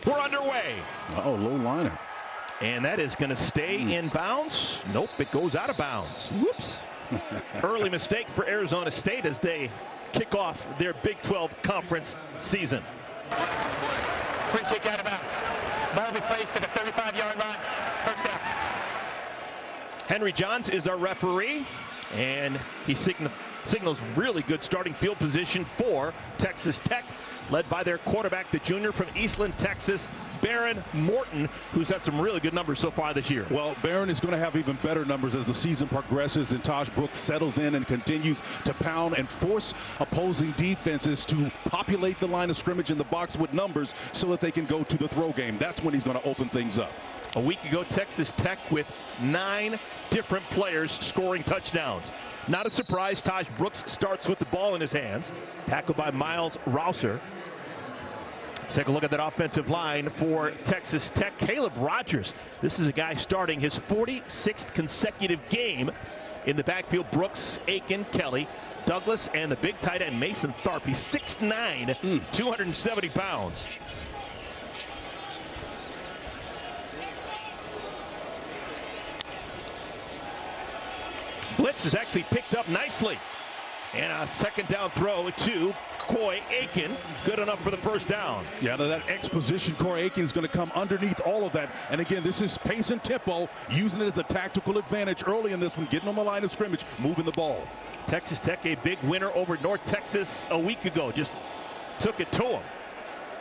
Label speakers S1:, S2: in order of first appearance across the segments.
S1: We're underway.
S2: Oh, low liner.
S1: And that is going to stay in bounds. Nope, it goes out of bounds. Whoops. Early mistake for Arizona State as they kick off their Big 12 conference season.
S3: Free kick out of bounds. Ball will be placed at the 35-yard line. First down.
S1: Henry Johns is our referee, and he signals really good starting field position for Texas Tech, led by their quarterback, the junior from Eastland, Texas, Baron Morton, who's had some really good numbers so far this year.
S2: Well, Baron is going to have even better numbers as the season progresses and Taj Brooks settles in and continues to pound and force opposing defenses to populate the line of scrimmage in the box with numbers so that they can go to the throw game. That's when he's going to open things up.
S1: A week ago, Texas Tech with 9 different players scoring touchdowns. Not a surprise, Taj Brooks starts with the ball in his hands, tackled by Miles Rouser. Let's take a look at that offensive line for Texas Tech. Caleb Rogers, this is a guy starting his 46th consecutive game in the backfield. Brooks, Aiken, Kelly, Douglas, and the big tight end Mason Tharp. He's 6'9", 270 pounds. Blitz is actually picked up nicely. And a second down throw to Coy Aiken. Good enough for the first down.
S2: Yeah, that exposition, Coy Aiken is going to come underneath all of that. And again, this is pace and tempo, using it as a tactical advantage early in this one, getting on the line of scrimmage, moving the ball.
S1: Texas Tech, a big winner over North Texas a week ago. Just took it to him.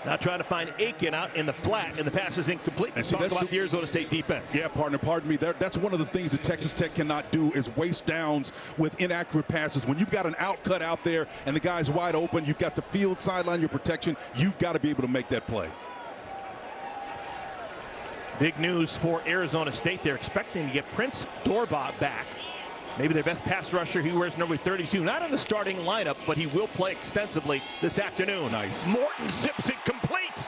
S1: Now trying to find Aiken out in the flat, and the pass is incomplete. And talk about the Arizona State defense.
S2: Yeah, partner, pardon me. That's one of the things that Texas Tech cannot do is waste downs with inaccurate passes. When you've got an out cut out there and the guy's wide open, you've got the field sideline, your protection, you've got to be able to make that play.
S1: Big news for Arizona State. They're expecting to get Prince Dorbah back. Maybe their best pass rusher. He wears number 32. Not in the starting lineup, but he will play extensively this afternoon.
S2: Nice.
S1: Morton zips it complete.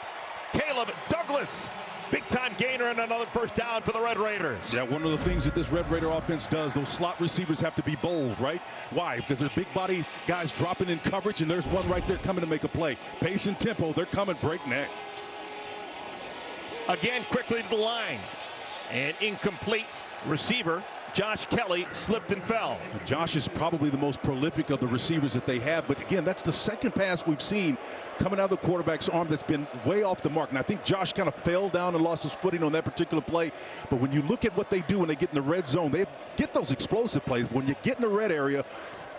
S1: Caleb Douglas, big-time gainer and another first down for the Red Raiders.
S2: Yeah, one of the things that this Red Raider offense does, those slot receivers have to be bold, right? Why? Because they're big body guys dropping in coverage, and there's one right there coming to make a play. Pace and tempo, they're coming breakneck.
S1: Again, quickly to the line. And incomplete. Receiver Josh Kelly slipped and fell.
S2: Josh is probably the most prolific of the receivers that they have, but again, that's the second pass we've seen coming out of the quarterback's arm that's been way off the mark. And I think Josh kind of fell down and lost his footing on that particular play. But when you look at what they do when they get in the red zone, they get those explosive plays. But when you get in the red area,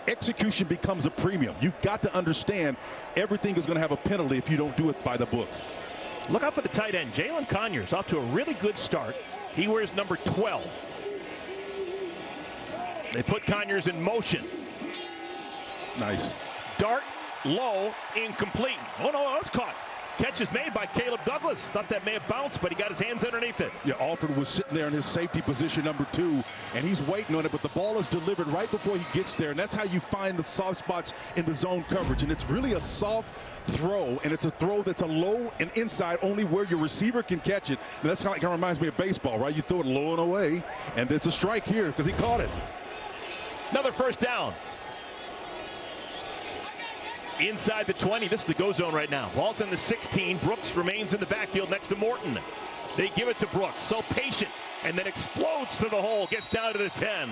S2: execution becomes a premium. You've got to understand everything is going to have a penalty if you don't do it by the book.
S1: Look out for the tight end. Jalen Conyers off to a really good start. He wears number 12. They put Conyers in motion.
S2: Nice.
S1: Dart, low, incomplete. Oh no, that's caught. Catch is made by Caleb Douglas. Thought that may have bounced, but he got his hands underneath it.
S2: Yeah, Alford was sitting there in his safety position number 2, and he's waiting on it, but the ball is delivered right before he gets there, and that's how you find the soft spots in the zone coverage. And it's really a soft throw, and it's a throw that's a low and inside only where your receiver can catch it. And that's kind of reminds me of baseball, right? You throw it low and away, and it's a strike here because he caught it.
S1: Another first down. Inside the 20. This is the go zone right now. Ball's in the 16. Brooks remains in the backfield next to Morton. They give it to Brooks. So patient. And then explodes to the hole. Gets down to the 10.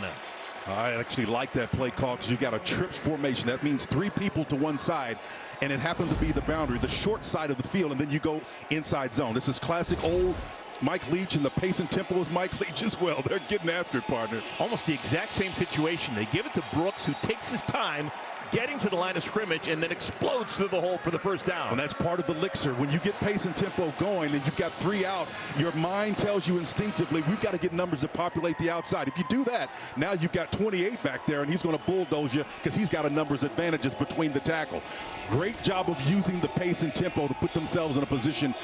S2: I actually like that play call because you got a trips formation. That means 3 people to one side. And it happens to be the boundary, the short side of the field. And then you go inside zone. This is classic old Mike Leach, and the pace and tempo is Mike Leach as well. They're getting after it, partner.
S1: Almost the exact same situation. They give it to Brooks, who takes his time getting to the line of scrimmage and then explodes through the hole for the first down.
S2: And that's part of the elixir. When you get pace and tempo going and you've got 3 out, your mind tells you instinctively, we've got to get numbers that populate the outside. If you do that, now you've got 28 back there, and he's going to bulldoze you because he's got a numbers advantages between the tackle. Great job of using the pace and tempo to put themselves in a position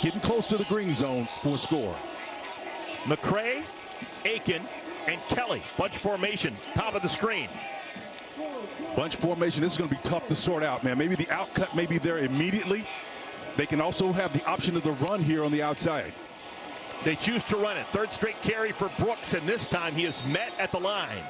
S2: getting close to the green zone for a score.
S1: McCray, Aiken, and Kelly. Bunch formation, top of the screen.
S2: Bunch formation, this is going to be tough to sort out, man. Maybe the outcut may be there immediately. They can also have the option of the run here on the outside.
S1: They choose to run it. Third straight carry for Brooks, and this time he is met at the line.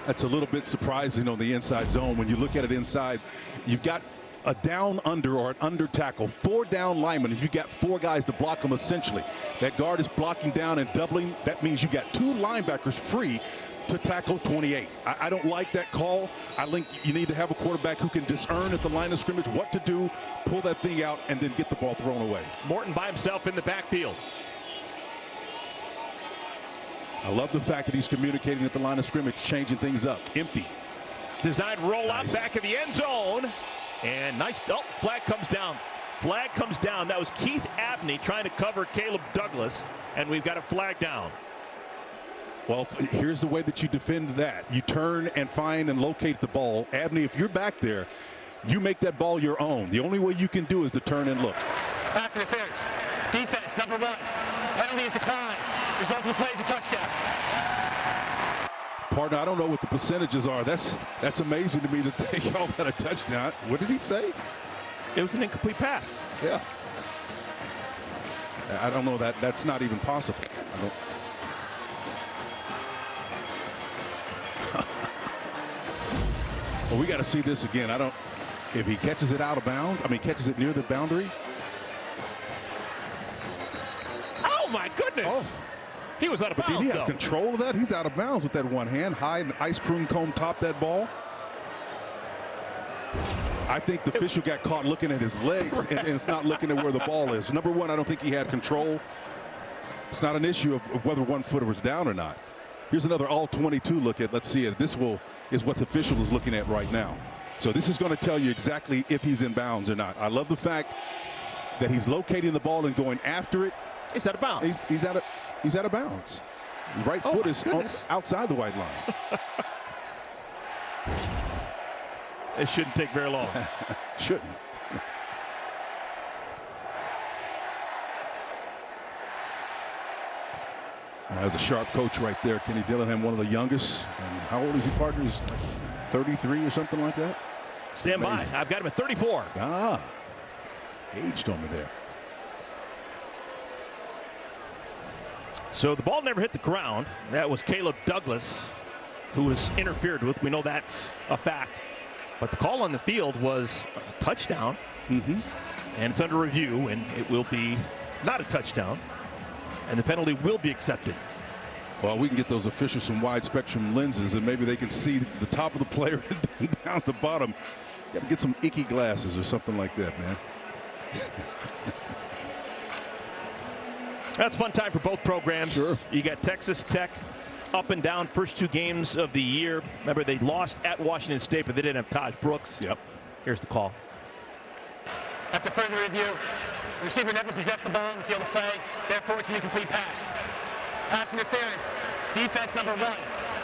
S2: That's a little bit surprising on the inside zone. When you look at it inside, you've got a down under or an under tackle, 4 down linemen, and you got 4 guys to block them essentially. That guard is blocking down and doubling. That means you got 2 linebackers free to tackle 28. I don't like that call. I think you need to have a quarterback who can discern at the line of scrimmage what to do, pull that thing out, and then get the ball thrown away.
S1: Morton by himself in the backfield.
S2: I love the fact that he's communicating at the line of scrimmage, changing things up. Empty.
S1: Designed roll out back of the end zone. And nice, oh, flag comes down. Flag comes down. That was Keith Abney trying to cover Caleb Douglas, and we've got a flag down.
S2: Well, here's the way that you defend that. You turn and find and locate the ball. Abney, if you're back there, you make that ball your own. The only way you can do is to turn and look.
S3: Pass interference. Defense, number 1. Penalty is declined. Result of the play is a touchdown.
S2: Partner, I don't know what the percentages are. That's amazing to me that they call that a touchdown. What did he say?
S1: It was an incomplete pass.
S2: Yeah. I don't know that. That's not even possible. I don't. Well, we got to see this again. If he catches it out of bounds, catches it near the boundary.
S1: Oh, my goodness.
S2: Oh.
S1: He was out of bounds,
S2: Did he have
S1: though.
S2: control of that? He's out of bounds with that one hand. High and ice cream cone topped that ball. I think the official got caught looking at his legs and it's not looking at where the ball is. Number 1, I don't think he had control. It's not an issue of whether one footer was down or not. Here's another all-22 look at. Let's see it. This is what the official is looking at right now. So this is going to tell you exactly if he's in bounds or not. I love the fact that he's locating the ball and going after it.
S1: He's out of bounds.
S2: He's out of bounds. His right foot is outside the white line.
S1: It shouldn't take very long.
S2: Shouldn't. As a sharp coach right there, Kenny Dillingham, one of the youngest. And how old is he, partner? He's like 33 or something like that.
S1: Stand by. I've got him at 34.
S2: Aged on me there.
S1: So the ball never hit the ground. That was Caleb Douglas, who was interfered with. We know that's a fact. But the call on the field was a touchdown. And it's under review, and it will be not a touchdown. And the penalty will be accepted.
S2: Well, we can get those officials some wide spectrum lenses, and maybe they can see the top of the player and down at the bottom. Got to get some icky glasses or something like that, man.
S1: That's fun time for both programs.
S2: Sure.
S1: You got Texas Tech up and down first 2 games of the year. Remember, they lost at Washington State, but they didn't have Taj Brooks.
S2: Yep.
S1: Here's the call.
S3: After further review, the receiver never possessed the ball in the field of play. Therefore, it's an incomplete pass. Pass interference. Defense, number 1,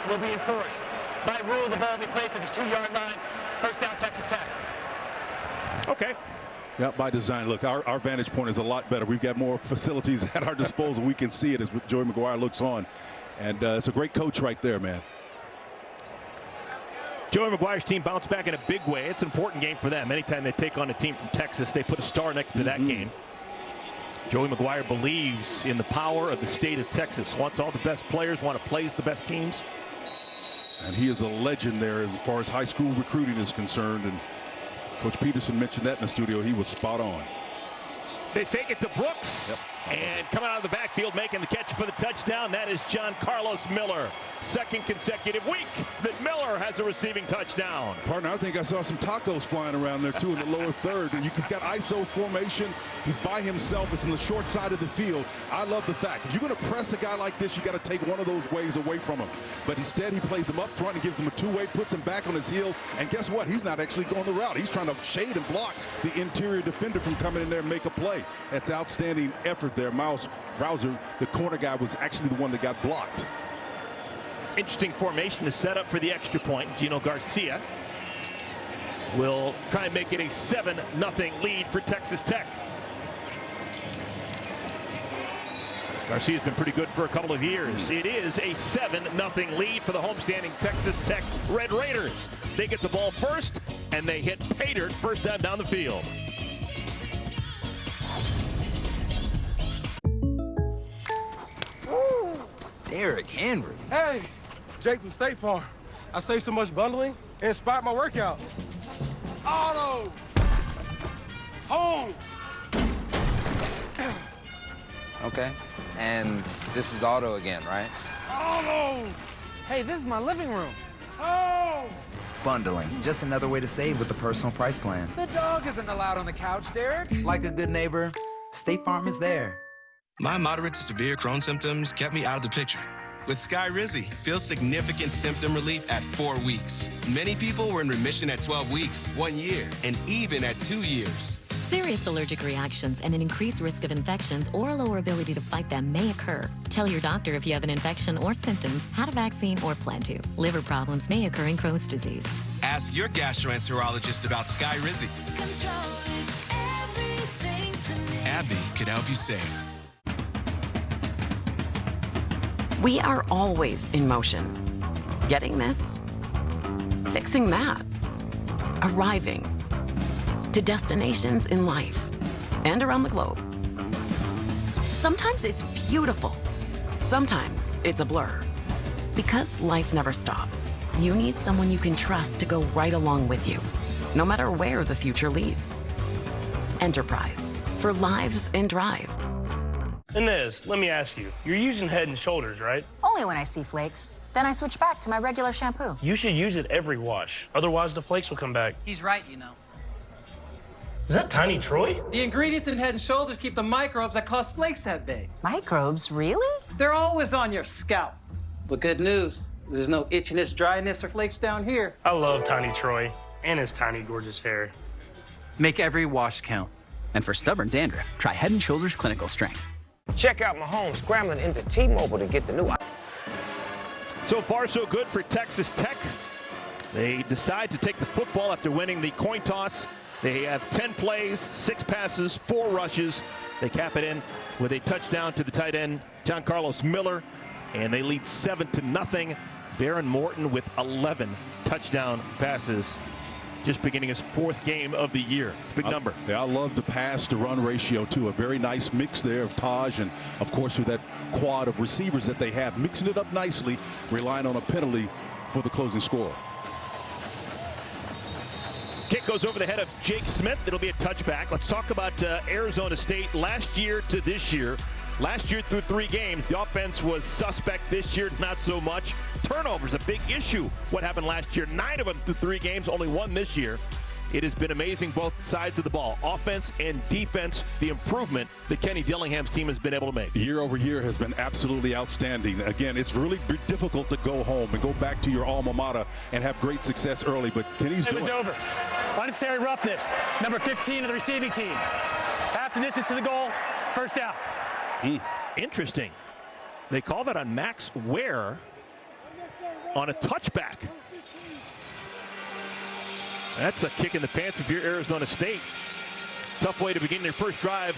S3: will be enforced. By rule, the ball will be placed at the 2-yard line. First down, Texas Tech.
S1: Okay.
S2: Yeah, by design. Look, our vantage point is a lot better. We've got more facilities at our disposal. We can see it as Joey McGuire looks on. And it's a great coach right there, man.
S1: Joey McGuire's team bounced back in a big way. It's an important game for them. Anytime they take on a team from Texas, they put a star next to that game. Joey McGuire believes in the power of the state of Texas. Wants all the best players, want to play the best teams.
S2: And he is a legend there as far as high school recruiting is concerned. And Coach Peterson mentioned that in the studio. He was spot on.
S1: They fake it to Brooks.
S2: Yep.
S1: And coming out of the backfield, making the catch for the touchdown, that is John Carlos Miller. Second consecutive week that Miller has a receiving touchdown.
S2: Partner, I think I saw some tacos flying around there, too, in the lower third. And he's got ISO formation. He's by himself. It's on the short side of the field. I love the fact, if you're going to press a guy like this, you got to take one of those ways away from him. But instead, he plays him up front and gives him a 2-way, puts him back on his heel. And guess what? He's not actually going the route. He's trying to shade and block the interior defender from coming in there and make a play. That's outstanding effort there. Miles Rouser, the corner guy, was actually the one that got blocked.
S1: Interesting formation to set up for the extra point. Gino Garcia will try and make it a 7-0 lead for Texas Tech. Garcia's been pretty good for a couple of years. It is a 7-0 lead for the homestanding Texas Tech Red Raiders. They get the ball first, and they hit Pater first time down the field.
S4: Derrick Henry.
S5: Hey, Jake from State Farm. I saved so much bundling, it inspired my workout. Auto! Home.
S4: Okay. And this is auto again, right?
S5: Auto.
S6: Hey, this is my living room.
S5: Home.
S4: Bundling. Just another way to save with the personal price plan.
S6: The dog isn't allowed on the couch, Derek.
S4: Like a good neighbor, State Farm is there.
S7: My moderate to severe Crohn's symptoms kept me out of the picture. With Skyrizi, feel significant symptom relief at 4 weeks. Many people were in remission at 12 weeks, 1 year, and even at 2 years.
S8: Serious allergic reactions and an increased risk of infections or a lower ability to fight them may occur. Tell your doctor if you have an infection or symptoms, had a vaccine, or plan to. Liver problems may occur in Crohn's disease.
S7: Ask your gastroenterologist about Skyrizi. AbbVie could help you save.
S9: We are always in motion. Getting this, fixing that, arriving to destinations in life and around the globe. Sometimes it's beautiful. Sometimes it's a blur. Because life never stops, you need someone you can trust to go right along with you, no matter where the future leads. Enterprise, for lives in drive.
S10: Inez, let me ask you, you're using Head & Shoulders, right?
S11: Only when I see flakes. Then I switch back to my regular shampoo.
S10: You should use it every wash. Otherwise, the flakes will come back.
S6: He's right, you know.
S10: Is that Tiny Troy?
S6: The ingredients in Head & Shoulders keep the microbes that cause flakes that big.
S11: Microbes, really?
S6: They're always on your scalp. But good news, there's no itchiness, dryness, or flakes down here.
S10: I love Tiny Troy and his tiny, gorgeous hair.
S6: Make every wash count.
S12: And for stubborn dandruff, try Head & Shoulders Clinical Strength.
S13: Check out Mahomes scrambling into T-Mobile to get the new.
S1: So far, so good for Texas Tech. They decide to take the football after winning the coin toss. They have 10 plays, 6 passes, 4 rushes. They cap it in with a touchdown to the tight end, John Carlos Miller, and they lead 7-0. Baron Morton with 11 touchdown passes. Just beginning his 4th game of the year. It's a big number.
S2: Yeah, I love the pass to run ratio too. A very nice mix there of Taj and of course with that quad of receivers that they have, mixing it up nicely, relying on a penalty for the closing score.
S1: Kick goes over the head of Jake Smith. It'll be a touchback. Let's talk about Arizona State last year to this year. Last year through 3 games, the offense was suspect. This year, not so much. Turnovers, a big issue. What happened last year? 9 of them through 3 games, only 1 this year. It has been amazing both sides of the ball, offense and defense, the improvement that Kenny Dillingham's team has been able to make.
S2: Year over year has been absolutely outstanding. Again, it's really difficult to go home and go back to your alma mater and have great success early, but Kenny's doing it.
S3: It was over. Unnecessary roughness, number 15 of the receiving team. Half the distance to the goal, first down.
S1: Interesting. They call that on Max Ware on a touchback. That's a kick in the pants if you're Arizona State. Tough way to begin their first drive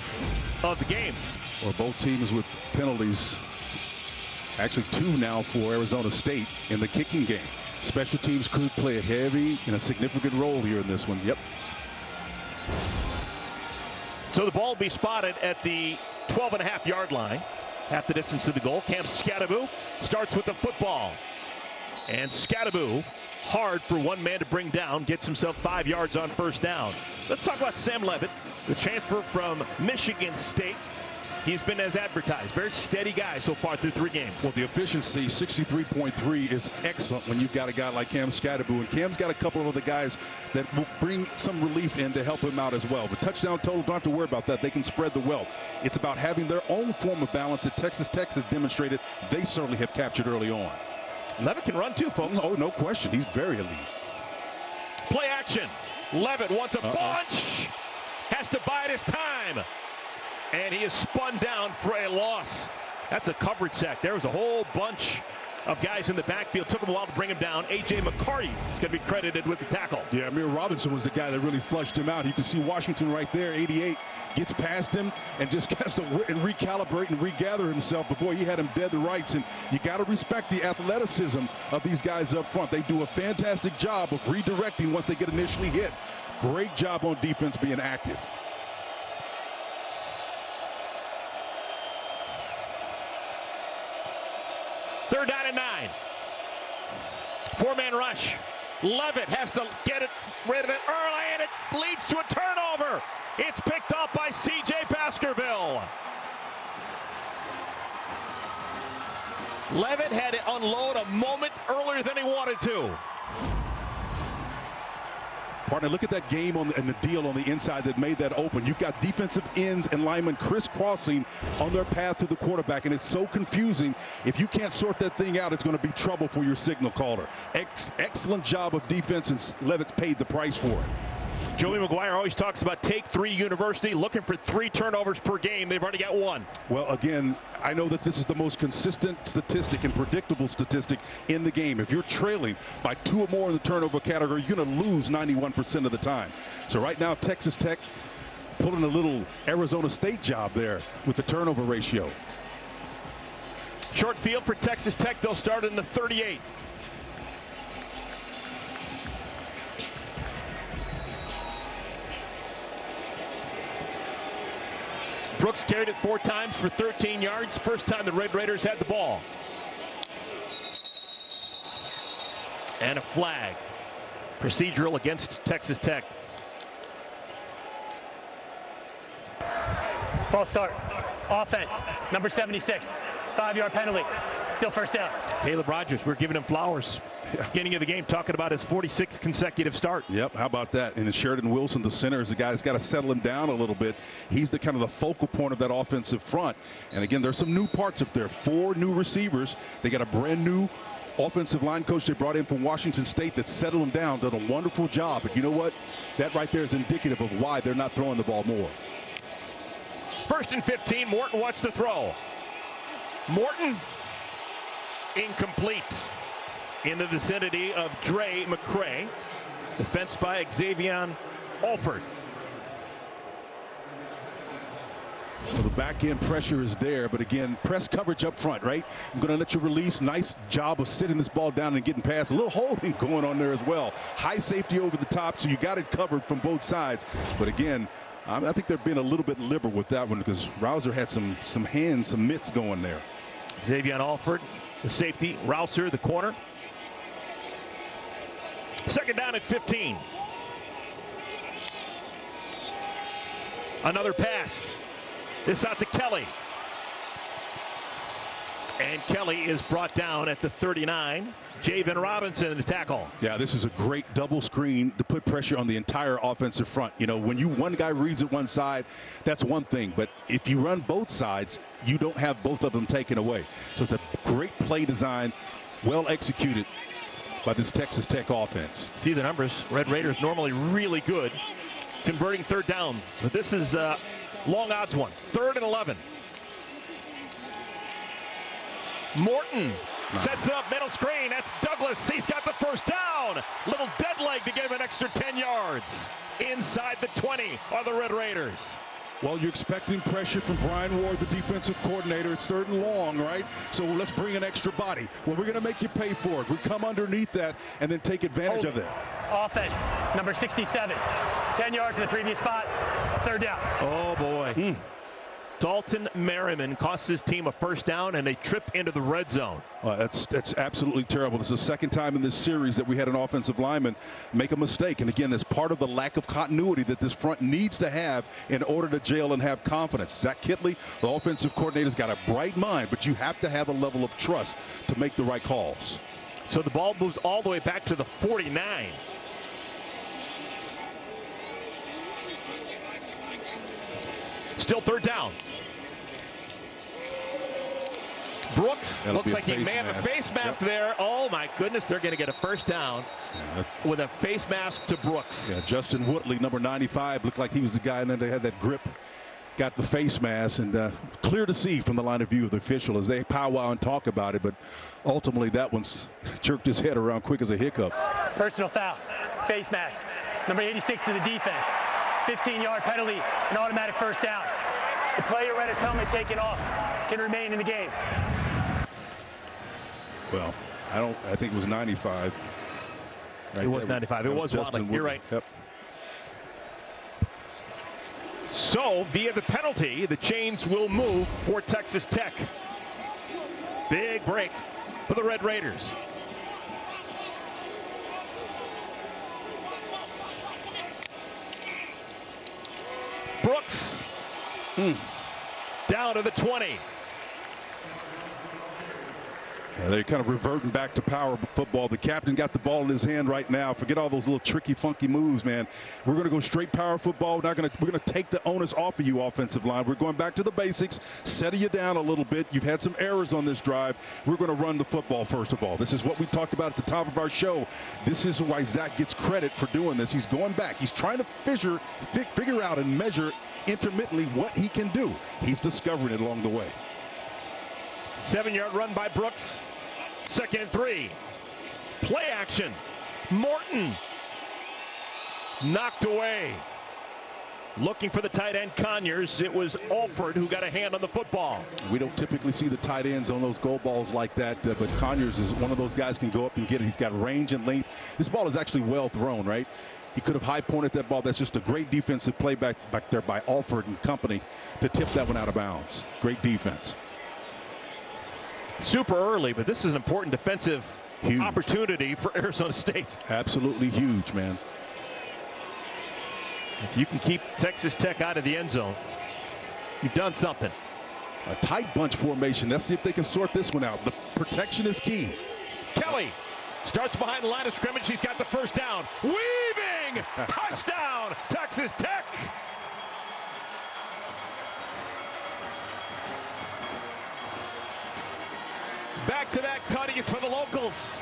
S1: of the game.
S2: Well, both teams with penalties. Actually 2 now for Arizona State in the kicking game. Special teams could play a heavy and a significant role here in this one. Yep.
S1: So the ball will be spotted at the 12.5-yard line. Half the distance to the goal. Cam Scattaboo starts with the football. And Scattaboo, hard for one man to bring down, gets himself 5 yards on first down. Let's talk about Sam Levitt, the transfer from Michigan State. He's been as advertised. Very steady guy so far through 3 games.
S2: Well, the efficiency, 63.3, is excellent when you've got a guy like Cam Scattaboo. And Cam's got a couple of other guys that will bring some relief in to help him out as well. But touchdown total, don't have to worry about that. They can spread the wealth. It's about having their own form of balance that Texas Tech has demonstrated they certainly have captured early on.
S1: Levitt can run too, folks.
S2: Oh, no question. He's very elite.
S1: Play action. Levitt wants a bunch. Has to bide his time. And he is spun down for a loss. That's a coverage sack. There was a whole bunch of guys in the backfield. Took him a while to bring him down. A.J. McCarty is going to be credited with the tackle.
S2: Yeah, Amir Robinson was the guy that really flushed him out. You can see Washington right there, 88, gets past him and just has to recalibrate and regather himself. But, boy, he had him dead to rights. And you got to respect the athleticism of these guys up front. They do a fantastic job of redirecting once they get initially hit. Great job on defense being active.
S1: Third down and 9. 4-man rush. Levitt has to get it rid of it early, and it leads to a turnover. It's Levitt had to unload a moment earlier than he wanted to.
S2: Partner, look at that game and the deal on the inside that made that open. You've got defensive ends and linemen crisscrossing on their path to the quarterback, and it's so confusing. If you can't sort that thing out, it's going to be trouble for your signal caller. Excellent job of defense, and Levitt's paid the price for it.
S1: Joey McGuire always talks about take 3 University, looking for 3 turnovers per game. They've already got 1.
S2: Well, again, I know that this is the most consistent statistic and predictable statistic in the game. If you're trailing by 2 or more in the turnover category, you're going to lose 91% of the time. So right now, Texas Tech pulling a little Arizona State job there with the turnover ratio.
S1: Short field for Texas Tech. They'll start in the 38. Brooks carried it 4 times for 13 yards. First time the Red Raiders had the ball. And a flag. Procedural against Texas Tech.
S3: False start. Offense, number 76. 5-yard penalty. Still first down.
S1: Caleb Rogers, we're giving him flowers. Beginning of the game, talking about his 46th consecutive start.
S2: Yep, how about that? And Sheridan Wilson, the center, is the guy that's got to settle him down a little bit. He's the kind of the focal point of that offensive front. And again, there's some new parts up there. 4 new receivers. They got a brand new offensive line coach they brought in from Washington State that settled him down, did a wonderful job. But you know what? That right there is indicative of why they're not throwing the ball more.
S1: 1st and 15. Morton wants to throw. Morton, incomplete. In the vicinity of Dre McCray. Defense by Xavier Alford.
S2: Well, the back end pressure is there, but again, press coverage up front, right? I'm going to let you release. Nice job of sitting this ball down and getting past. A little holding going on there as well. High safety over the top, so you got it covered from both sides. But again, I think they're being a little bit liberal with that one because Rouser had some hands, some mitts going there.
S1: Xavier Alford, the safety. Rouser, the corner. 2nd down at 15. Another pass. This out to Kelly. And Kelly is brought down at the 39. Javen Robinson, the tackle.
S2: Yeah, this is a great double screen to put pressure on the entire offensive front. You know, when one guy reads it one side, that's one thing. But if you run both sides, you don't have both of them taken away. So it's a great play design, well executed by this Texas Tech offense.
S1: See the numbers. Red Raiders normally really good converting 3rd down. So this is a long odds one. 3rd and 11. Morton sets it up, middle screen. That's Douglas. He's got the 1st down. Little dead leg to give him an extra 10 yards. Inside the 20 are the Red Raiders.
S2: Well, you're expecting pressure from Brian Ward, the defensive coordinator. It's 3rd and long, right? So let's bring an extra body. Well, we're going to make you pay for it. We come underneath that and then take advantage of that.
S3: Offense, number 67. 10 yards in the previous spot. 3rd down.
S1: Oh, boy. Dalton Merriman costs his team a 1st down and a trip into the red zone.
S2: That's absolutely terrible. This is the 2nd time in this series that we had an offensive lineman make a mistake. And again, that's part of the lack of continuity that this front needs to have in order to gel and have confidence. Zach Kitley, the offensive coordinator, has got a bright mind, but you have to have a level of trust to make the right calls.
S1: So the ball moves all the way back to the 49. Still 3rd down. Brooks looks like he may have a face mask there. Oh my goodness, they're going to get a 1st down with a face mask to Brooks.
S2: Yeah, Justin Woodley, number 95, looked like he was the guy, and then they had that grip, got the face mask, and clear to see from the line of view of the official as they powwow and talk about it, but ultimately that one's jerked his head around quick as a hiccup.
S3: Personal foul, face mask, number 86 to the defense. 15-yard penalty, an automatic 1st down. The player had his helmet taken off, can remain in the game.
S2: Well, I think it was 95.
S1: Right? It was 95. It was Waddle. You're right.
S2: Yep.
S1: So, via the penalty, the chains will move for Texas Tech. Big break for the Red Raiders. Brooks down to the 20.
S2: They're kind of reverting back to power football. The captain got the ball in his hand right now. Forget all those little tricky, funky moves, man. We're going to go straight power football. We're going to take the onus off of you, offensive line. We're going back to the basics, settle you down a little bit. You've had some errors on this drive. We're going to run the football first of all. This is what we talked about at the top of our show. This is why Zach gets credit for doing this. He's going back. He's trying to figure out and measure intermittently what he can do. He's discovering it along the way.
S1: 7-yard run by Brooks. 2nd and 3. Play action. Morton. Knocked away. Looking for the tight end, Conyers. It was Alford who got a hand on the football.
S2: We don't typically see the tight ends on those goal balls like that, but Conyers is one of those guys can go up and get it. He's got range and length. This ball is actually well thrown, right? He could have high pointed that ball. That's just a great defensive play back there by Alford and company to tip that one out of bounds. Great defense.
S1: Super early, but this is an important defensive opportunity for Arizona State.
S2: Absolutely huge, man.
S1: If you can keep Texas Tech out of the end zone, you've done something.
S2: A tight bunch formation. Let's see if they can sort this one out. The protection is key.
S1: Kelly starts behind the line of scrimmage. He's got the first down. Weaving! Touchdown, Texas Tech! Back-to-back tutties for the locals.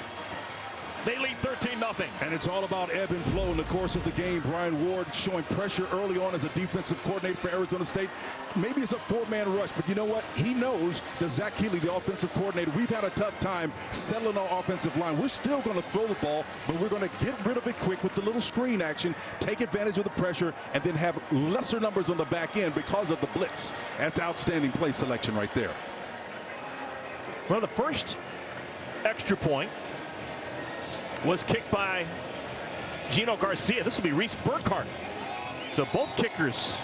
S1: They lead 13-0.
S2: And it's all about ebb and flow in the course of the game. Brian Ward showing pressure early on as a defensive coordinator for Arizona State. Maybe it's a 4-man rush, but you know what? He knows that Zach Keeley, the offensive coordinator, we've had a tough time settling our offensive line. We're still going to throw the ball, but we're going to get rid of it quick with the little screen action, take advantage of the pressure, and then have lesser numbers on the back end because of the blitz. That's outstanding play selection right there.
S1: Well, the first extra point was kicked by Gino Garcia. This will be Reese Burkhardt. So both kickers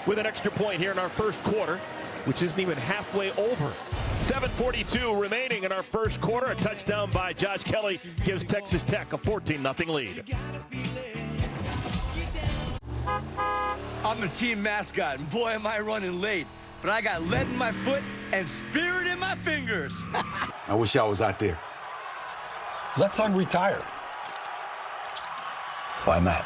S1: with an extra point here in our first quarter, which isn't even halfway over. 7:42 remaining in our first quarter. A touchdown by Josh Kelly gives Texas Tech a 14-0 lead.
S14: I'm the team mascot, and boy, am I running late. But I got lead in my foot and spirit in my fingers.
S15: I wish I was out there.
S16: Let's unretire.
S15: Why not?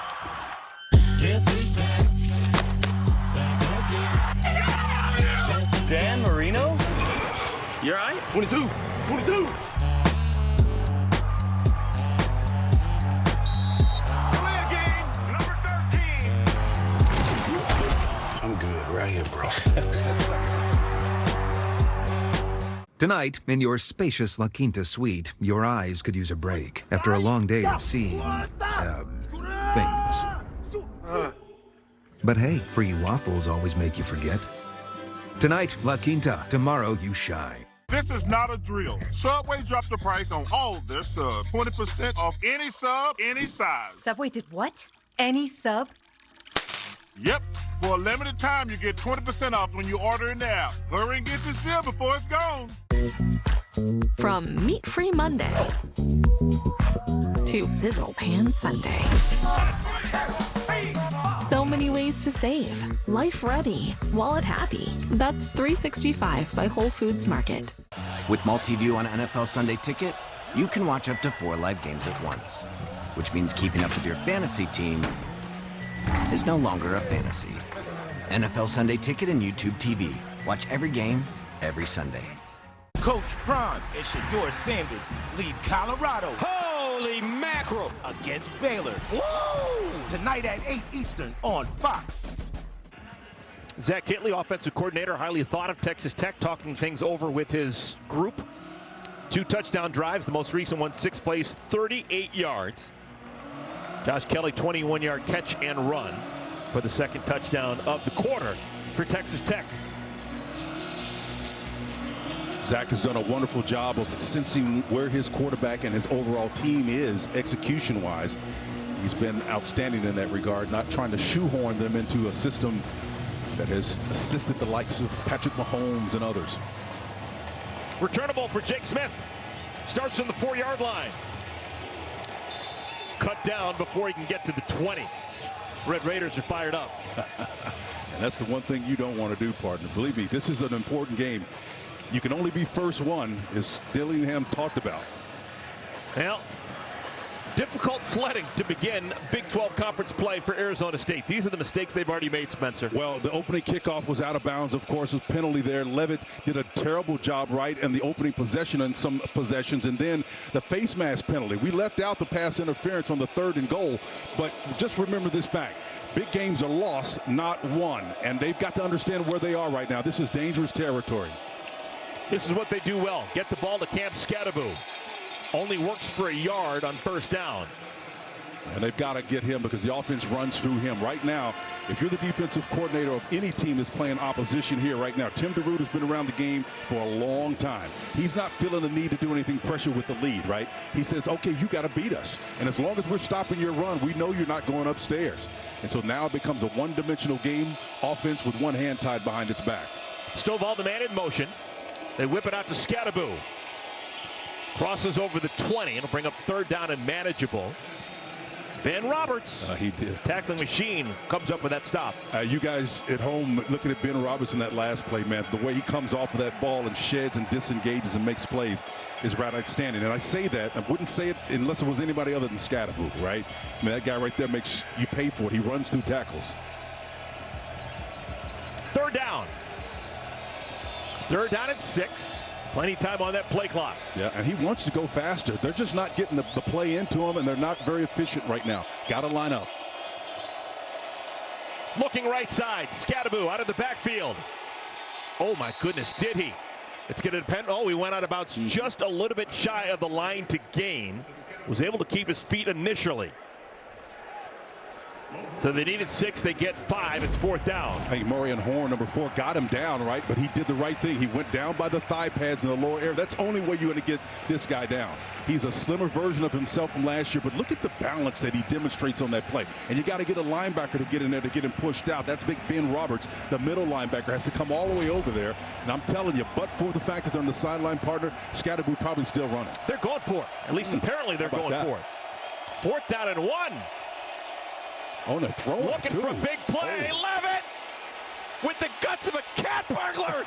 S14: Dan Marino? You're right.
S15: 22. I'm good right here, bro.
S17: Tonight, in your spacious La Quinta suite, your eyes could use a break after a long day of seeing, things. But hey, free waffles always make you forget. Tonight, La Quinta. Tomorrow, you shine.
S5: This is not a drill. Subway dropped the price on all their subs. 20% off any sub, any size.
S11: Subway did what? Any sub?
S5: Yep. For a limited time, you get 20% off when you order in the app. Hurry and get this deal before it's gone.
S9: From meat-free Monday to sizzle pan Sunday. So many ways to save. Life ready, wallet happy. That's 365 by Whole Foods Market.
S12: With multi-view on NFL Sunday Ticket, you can watch up to 4 live games at once, which means keeping up with your fantasy team is no longer a fantasy. NFL Sunday Ticket and YouTube TV. Watch every game, every Sunday.
S18: Coach Prime and Shador Sanders lead Colorado. Holy mackerel! Against Baylor. Woo! Tonight at 8 Eastern on Fox.
S1: Zach Kittley, offensive coordinator, highly thought of Texas Tech, talking things over with his group. 2 touchdown drives, the most recent one 6 plays, 38 yards. Josh Kelly, 21-yard catch and run for the second touchdown of the quarter for Texas Tech.
S2: Zach has done a wonderful job of sensing where his quarterback and his overall team is execution-wise. He's been outstanding in that regard, not trying to shoehorn them into a system that has assisted the likes of Patrick Mahomes and others.
S1: Returnable for Jake Smith. Starts from the 4-yard line. Cut down before he can get to the 20. Red Raiders are fired up.
S2: And that's the one thing you don't want to do, partner. Believe me, this is an important game. you can only be first one, as Dillingham talked about.
S1: Well, difficult sledding to begin Big 12 conference play for Arizona State. These are the mistakes they've already made, Spencer.
S2: Well, the opening kickoff was out of bounds, of course, with penalty there. Levitt did a terrible job right in the opening possession and some possessions, and then the face mask penalty. We left out the pass interference on the 3rd and goal, but just remember this fact. Big games are lost, not won, and they've got to understand where they are right now. This is dangerous territory.
S1: This is what they do well. Get the ball to Camp Scatterbo. Only works for a yard on first down.
S2: And they've got to get him because the offense runs through him. Right now, if you're the defensive coordinator of any team that's playing opposition here right now, Tim DeRute has been around the game for a long time. He's not feeling the need to do anything pressure with the lead, right? He says, okay, you got to beat us. And as long as we're stopping your run, we know you're not going upstairs. And so now it becomes a one-dimensional game, offense with one hand tied behind its back.
S1: Stovall, the man in motion. They whip it out to Scatterbo. Crosses over the 20. It'll bring up 3rd down and manageable. Ben Roberts,
S2: he did.
S1: Tackling machine, comes up with that stop.
S2: You guys at home looking at Ben Roberts in that last play, man, the way he comes off of that ball and sheds and disengages and makes plays is right outstanding. And I say that, I wouldn't say it unless it was anybody other than Scatterbo, right? I mean, that guy right there makes you pay for it. He runs through tackles.
S1: 3rd down. 3rd down and 6. Plenty of time on that play clock.
S2: Yeah, and he wants to go faster. They're just not getting the play into him, and they're not very efficient right now. Got to line up.
S1: Looking right side. Scatterbo out of the backfield. Oh, my goodness, did he? It's going to depend. Oh, he went out about just a little bit shy of the line to gain. Was able to keep his feet initially. So they needed 6, they get 5. It's 4th down.
S2: I think Murray and Horn, number 4, got him down, right? But he did the right thing. He went down by the thigh pads in the lower area. That's the only way you're going to get this guy down. He's a slimmer version of himself from last year, but look at the balance that he demonstrates on that play. And you got to get a linebacker to get in there to get him pushed out. That's big Ben Roberts, the middle linebacker, has to come all the way over there. And I'm telling you, but for the fact that they're on the sideline partner, Scatterbo probably still running.
S1: They're going for it. At least apparently they're going for it. 4th down and 1.
S2: Oh, they're throwing
S1: Looking
S2: too.
S1: for a big play. Levitt with the guts of a cat burglar.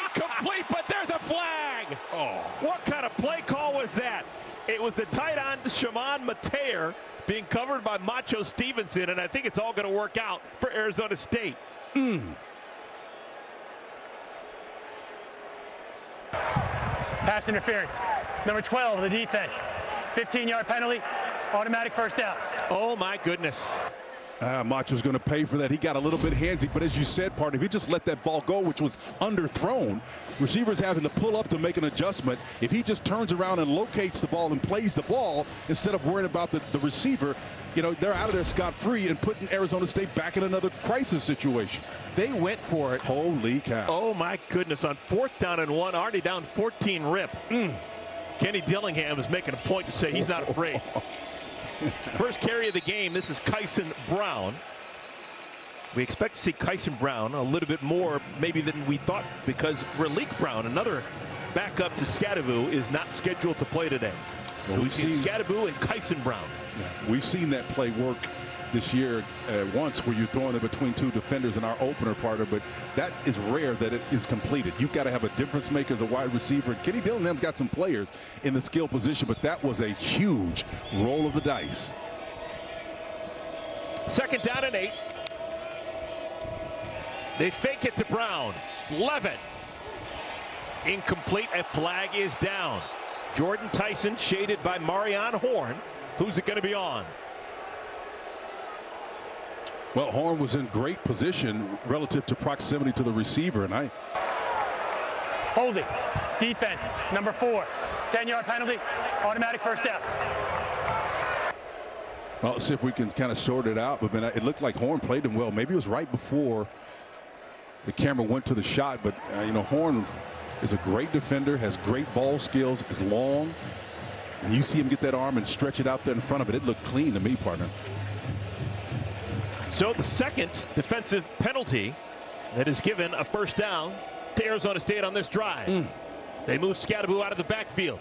S1: Incomplete, but there's a flag.
S2: Oh.
S1: What kind of play call was that? It was the tight end, Shimon Mateer, being covered by Macho Stevenson, and I think it's all going to work out for Arizona State.
S3: Pass interference. Number 12 of the defense. 15-yard penalty. Automatic first down.
S1: Oh, my goodness.
S2: Macho's going to pay for that. He got a little bit handsy, but as you said, partner, if he just let that ball go, which was underthrown, receivers having to pull up to make an adjustment. If he just turns around and locates the ball and plays the ball instead of worrying about the receiver, you know, they're out of there scot-free and putting Arizona State back in another crisis situation.
S1: They went for it.
S2: Holy cow.
S1: Oh, my goodness. On 4th down and 1, already down 14 rip. Kenny Dillingham is making a point to say he's not afraid. First carry of the game, this is Kyson Brown. We expect to see Kyson Brown a little bit more maybe than we thought because Raleek Brown, another backup to Scatterbo, is not scheduled to play today. Well, we've seen Scatterbo and Kyson Brown.
S2: Yeah, we've seen that play work this year once where you're throwing it between 2 defenders in our opener partner, but that is rare that it is completed. You've got to have a difference maker as a wide receiver. Kenny Dillingham's got some players in the skill position, but that was a huge roll of the dice.
S1: 2nd down and 8. They fake it to Brown. Levitt. Incomplete. A flag is down. Jordan Tyson shaded by Marion Horn. Who's it going to be on?
S2: Well, Horn was in great position relative to proximity to the receiver, and
S3: Holding. Defense. Number 4. 10-yard penalty. Automatic first down.
S2: Well, let's see if we can kind of sort it out. But man, it looked like Horn played him well. Maybe it was right before the camera went to the shot. But, you know, Horn is a great defender, has great ball skills, is long. And you see him get that arm and stretch it out there in front of it. It looked clean to me, partner.
S1: So the second defensive penalty that is given a first down to Arizona State on this drive. They move Scatterbo out of the backfield.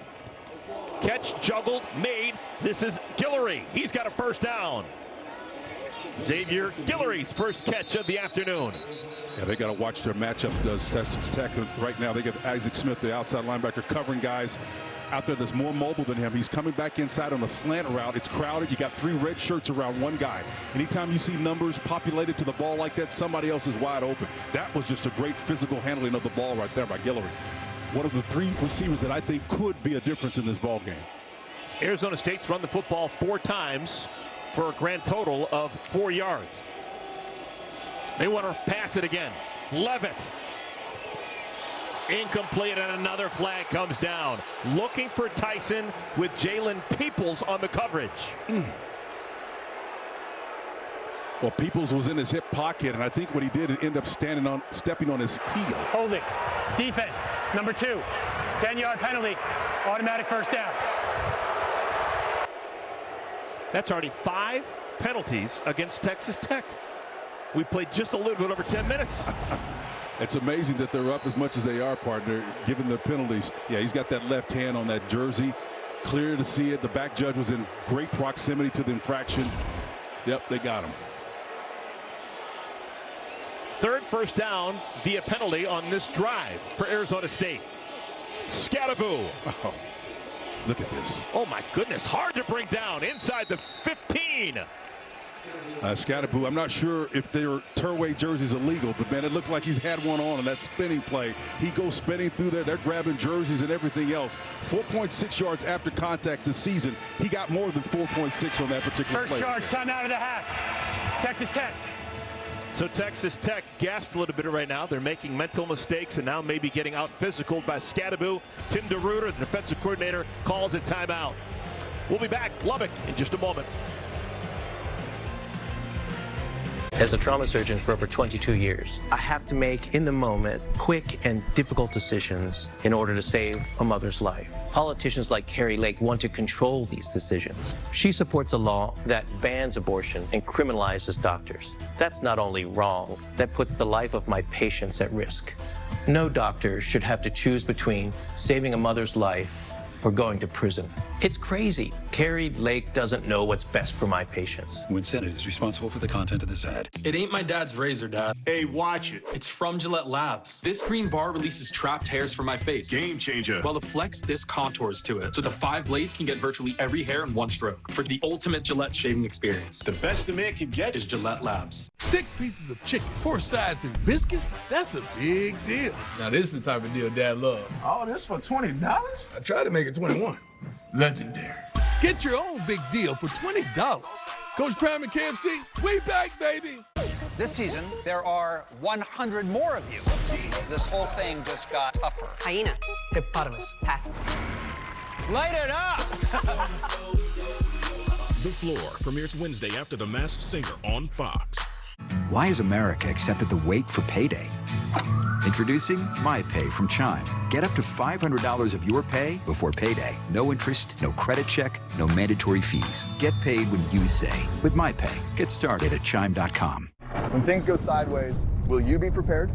S1: Catch, juggled, made. This is Guillory. He's got a first down. Xavier Guillory's first catch of the afternoon.
S2: Yeah, they got to watch their matchup. Does Texas Tech right now? They got Isaac Smith, the outside linebacker, covering guys out there that's more mobile than him. He's coming back inside on a slant route. It's crowded. You got 3 red shirts around one guy. Anytime you see numbers populated to the ball like that, somebody else is wide open. That was just a great physical handling of the ball right there by Guillory. One of the 3 receivers that I think could be a difference in this ball game.
S1: Arizona State's run the football 4 times for a grand total of 4 yards. They want to pass it again. Levitt. Incomplete, and another flag comes down. Looking for Tyson with Jalen Peoples on the coverage.
S2: Well, Peoples was in his hip pocket, and I think what he did is end up stepping on his heel.
S3: Hold it. Defense, number 2. 10-yard penalty. Automatic first down.
S1: That's already 5 penalties against Texas Tech. We played just a little bit over 10 minutes.
S2: It's amazing that they're up as much as they are, partner, given the penalties. Yeah, he's got that left hand on that jersey. Clear to see it. The back judge was in great proximity to the infraction. Yep, they got him.
S1: 3rd first down via penalty on this drive for Arizona State. Scattaboo.
S2: Oh, look at this.
S1: Oh, my goodness. Hard to bring down inside the 15.
S2: Scattaboo, I'm not sure if their tearaway jerseys are legal, but man, it looked like he's had one on that spinning play. He goes spinning through there. They're grabbing jerseys and everything else. 4.6 yards after contact this season. He got more than 4.6 on that particular play.
S3: First charge, time out of the half. Texas Tech.
S1: So Texas Tech gassed a little bit right now. They're making mental mistakes and now maybe getting out physical by Scattaboo. Tim DeRuiter, the defensive coordinator, calls a timeout. We'll be back, Lubbock, in just a moment.
S19: As a trauma surgeon for over 22 years, I have to make, in the moment, quick and difficult decisions in order to save a mother's life. Politicians like Carrie Lake want to control these decisions. She supports a law that bans abortion and criminalizes doctors. That's not only wrong, that puts the life of my patients at risk. No doctor should have to choose between saving a mother's life or going to prison. It's crazy. Carrie Lake doesn't know what's best for my patients.
S20: Win Senate is responsible for the content of this ad.
S21: It ain't my dad's razor, Dad.
S5: Hey, watch it.
S21: It's from Gillette Labs. This green bar releases trapped hairs from my face.
S5: Game changer.
S21: While the Flex, this contours to it. So the 5 blades can get virtually every hair in one stroke. For the ultimate Gillette shaving experience.
S5: The best a man can get
S21: is Gillette Labs.
S22: 6 pieces of chicken, 4 sides, and biscuits? That's a big deal.
S23: Now this is the type of deal Dad loves.
S22: All this for $20?
S23: I tried to make it 21. Legendary.
S22: Get your own big deal for $20. Coach Prime and KFC, we back, baby.
S24: This season, there are 100 more of you. This whole thing just got tougher.
S25: Hyena. Hippopotamus. Pass.
S24: Light it up!
S26: The Floor premieres Wednesday after The Masked Singer on Fox.
S17: Why has America accepted the wait for payday? Introducing MyPay from Chime. Get up to $500 of your pay before payday. No interest, no credit check, no mandatory fees. Get paid when you say. With MyPay. Get started at Chime.com.
S27: When things go sideways, will you be prepared?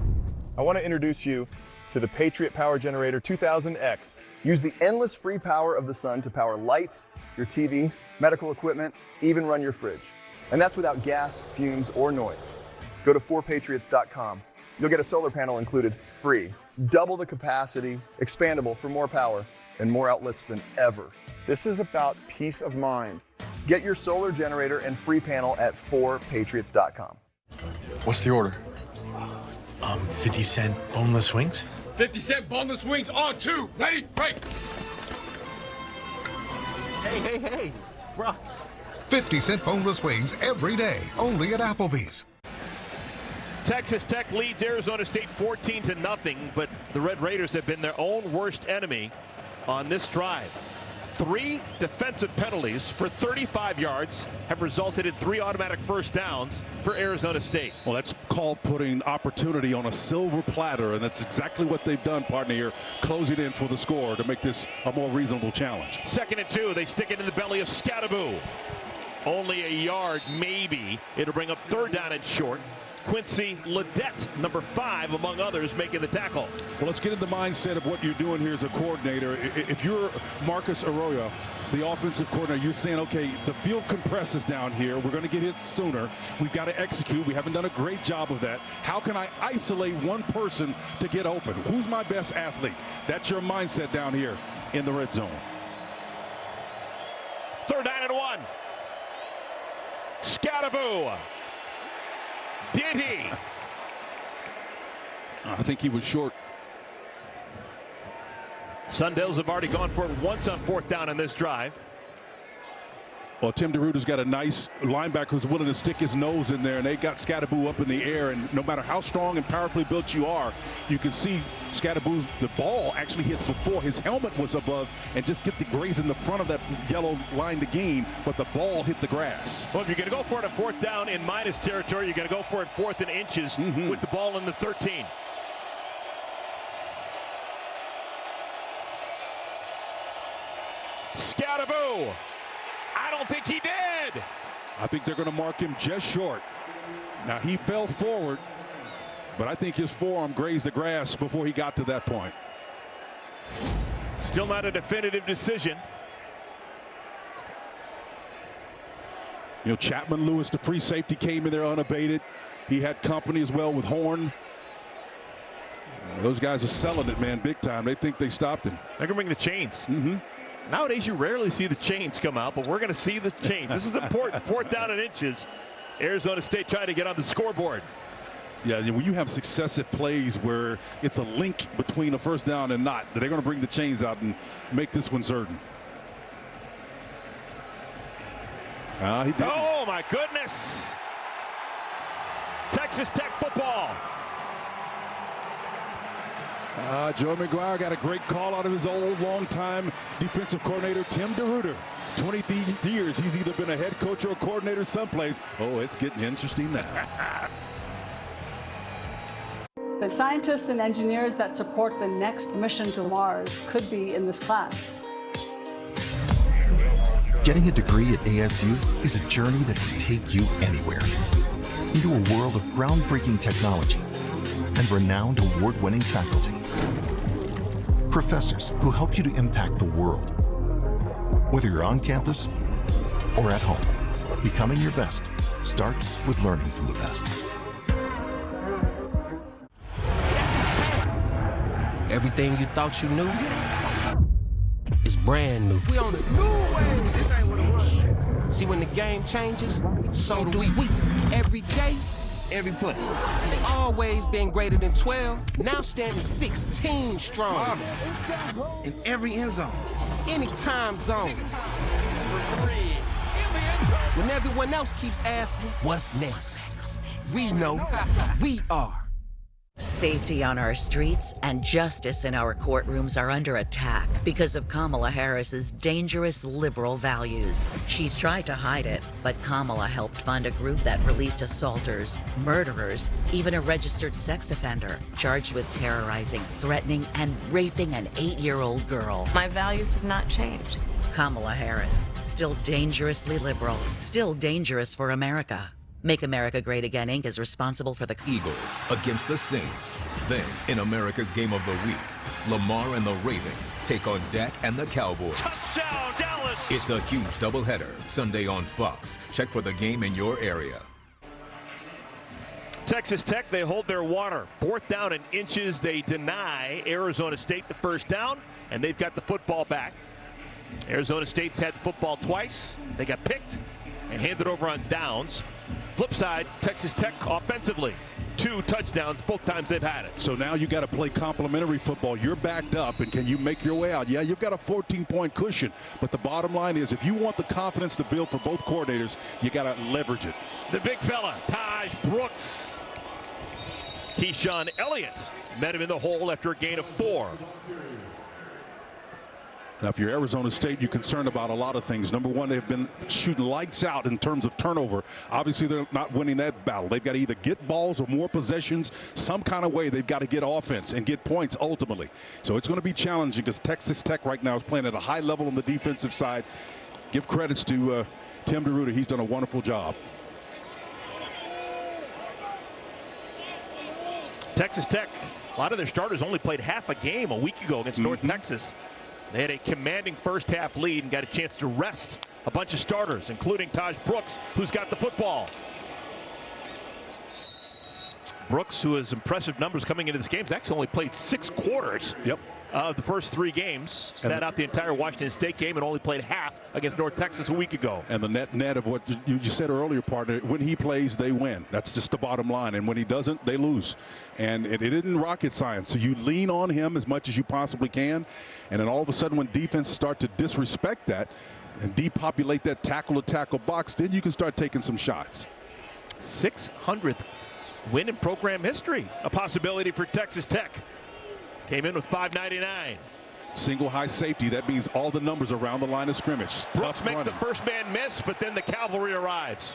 S27: I want to introduce you to the Patriot Power Generator 2000X. Use the endless free power of the sun to power lights, your TV, medical equipment, even run your fridge. And that's without gas, fumes, or noise. Go to 4patriots.com. You'll get a solar panel included free, double the capacity, expandable for more power, and more outlets than ever. This is about peace of mind. Get your solar generator and free panel at 4patriots.com.
S28: What's the order? 50-cent boneless wings?
S23: 50-cent boneless wings on 2. Ready? Break.
S28: Hey, bro.
S29: 50-cent boneless wings every day, only at Applebee's.
S1: Texas Tech leads Arizona State 14-0, but the Red Raiders have been their own worst enemy on this drive. 3 defensive penalties for 35 yards have resulted in 3 automatic first downs for Arizona State.
S2: Well, that's called putting opportunity on a silver platter, and that's exactly what they've done, partner, here, closing in for the score to make this a more reasonable challenge.
S1: 2nd and 2, they stick it in the belly of Scattaboo. Only a yard, maybe. It'll bring up 3rd down and short. Quincy Ledette, number 5, among others, making the tackle.
S2: Well, let's get in the mindset of what you're doing here as a coordinator. If you're Marcus Arroyo, the offensive coordinator, you're saying, okay, the field compresses down here. We're going to get hit sooner. We've got to execute. We haven't done a great job of that. How can I isolate one person to get open? Who's my best athlete? That's your mindset down here in the red zone.
S1: 3rd down and 1. Scattaboo. Did he?
S2: I think he was short.
S1: Sundales have already gone for it once on 4th down in this drive.
S2: Well, Tim DeRuiter's got a nice linebacker who's willing to stick his nose in there, and they got Scattaboo up in the air. And no matter how strong and powerfully built you are, you can see Scattaboo's, the ball actually hits before his helmet was above and just get the graze in the front of that yellow line to gain, but the ball hit the grass.
S1: Well, if you're going to go for it at 4th down in minus territory, you're going to go for it 4th and inches with the ball in the 13. Scattaboo. I don't think he did.
S2: I think they're going to mark him just short. Now, he fell forward, but I think his forearm grazed the grass before he got to that point.
S1: Still not a definitive decision.
S2: You know, Chapman Lewis, the free safety, came in there unabated. He had company as well with Horn. Those guys are selling it, man, big time. They think they stopped him.
S1: They're going to bring the chains. Nowadays, you rarely see the chains come out, but we're going to see the chains. This is important. 4th down and inches. Arizona State trying to get on the scoreboard.
S2: Yeah, when you have successive plays where it's a link between a 1st down and not, they're going to bring the chains out and make this one certain. He did.
S1: Oh, my goodness. Texas Tech football.
S2: Joe McGuire got a great call out of his old longtime defensive coordinator, Tim DeRuiter. 23 years, he's either been a head coach or a coordinator someplace. Oh, it's getting interesting now.
S4: The scientists and engineers that support the next mission to Mars could be in this class.
S6: Getting a degree at ASU is a journey that can take you anywhere. Into a world of groundbreaking technology and renowned award-winning faculty. Professors who help you to impact the world. Whether you're on campus or at home, becoming your best starts with learning from the best.
S7: Everything you thought you knew is brand new.
S23: We on the new wave. This ain't what it was.
S7: See, when the game changes, so do we. Every day, every play. Always been greater than 12, now standing 16 strong. In every end zone, any time zone. When everyone else keeps asking, what's next? We know we are.
S8: Safety on our streets and justice in our courtrooms are under attack because of Kamala Harris's dangerous liberal values. She's tried to hide it, but Kamala helped fund a group that released assaulters, murderers, even a registered sex offender charged with terrorizing, threatening, and raping an 8-year-old girl.
S10: My values have not changed.
S8: Kamala Harris, still dangerously liberal, still dangerous for America. Make America Great Again, Inc. is responsible for the
S13: Eagles against the Saints. Then, in America's Game of the Week, Lamar and the Ravens take on Dak and the Cowboys.
S1: Touchdown, Dallas!
S13: It's a huge doubleheader, Sunday on Fox. Check for the game in your area.
S1: Texas Tech, they hold their water. 4th down and inches. They deny Arizona State the 1st down, and they've got the football back. Arizona State's had the football twice. They got picked and handed over on downs. Flip side, Texas Tech offensively, 2 touchdowns both times they've had it.
S2: So now you got to play complementary football. You're backed up, and can you make your way out? Yeah, you've got a 14-point cushion, but the bottom line is if you want the confidence to build for both coordinators, you got to leverage it.
S1: The big fella, Taj Brooks. Keyshawn Elliott met him in the hole after a gain of 4.
S2: Now, if you're Arizona State, you're concerned about a lot of things. Number one, they've been shooting lights out in terms of turnover. Obviously, they're not winning that battle. They've got to either get balls or more possessions. Some kind of way they've got to get offense and get points ultimately. So it's going to be challenging because Texas Tech right now is playing at a high level on the defensive side. Give credits to Tim DeRuiter. He's done a wonderful job.
S1: Texas Tech, a lot of their starters only played half a game a week ago against North Texas. They had a commanding first half lead and got a chance to rest a bunch of starters, including Taj Brooks, who's got the football. Brooks, who has impressive numbers coming into this game, has actually only played 6 quarters.
S2: Yep.
S1: Of the first 3 games. Sat out the entire Washington State game and only played half against North Texas a week ago.
S2: And the net of what you said earlier, partner, when he plays, they win. That's just the bottom line. And when he doesn't, they lose. And it isn't rocket science. So you lean on him as much as you possibly can. And then all of a sudden, when defenses start to disrespect that and depopulate that tackle-to-tackle box, then you can start taking some shots.
S1: 600th win in program history. A possibility for Texas Tech. Came in with $5.99.
S2: Single high safety. That means all the numbers around the line of scrimmage.
S1: Brooks makes the first man miss, but then the cavalry arrives.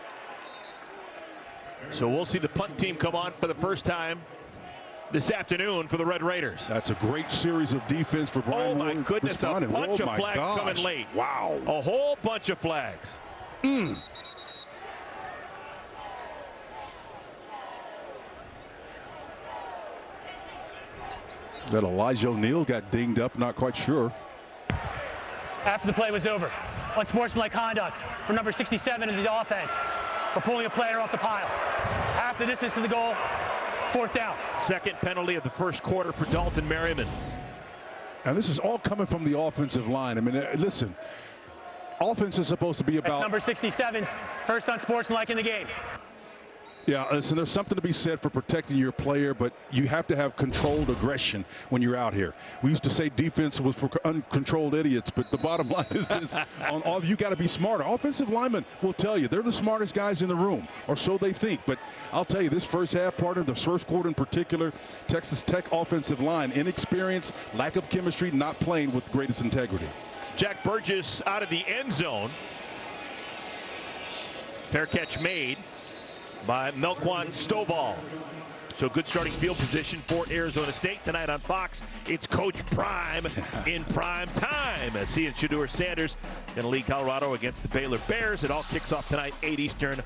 S1: So we'll see the punt team come on for the first time this afternoon for the Red Raiders.
S2: That's a great series of defense for Brian.
S1: Oh my goodness, a bunch of flags coming late.
S2: Wow.
S1: A whole bunch of flags.
S2: That Elijah O'Neal got dinged up, not quite sure.
S25: After the play was over, unsportsmanlike conduct for number 67 in the offense for pulling a player off the pile. Half the distance to the goal, 4th down.
S1: Second penalty of the first quarter for Dalton Merriman.
S2: And this is all coming from the offensive line. I mean, listen, offense is supposed to be about.
S25: That's number 67's first unsportsmanlike in the game.
S2: Yeah, listen, there's something to be said for protecting your player, but you have to have controlled aggression when you're out here. We used to say defense was for uncontrolled idiots, but the bottom line is this: on all, you got to be smarter. Offensive linemen will tell you they're the smartest guys in the room, or so they think. But I'll tell you, this first half, partner, the first quarter in particular, Texas Tech offensive line, inexperience, lack of chemistry, not playing with greatest integrity.
S1: Jack Burgess out of the end zone. Fair catch made by Melquan Stovall. So good starting field position for Arizona State tonight on Fox. It's Coach Prime in prime time as he and Shedeur Sanders going to lead Colorado against the Baylor Bears. It all kicks off tonight, 8 Eastern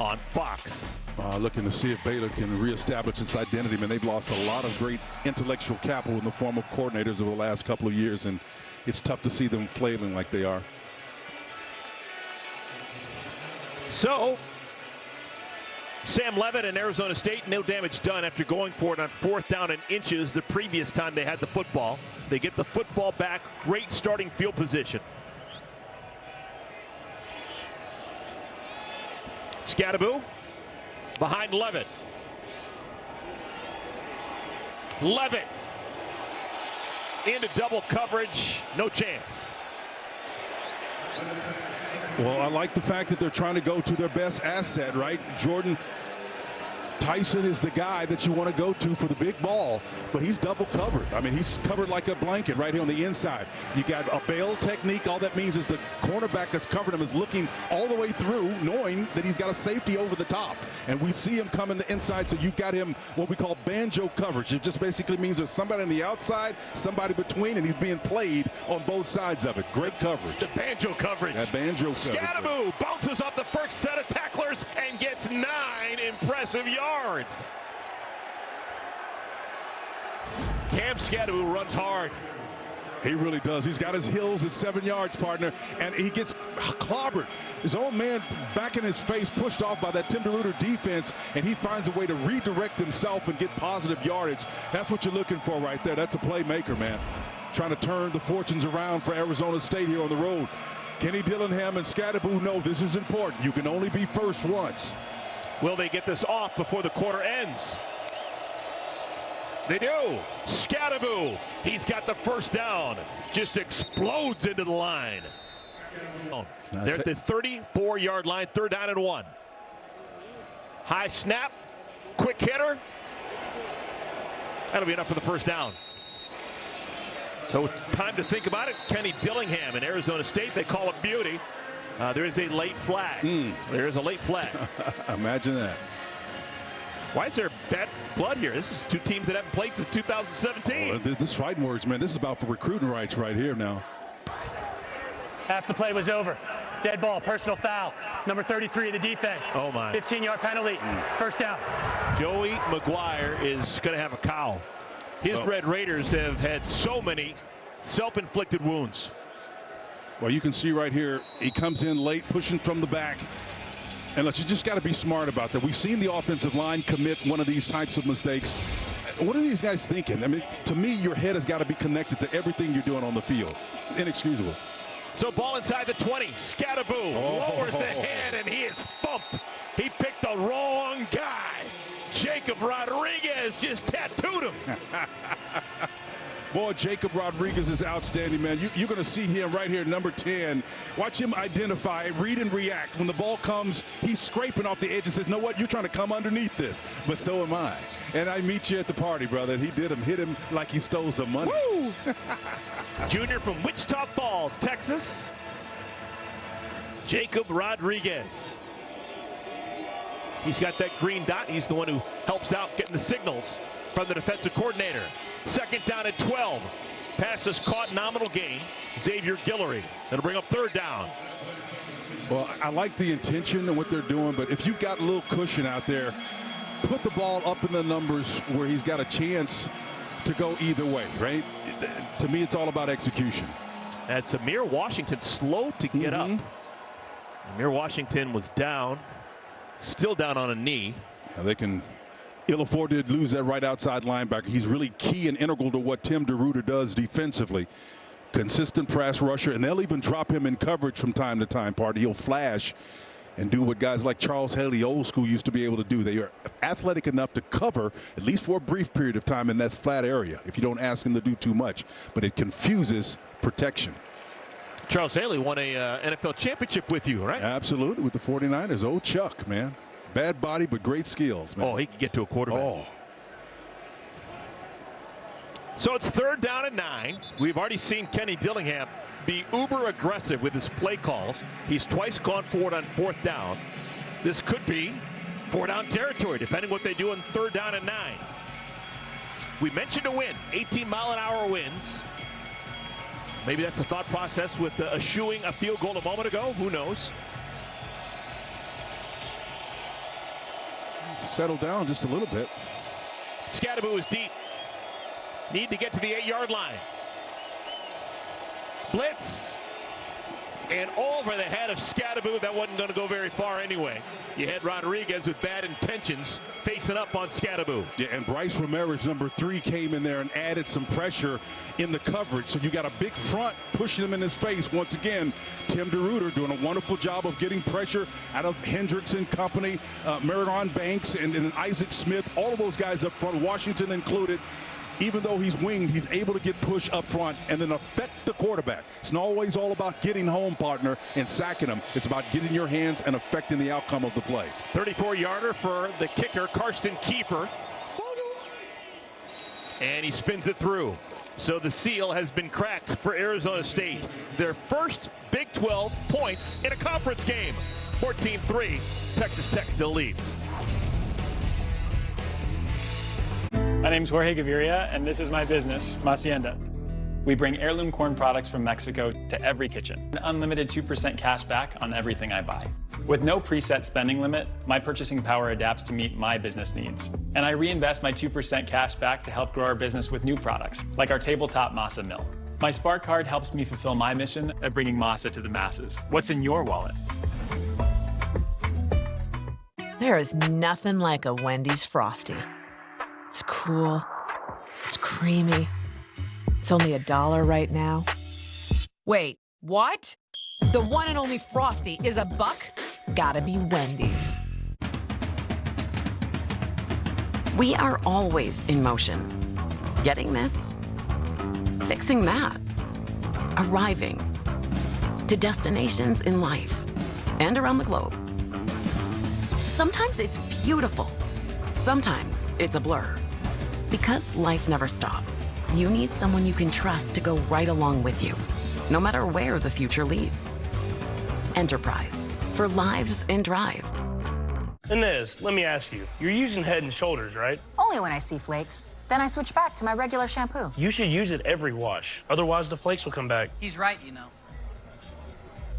S1: on Fox.
S2: Looking to see if Baylor can reestablish its identity. Man, they've lost a lot of great intellectual capital in the form of coordinators over the last couple of years, and it's tough to see them flailing like they are.
S1: So Sam Levitt and Arizona State, no damage done after going for it on 4th down and inches the previous time they had the football. They get the football back. Great starting field position. Scadaboo behind Levitt. Levitt into double coverage. No chance.
S2: Well, I like the fact that they're trying to go to their best asset, right? Jordan Tyson is the guy that you want to go to for the big ball, but he's double covered. I mean, he's covered like a blanket right here on the inside. You got a bail technique. All that means is the cornerback that's covered him is looking all the way through, knowing that he's got a safety over the top. And we see him coming the inside, so you've got him what we call banjo coverage. It just basically means there's somebody on the outside, somebody between, and he's being played on both sides of it. Great coverage.
S1: The banjo coverage.
S2: That banjo coverage.
S1: Scadaboo bounces off the first set of tacklers and gets 9 impressive yards. Cam Scadaboo runs hard.
S2: He really does. He's got his heels at 7 yards, partner, and he gets clobbered. His own man back in his face, pushed off by that Tim DeRuyter defense, and he finds a way to redirect himself and get positive yardage. That's what you're looking for right there. That's a playmaker, man. Trying to turn the fortunes around for Arizona State here on the road. Kenny Dillingham and Scadaboo know this is important. You can only be first once.
S1: Will they get this off before the quarter ends? They do. Scadaboo, he's got the first down. Just explodes into the line. They're at the 34-yard line, 3rd down and 1. High snap, quick hitter. That'll be enough for the first down. So it's time to think about it. Kenny Dillingham in Arizona State, they call it beauty. There is a late flag. There is a late flag.
S2: Imagine that.
S1: Why is there bad blood here? This is 2 teams that haven't played since 2017.
S2: Oh, this fighting words, man. This is about for recruiting rights right here now.
S25: After the play was over, dead ball, personal foul, number 33 of the defense.
S1: Oh my.
S25: 15-yard penalty, first down.
S1: Joey McGuire is going to have a cowl. His Red Raiders have had so many self-inflicted wounds.
S2: Well, you can see right here, he comes in late, pushing from the back. And look, you just got to be smart about that. We've seen the offensive line commit one of these types of mistakes. What are these guys thinking? I mean, to me, your head has got to be connected to everything you're doing on the field. Inexcusable.
S1: So ball inside the 20. Scatterboo lowers the head, and he is thumped. He picked the wrong guy. Jacob Rodriguez just tattooed him.
S2: Boy, Jacob Rodriguez is outstanding, man. You're going to see him right here, number 10. Watch him identify, read and react. When the ball comes, he's scraping off the edge and says, know what, you're trying to come underneath this. But so am I. And I meet you at the party, brother. And he did him, hit him like he stole some money.
S1: Woo! Junior from Wichita Falls, Texas. Jacob Rodriguez. He's got that green dot. He's the one who helps out getting the signals from the defensive coordinator. Second down at 12. Pass is caught, nominal gain. Xavier Guillory. That'll bring up third down.
S2: Well, I like the intention of what they're doing, but if you've got a little cushion out there, put the ball up in the numbers where he's got a chance to go either way, right? To me, it's all about execution.
S1: That's Amir Washington slow to get up. Amir Washington was down, still down on a knee.
S2: Now they can ill afford to lose that right outside linebacker. He's really key and integral to what Tim DeRuyter does defensively. Consistent pass rusher, and they'll even drop him in coverage from time to time. He'll flash and do what guys like Charles Haley, old school, used to be able to do. They are athletic enough to cover, at least for a brief period of time, in that flat area if you don't ask him to do too much. But it confuses protection.
S1: Charles Haley won a NFL championship with you, right?
S2: Absolutely, with the 49ers. Old Chuck, man. Bad body, but great skills, man.
S1: Oh, he can get to a quarterback.
S2: Oh.
S1: So it's third down and 9. We've already seen Kenny Dillingham be uber aggressive with his play calls. He's twice gone forward on fourth down. This could be 4-down territory, depending what they do on third down and 9. We mentioned a win, 18-mile-an-hour winds. Maybe that's a thought process with eschewing a field goal a moment ago. Who knows?
S2: Settle down just a little bit.
S1: Scatterboo is deep. Need to get to the 8-yard line. Blitz. And over the head of Scatterboo. That wasn't going to go very far anyway. You had Rodriguez with bad intentions facing up on Scatterboo.
S2: Yeah, and Bryce Ramirez, number 3, came in there and added some pressure in the coverage. So you got a big front pushing him in his face. Once again, Tim DeRuyter doing a wonderful job of getting pressure out of Hendricks and company, Merron Banks and Isaac Smith, all of those guys up front, Washington included. Even though he's winged, he's able to get push up front and then affect the quarterback. It's not always all about getting home, partner, and sacking him. It's about getting your hands and affecting the outcome of the play.
S1: 34-yarder for the kicker, Karsten Kiefer. And he spins it through. So the seal has been cracked for Arizona State. Their first Big 12 points in a conference game. 14-3, Texas Tech still leads.
S25: My name's Jorge Gaviria, and this is my business, Hacienda. We bring heirloom corn products from Mexico to every kitchen. An unlimited 2% cash back on everything I buy. With no preset spending limit, my purchasing power adapts to meet my business needs. And I reinvest my 2% cash back to help grow our business with new products, like our tabletop masa mill. My Spark card helps me fulfill my mission of bringing masa to the masses. What's in your wallet?
S3: There is nothing like a Wendy's Frosty. It's cool, it's creamy, it's only $1 right now. Wait, what? The one and only Frosty is $1? Gotta be Wendy's.
S9: We are always in motion. Getting this, fixing that, arriving to destinations in life and around the globe. Sometimes it's beautiful. Sometimes it's a blur. Because life never stops, you need someone you can trust to go right along with you, no matter where the future leads. Enterprise, for lives in drive.
S11: Inez, let me ask you, you're using Head & Shoulders, right?
S12: Only when I see flakes. Then I switch back to my regular shampoo.
S11: You should use it every wash, otherwise the flakes will come back.
S12: He's right, you know.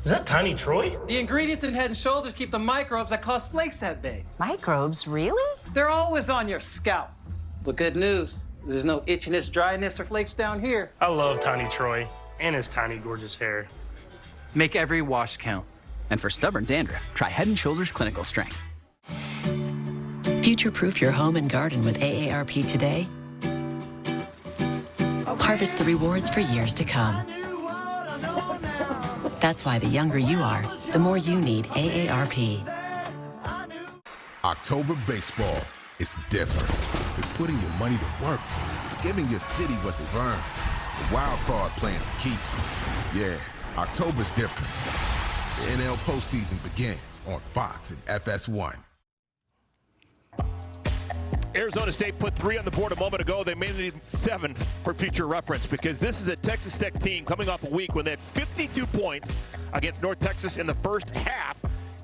S11: Is that Tiny Troy?
S14: The ingredients in Head & Shoulders keep the microbes that cause flakes that big.
S12: Microbes, really?
S14: They're always on your scalp. But good news, There's no itchiness, dryness, or flakes down here.
S11: I love Tiny Troy and his tiny, gorgeous hair.
S5: Make every wash count. And for stubborn dandruff, try Head & Shoulders Clinical Strength.
S15: Future-proof your home and garden with AARP today. Harvest the rewards for years to come. That's why the younger you are, the more you need AARP.
S13: October baseball is different. It's putting your money to work, giving your city what they've earned. The wild card playing for keeps. Yeah, October's different. The NL postseason begins on Fox and FS1.
S1: Arizona State put 3 on the board a moment ago. They may need 7 for future reference because this is a Texas Tech team coming off a week when they had 52 points against North Texas in the first half.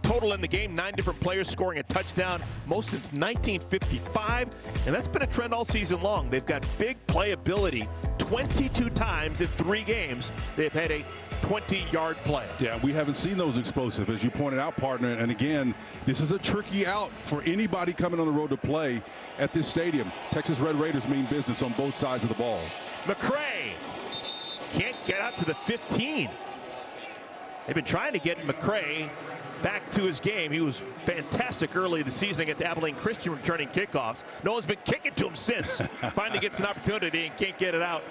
S1: Total in the game, 9 different players scoring a touchdown, most since 1955, and that's been a trend all season long. They've got big playability. 22 times in 3 games they've had a 20-yard play.
S2: Yeah, we haven't seen those explosive, as you pointed out, partner. And again, this is a tricky out for anybody coming on the road to play at this stadium. Texas Red Raiders mean business on both sides of the ball.
S1: McCray can't get out to the 15. They've been trying to get McCray back to his game. He was fantastic early in the season against Abilene Christian returning kickoffs. No one's been kicking to him since. Finally gets an opportunity and can't get it out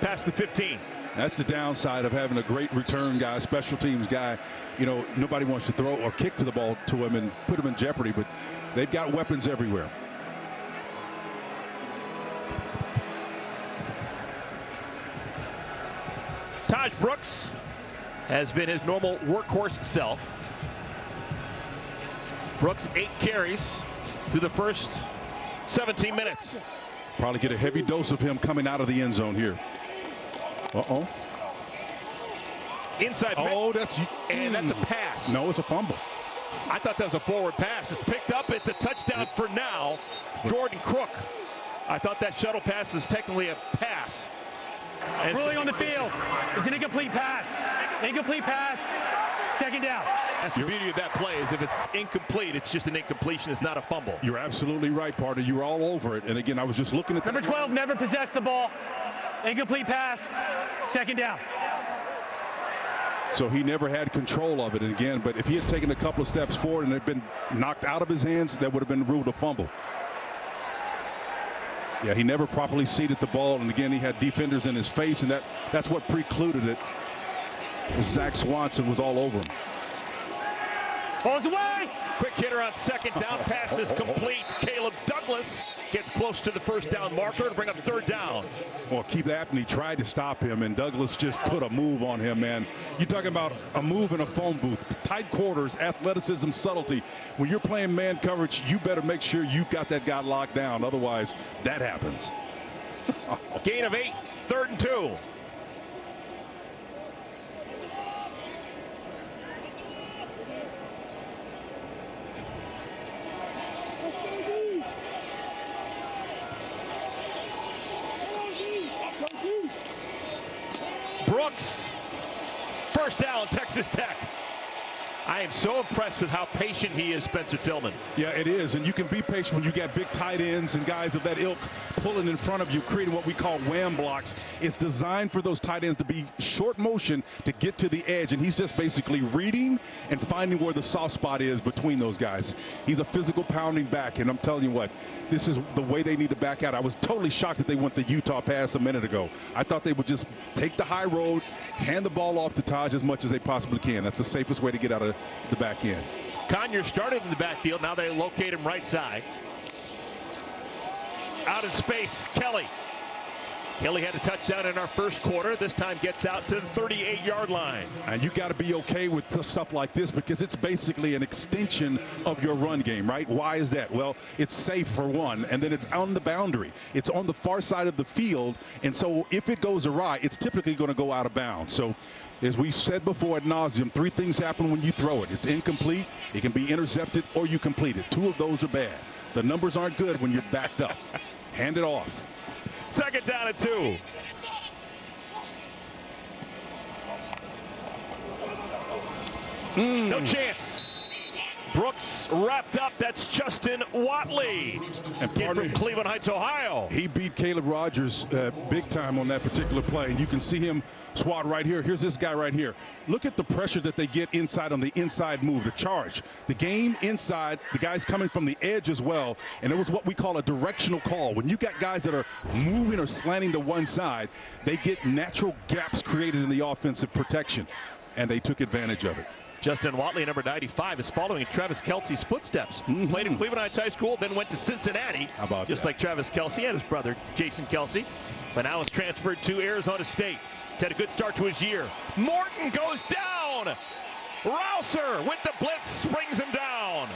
S1: past the 15.
S2: That's the downside of having a great return guy, special teams guy. You know, nobody wants to throw or kick to the ball to him and put him in jeopardy, but they've got weapons everywhere.
S1: Taj Brooks has been his normal workhorse self. Brooks 8 carries through the first 17 minutes.
S2: Probably get a heavy dose of him coming out of the end zone here. Uh-oh.
S1: Inside.
S2: Oh, that's
S1: a pass.
S2: No, it's a fumble.
S1: I thought that was a forward pass. It's picked up. It's a touchdown for now. Jordan Crook. I thought that shuttle pass is technically a pass.
S16: And ruling on the field. It's an incomplete pass. Incomplete pass. Second down.
S1: That's the beauty of that play is if it's incomplete, it's just an incompletion. It's not a fumble.
S2: You're absolutely right, partner. You were all over it. And again, I was just looking at
S16: number 12 never possessed the ball. Incomplete pass. Second down.
S2: So he never had control of it. And again, but if he had taken a couple of steps forward and it had been knocked out of his hands, that would have been ruled a fumble. Yeah, he never properly seated the ball, and again, he had defenders in his face, and that's what precluded it. Zach Swanson was all over him.
S16: Balls away!
S1: Quick hitter on second down. Pass is complete. Caleb Douglas gets close to the first down marker to bring up third down.
S2: Well, Keith Abney tried to stop him, and Douglas just put a move on him, man. You're talking about a move in a phone booth. Tight quarters, athleticism, subtlety. When you're playing man coverage, you better make sure you've got that guy locked down. Otherwise, that happens.
S1: Gain of 8, 3rd and 2. Brooks, first down, Texas Tech. I am so impressed with how patient he is, Spencer Tillman.
S2: Yeah, it is, and you can be patient when you got big tight ends and guys of that ilk pulling in front of you, creating what we call wham blocks. It's designed for those tight ends to be short motion to get to the edge, and he's just basically reading and finding where the soft spot is between those guys. He's a physical pounding back, and I'm telling you what, this is the way they need to back out. I was totally shocked that they went the Utah pass a minute ago. I thought they would just take the high road, hand the ball off to Taj as much as they possibly can. That's the safest way to get out of the back end.
S1: Conyers started in the backfield. Now they locate him right side. Out in space, Kelly. Kelly had a touchdown in our first quarter. This time gets out to the 38-yard line.
S2: And you got to be okay with stuff like this because it's basically an extension of your run game, right? Why is that? Well, it's safe for one, and then it's on the boundary. It's on the far side of the field, and so if it goes awry, it's typically going to go out of bounds. So as we said before ad nauseum, 3 things happen when you throw it. It's incomplete, it can be intercepted, or you complete it. 2 of those are bad. The numbers aren't good when you're backed up. Hand it off.
S1: Second down at 2. No chance. Brooks wrapped up. That's Justin Watley. And kid from Cleveland Heights, Ohio.
S2: He beat Caleb Rogers big time on that particular play. And you can see him swat right here. Here's this guy right here. Look at the pressure that they get inside on the inside move, the charge. The game inside, the guys coming from the edge as well. And it was what we call a directional call. When you got guys that are moving or slanting to one side, they get natural gaps created in the offensive protection. And they took advantage of it.
S1: Justin Watley, number 95, is following Travis Kelce's footsteps. Played in Cleveland Heights High School, then went to Cincinnati.
S2: How about
S1: just
S2: that?
S1: Like Travis Kelce and his brother, Jason Kelce. But now is transferred to Arizona State. He's had a good start to his year. Morton goes down. Rouser with the blitz springs him down.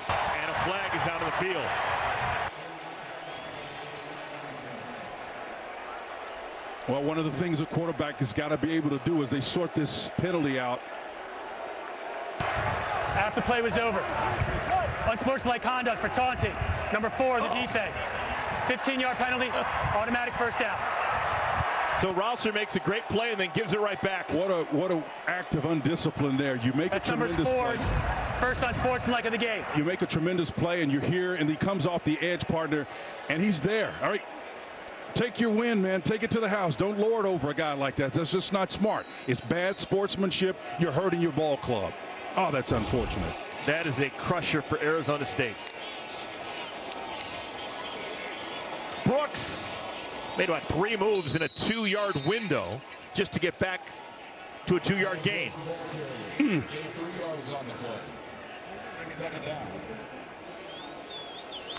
S1: And a flag is down to the field.
S2: Well, one of the things a quarterback has got to be able to do is they sort this penalty out.
S16: After the play was over. Unsportsmanlike conduct for taunting. Number 4, the defense. 15-yard penalty, automatic first down.
S1: So Rouser makes a great play and then gives it right back.
S2: What a act of undiscipline there. You make
S16: That's
S2: a tremendous
S16: number 4's
S2: play.
S16: first unsportsmanlike of the game.
S2: You make a tremendous play and you're here and he comes off the edge, partner, and he's there. All right. Take your win, man. Take it to the house. Don't lord over a guy like that. That's just not smart. It's bad sportsmanship. You're hurting your ball club. Oh, that's unfortunate.
S1: That is a crusher for Arizona State. Brooks made about 3 moves in a 2-yard window just to get back to a 2-yard gain.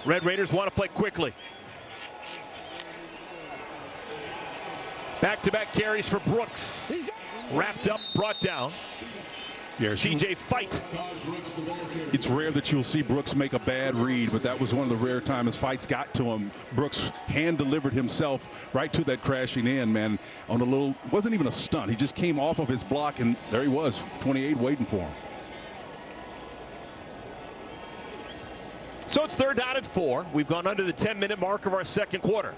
S1: Red Raiders want to play quickly. Back-to-back carries for Brooks. Wrapped up, brought down.
S2: Yeah,
S1: CJ Fight.
S2: It's rare that you'll see Brooks make a bad read, but that was one of the rare times Fights got to him. Brooks hand-delivered himself right to that crashing in, man, on a little, wasn't even a stunt. He just came off of his block, and there he was, 28 waiting for him.
S1: So it's 3rd down and 4. We've gone under the 10-minute mark of our second quarter.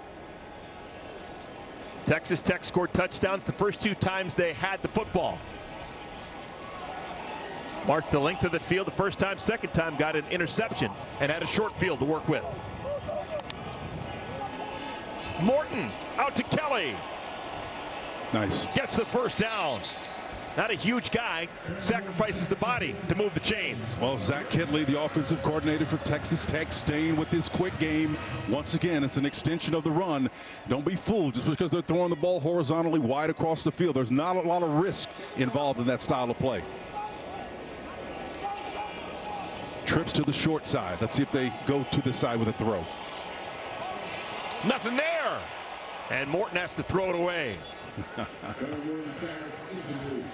S1: Texas Tech scored touchdowns the first 2 times they had the football. Marched the length of the field the first time, second time got an interception and had a short field to work with. Morton out to Kelly.
S2: Nice.
S1: Gets the first down. Not a huge guy, sacrifices the body to move the chains.
S2: Well, Zach Kitley, the offensive coordinator for Texas Tech, staying with this quick game. Once again, it's an extension of the run. Don't be fooled just because they're throwing the ball horizontally wide across the field. There's not a lot of risk involved in that style of play. Trips to the short side. Let's see if they go to the side with a throw.
S1: Nothing there. And Morton has to throw it away.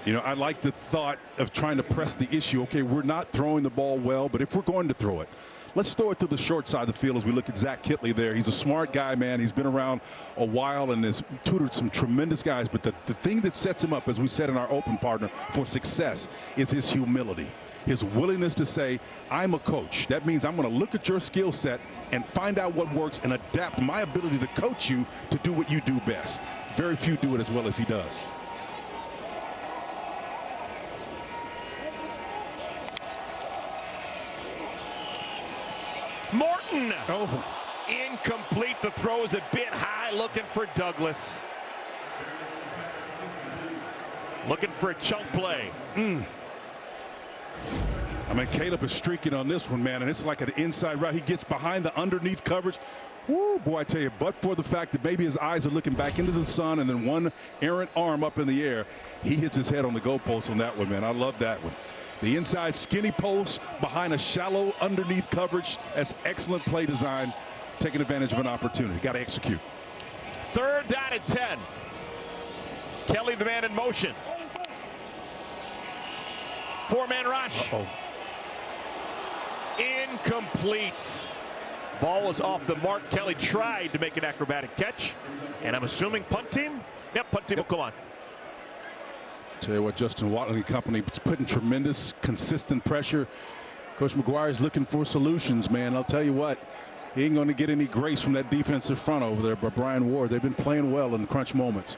S2: You know, I like the thought of trying to press the issue. Okay, we're not throwing the ball well, but if we're going to throw it, let's throw it to the short side of the field as we look at Zach Kitley there. He's a smart guy, man. He's been around a while and has tutored some tremendous guys. But the thing that sets him up, as we said in our open partner, for success is his humility. His willingness to say, I'm a coach. That means I'm going to look at your skill set and find out what works and adapt my ability to coach you to do what you do best. Very few do it as well as he does.
S1: Morton. Oh, incomplete. The throw is a bit high, looking for Douglas. Looking for a chunk play.
S2: I mean, Caleb is streaking on this one, man, and it's like an inside route. He gets behind the underneath coverage. Woo, boy, I tell you, but for the fact that maybe his eyes are looking back into the sun and then one errant arm up in the air, he hits his head on the goalpost on that one, man. I love that one. The inside skinny post behind a shallow underneath coverage. That's excellent play design, taking advantage of an opportunity. Got to execute.
S1: 3rd down and 10. Kelly, the man in motion. 4-man rush.
S2: Uh-oh.
S1: Incomplete. Ball was off the mark. Kelly tried to make an acrobatic catch. And I'm assuming punt team? Yep, punt team will come on.
S2: Tell you what, Justin Watley and company is putting tremendous, consistent pressure. Coach McGuire's looking for solutions, man. I'll tell you what, he ain't going to get any grace from that defensive front over there by Brian Ward. They've been playing well in the crunch moments.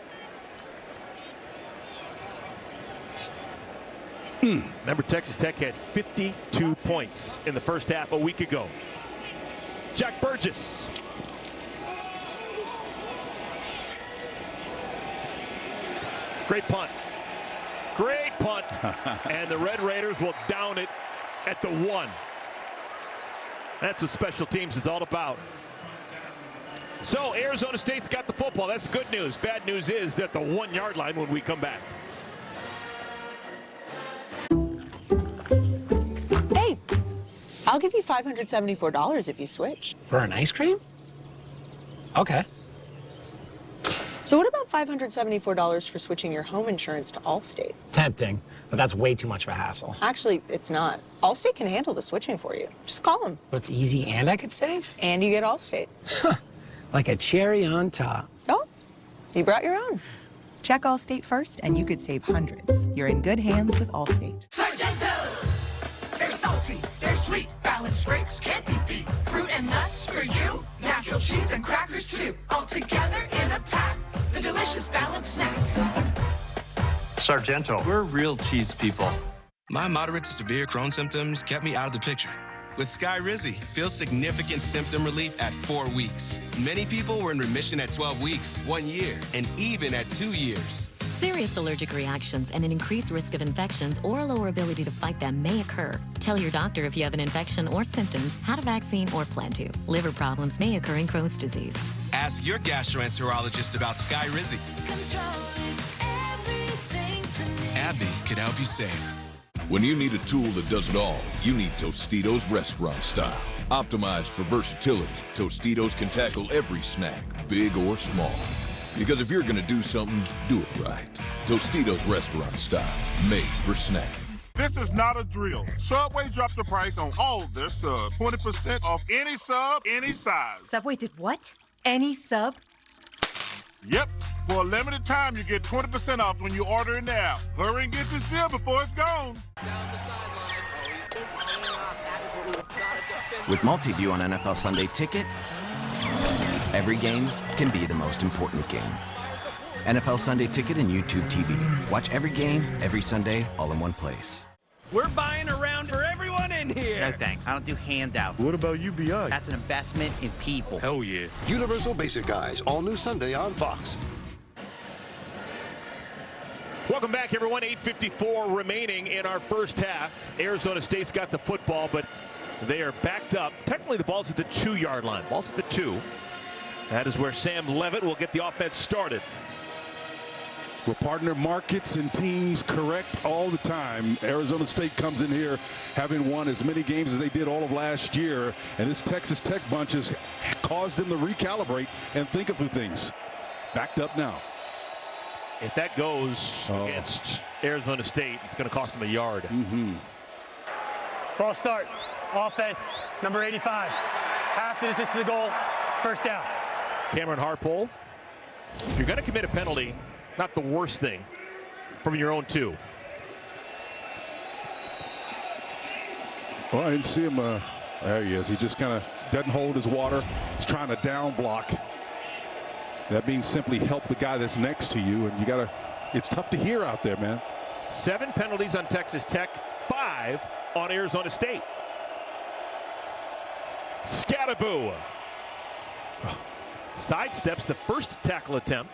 S1: Remember, Texas Tech had 52 points in the first half a week ago. Jack Burgess. Great punt. Great punt. And the Red Raiders will down it at the 1. That's what special teams is all about. So Arizona State's got the football. That's good news. Bad news is that the 1-yard line when we come back.
S17: Hey, I'll give you $574 if you switch.
S18: For an ice cream? Okay.
S17: So what about $574 for switching your home insurance to Allstate?
S18: Tempting, but that's way too much of a hassle.
S17: Actually, it's not. Allstate can handle the switching for you. Just call them.
S18: But it's easy and I could save?
S17: And you get Allstate.
S18: Like a cherry on top.
S17: Oh, you brought your own.
S19: Check Allstate first and you could save hundreds. You're in good hands with Allstate.
S20: Sargento! They're salty, they're sweet, balanced breaks can't be beat. Fruit and nuts for you, natural cheese and crackers too. All together in a pack, the delicious balanced snack.
S28: Sargento. We're real cheese people.
S21: My moderate to severe Crohn's symptoms kept me out of the picture. With Skyrizi, feel significant symptom relief at 4 weeks. Many people were in remission at 12 weeks, 1 year, and even at 2 years.
S22: Serious allergic reactions and an increased risk of infections or a lower ability to fight them may occur. Tell your doctor if you have an infection or symptoms, had a vaccine, or plan to. Liver problems may occur in Crohn's disease.
S21: Ask your gastroenterologist about Skyrizi. AbbVie could help you save.
S24: When you need a tool that does it all, you need Tostitos restaurant style. Optimized for versatility, Tostitos can tackle every snack, big or small. Because if you're gonna do something, do it right. Tostitos restaurant style, made for snacking.
S26: This is not a drill. Subway dropped the price on all their subs. 20% off any sub, any size.
S27: Subway did what? Any sub?
S26: Yep. For a limited time, you get 20% off when you order in the app. Hurry and get this deal before it's gone.
S30: With multi-view on NFL Sunday Ticket, every game can be the most important game. NFL Sunday Ticket and YouTube TV. Watch every game, every Sunday, all in one place.
S31: We're buying a round for everyone in here.
S32: No thanks, I don't do handouts.
S27: What about UBI?
S32: That's an investment in people.
S27: Hell yeah.
S33: Universal Basic Guys, all new Sunday on Fox.
S1: Welcome back, everyone. 8:54 remaining in our first half. Arizona State's got the football, but they are backed up. Technically, the ball's at the 2-yard line. Ball's at the 2. That is where Sam Levitt will get the offense started.
S2: We're partner markets and teams correct all the time. Arizona State comes in here having won as many games as they did all of last year, and this Texas Tech bunch has caused them to recalibrate and think of things. Backed up now.
S1: If that goes against Arizona State, it's going to cost them a yard.
S16: False start. Offense, number 85. Half the distance to the goal. First down.
S1: Cameron Harpole. If you're going to commit a penalty, not the worst thing from your own 2.
S2: Well, I didn't see him. There he is. He just kind of doesn't hold his water. He's trying to down block. That means simply help the guy that's next to you, and you got to. It's tough to hear out there, man.
S1: 7 penalties on Texas Tech, 5 on Arizona State. Scattaboo sidesteps the first tackle attempt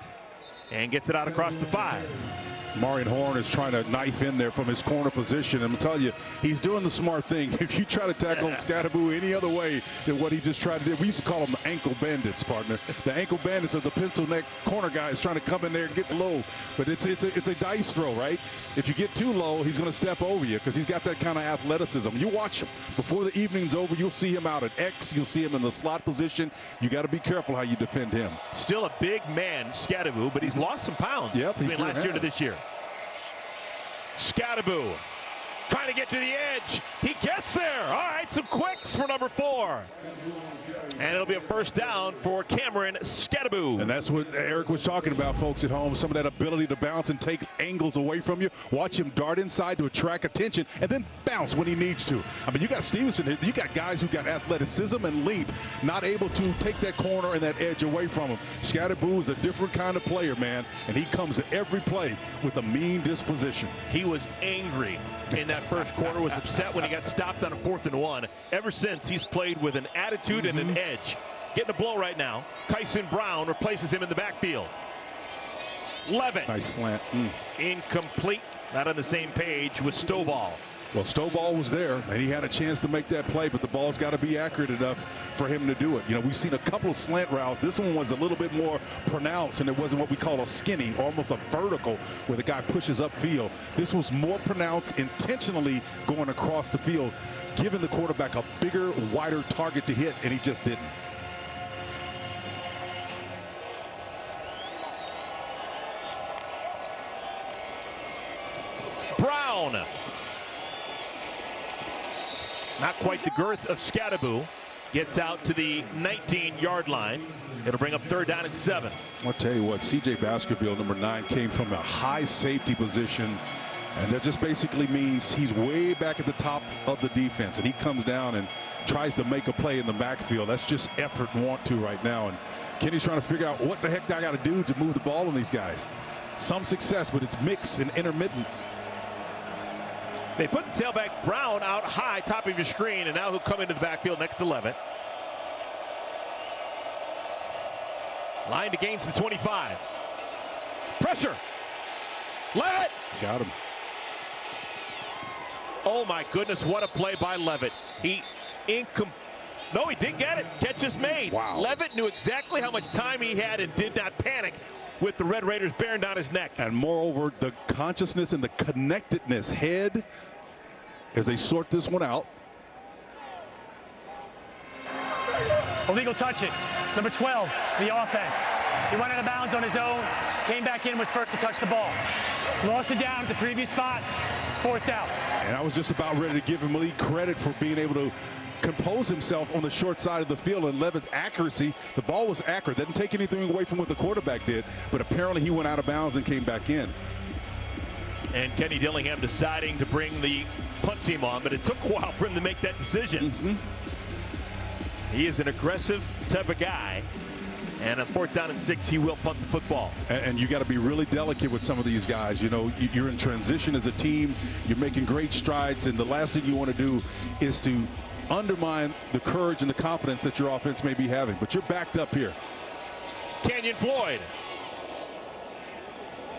S1: and gets it out across the 5.
S2: Marion Horn is trying to knife in there from his corner position. I'm telling you, he's doing the smart thing. If you try to tackle Scattaboo any other way than what he just tried to do, we used to call them the ankle bandits, partner. The ankle bandits are the pencil neck corner guys trying to come in there and get low. But it's a dice throw, right? If you get too low, he's going to step over you because he's got that kind of athleticism. You watch him. Before the evening's over, you'll see him out at X. You'll see him in the slot position. You got to be careful how you defend him.
S1: Still a big man, Scattaboo, but he's lost some pounds between last year to this year. Scattaboo trying to get to the edge. He gets there. All right, some quicks for number 4. And it'll be a first down for Cameron Scadaboo.
S2: And that's what Eric was talking about, folks at home. Some of that ability to bounce and take angles away from you. Watch him dart inside to attract attention and then bounce when he needs to. I mean, you got Stevenson, you got guys who got athleticism and length, not able to take that corner and that edge away from him. Scadaboo is a different kind of player, man, and he comes to every play with a mean disposition.
S1: He was angry in that first quarter, was upset when he got stopped on a 4th and 1. Ever since, he's played with an attitude and an edge. Getting a blow right now. Kyson Brown replaces him in the backfield. Levitt.
S2: Nice slant.
S1: Incomplete. Not on the same page with Stovall.
S2: Well, Stovall was there, and he had a chance to make that play, but the ball's got to be accurate enough for him to do it. You know, we've seen a couple of slant routes. This one was a little bit more pronounced, and it wasn't what we call a skinny, almost a vertical, where the guy pushes upfield. This was more pronounced, intentionally going across the field, giving the quarterback a bigger, wider target to hit, and he just didn't.
S1: Brown. Not quite the girth of Scadaboo. Gets out to the 19-yard line. It'll bring up 3rd down and 7.
S2: I'll tell you what, C.J. Baskerville, number 9, came from a high safety position, and that just basically means he's way back at the top of the defense, and he comes down and tries to make a play in the backfield. That's just effort and want to right now, and Kenny's trying to figure out what the heck I got to do to move the ball on these guys. Some success, but it's mixed and intermittent.
S1: They put the tailback Brown out high, top of your screen, and now he'll come into the backfield next to Levitt. Line to gains the 25. Pressure. Levitt.
S2: Got him.
S1: Oh my goodness, what a play by Levitt. No, he didn't get it. Catch is made.
S2: Wow.
S1: Levitt knew exactly how much time he had and did not panic with the Red Raiders bearing down his neck.
S2: And moreover, the consciousness and the connectedness head as they sort this one out.
S16: Illegal touching. Number 12, the offense. He went out of bounds on his own, came back in, was first to touch the ball. Lost it down at the previous spot, 4th down.
S2: And I was just about ready to give him elite credit for being able to compose himself on the short side of the field, and Levitt's accuracy, the ball was accurate. Didn't take anything away from what the quarterback did, but apparently he went out of bounds and came back in.
S1: And Kenny Dillingham deciding to bring the punt team on, but it took a while for him to make that decision. He is an aggressive type of guy, and on 4th down and 6, he will punt the football.
S2: And you got to be really delicate with some of these guys. You know, you're in transition as a team, you're making great strides, and the last thing you want to do is to undermine the courage and the confidence that your offense may be having. But you're backed up here.
S1: Canyon Floyd.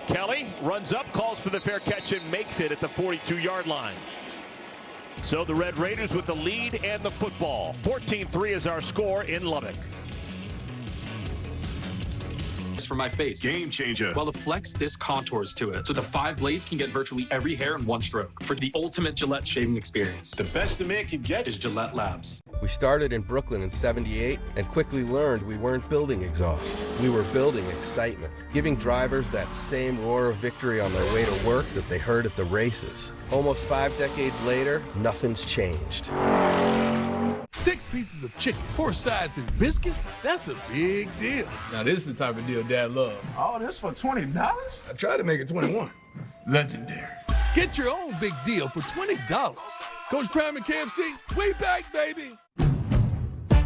S1: Kelly runs up, calls for the fair catch, and makes it at the 42-yard line. So the Red Raiders with the lead and the football. 14-3 is our score in Lubbock.
S3: For my face.
S26: Game changer.
S3: While the Flex, this contours to it, so the 5 blades can get virtually every hair in one stroke for the ultimate Gillette shaving experience.
S26: The best a man can get
S3: is Gillette Labs.
S4: We started in Brooklyn in '78 and quickly learned we weren't building exhaust. We were building excitement, giving drivers that same roar of victory on their way to work that they heard at the races. Almost 5 decades later, nothing's changed.
S6: 6 pieces of chicken, 4 sides, and biscuits? That's a big deal.
S7: Now this is the type of deal Dad loves.
S6: All this for $20? I tried to make it 21.
S7: Legendary.
S6: Get your own big deal for $20. Coach Prime and KFC, way back, baby.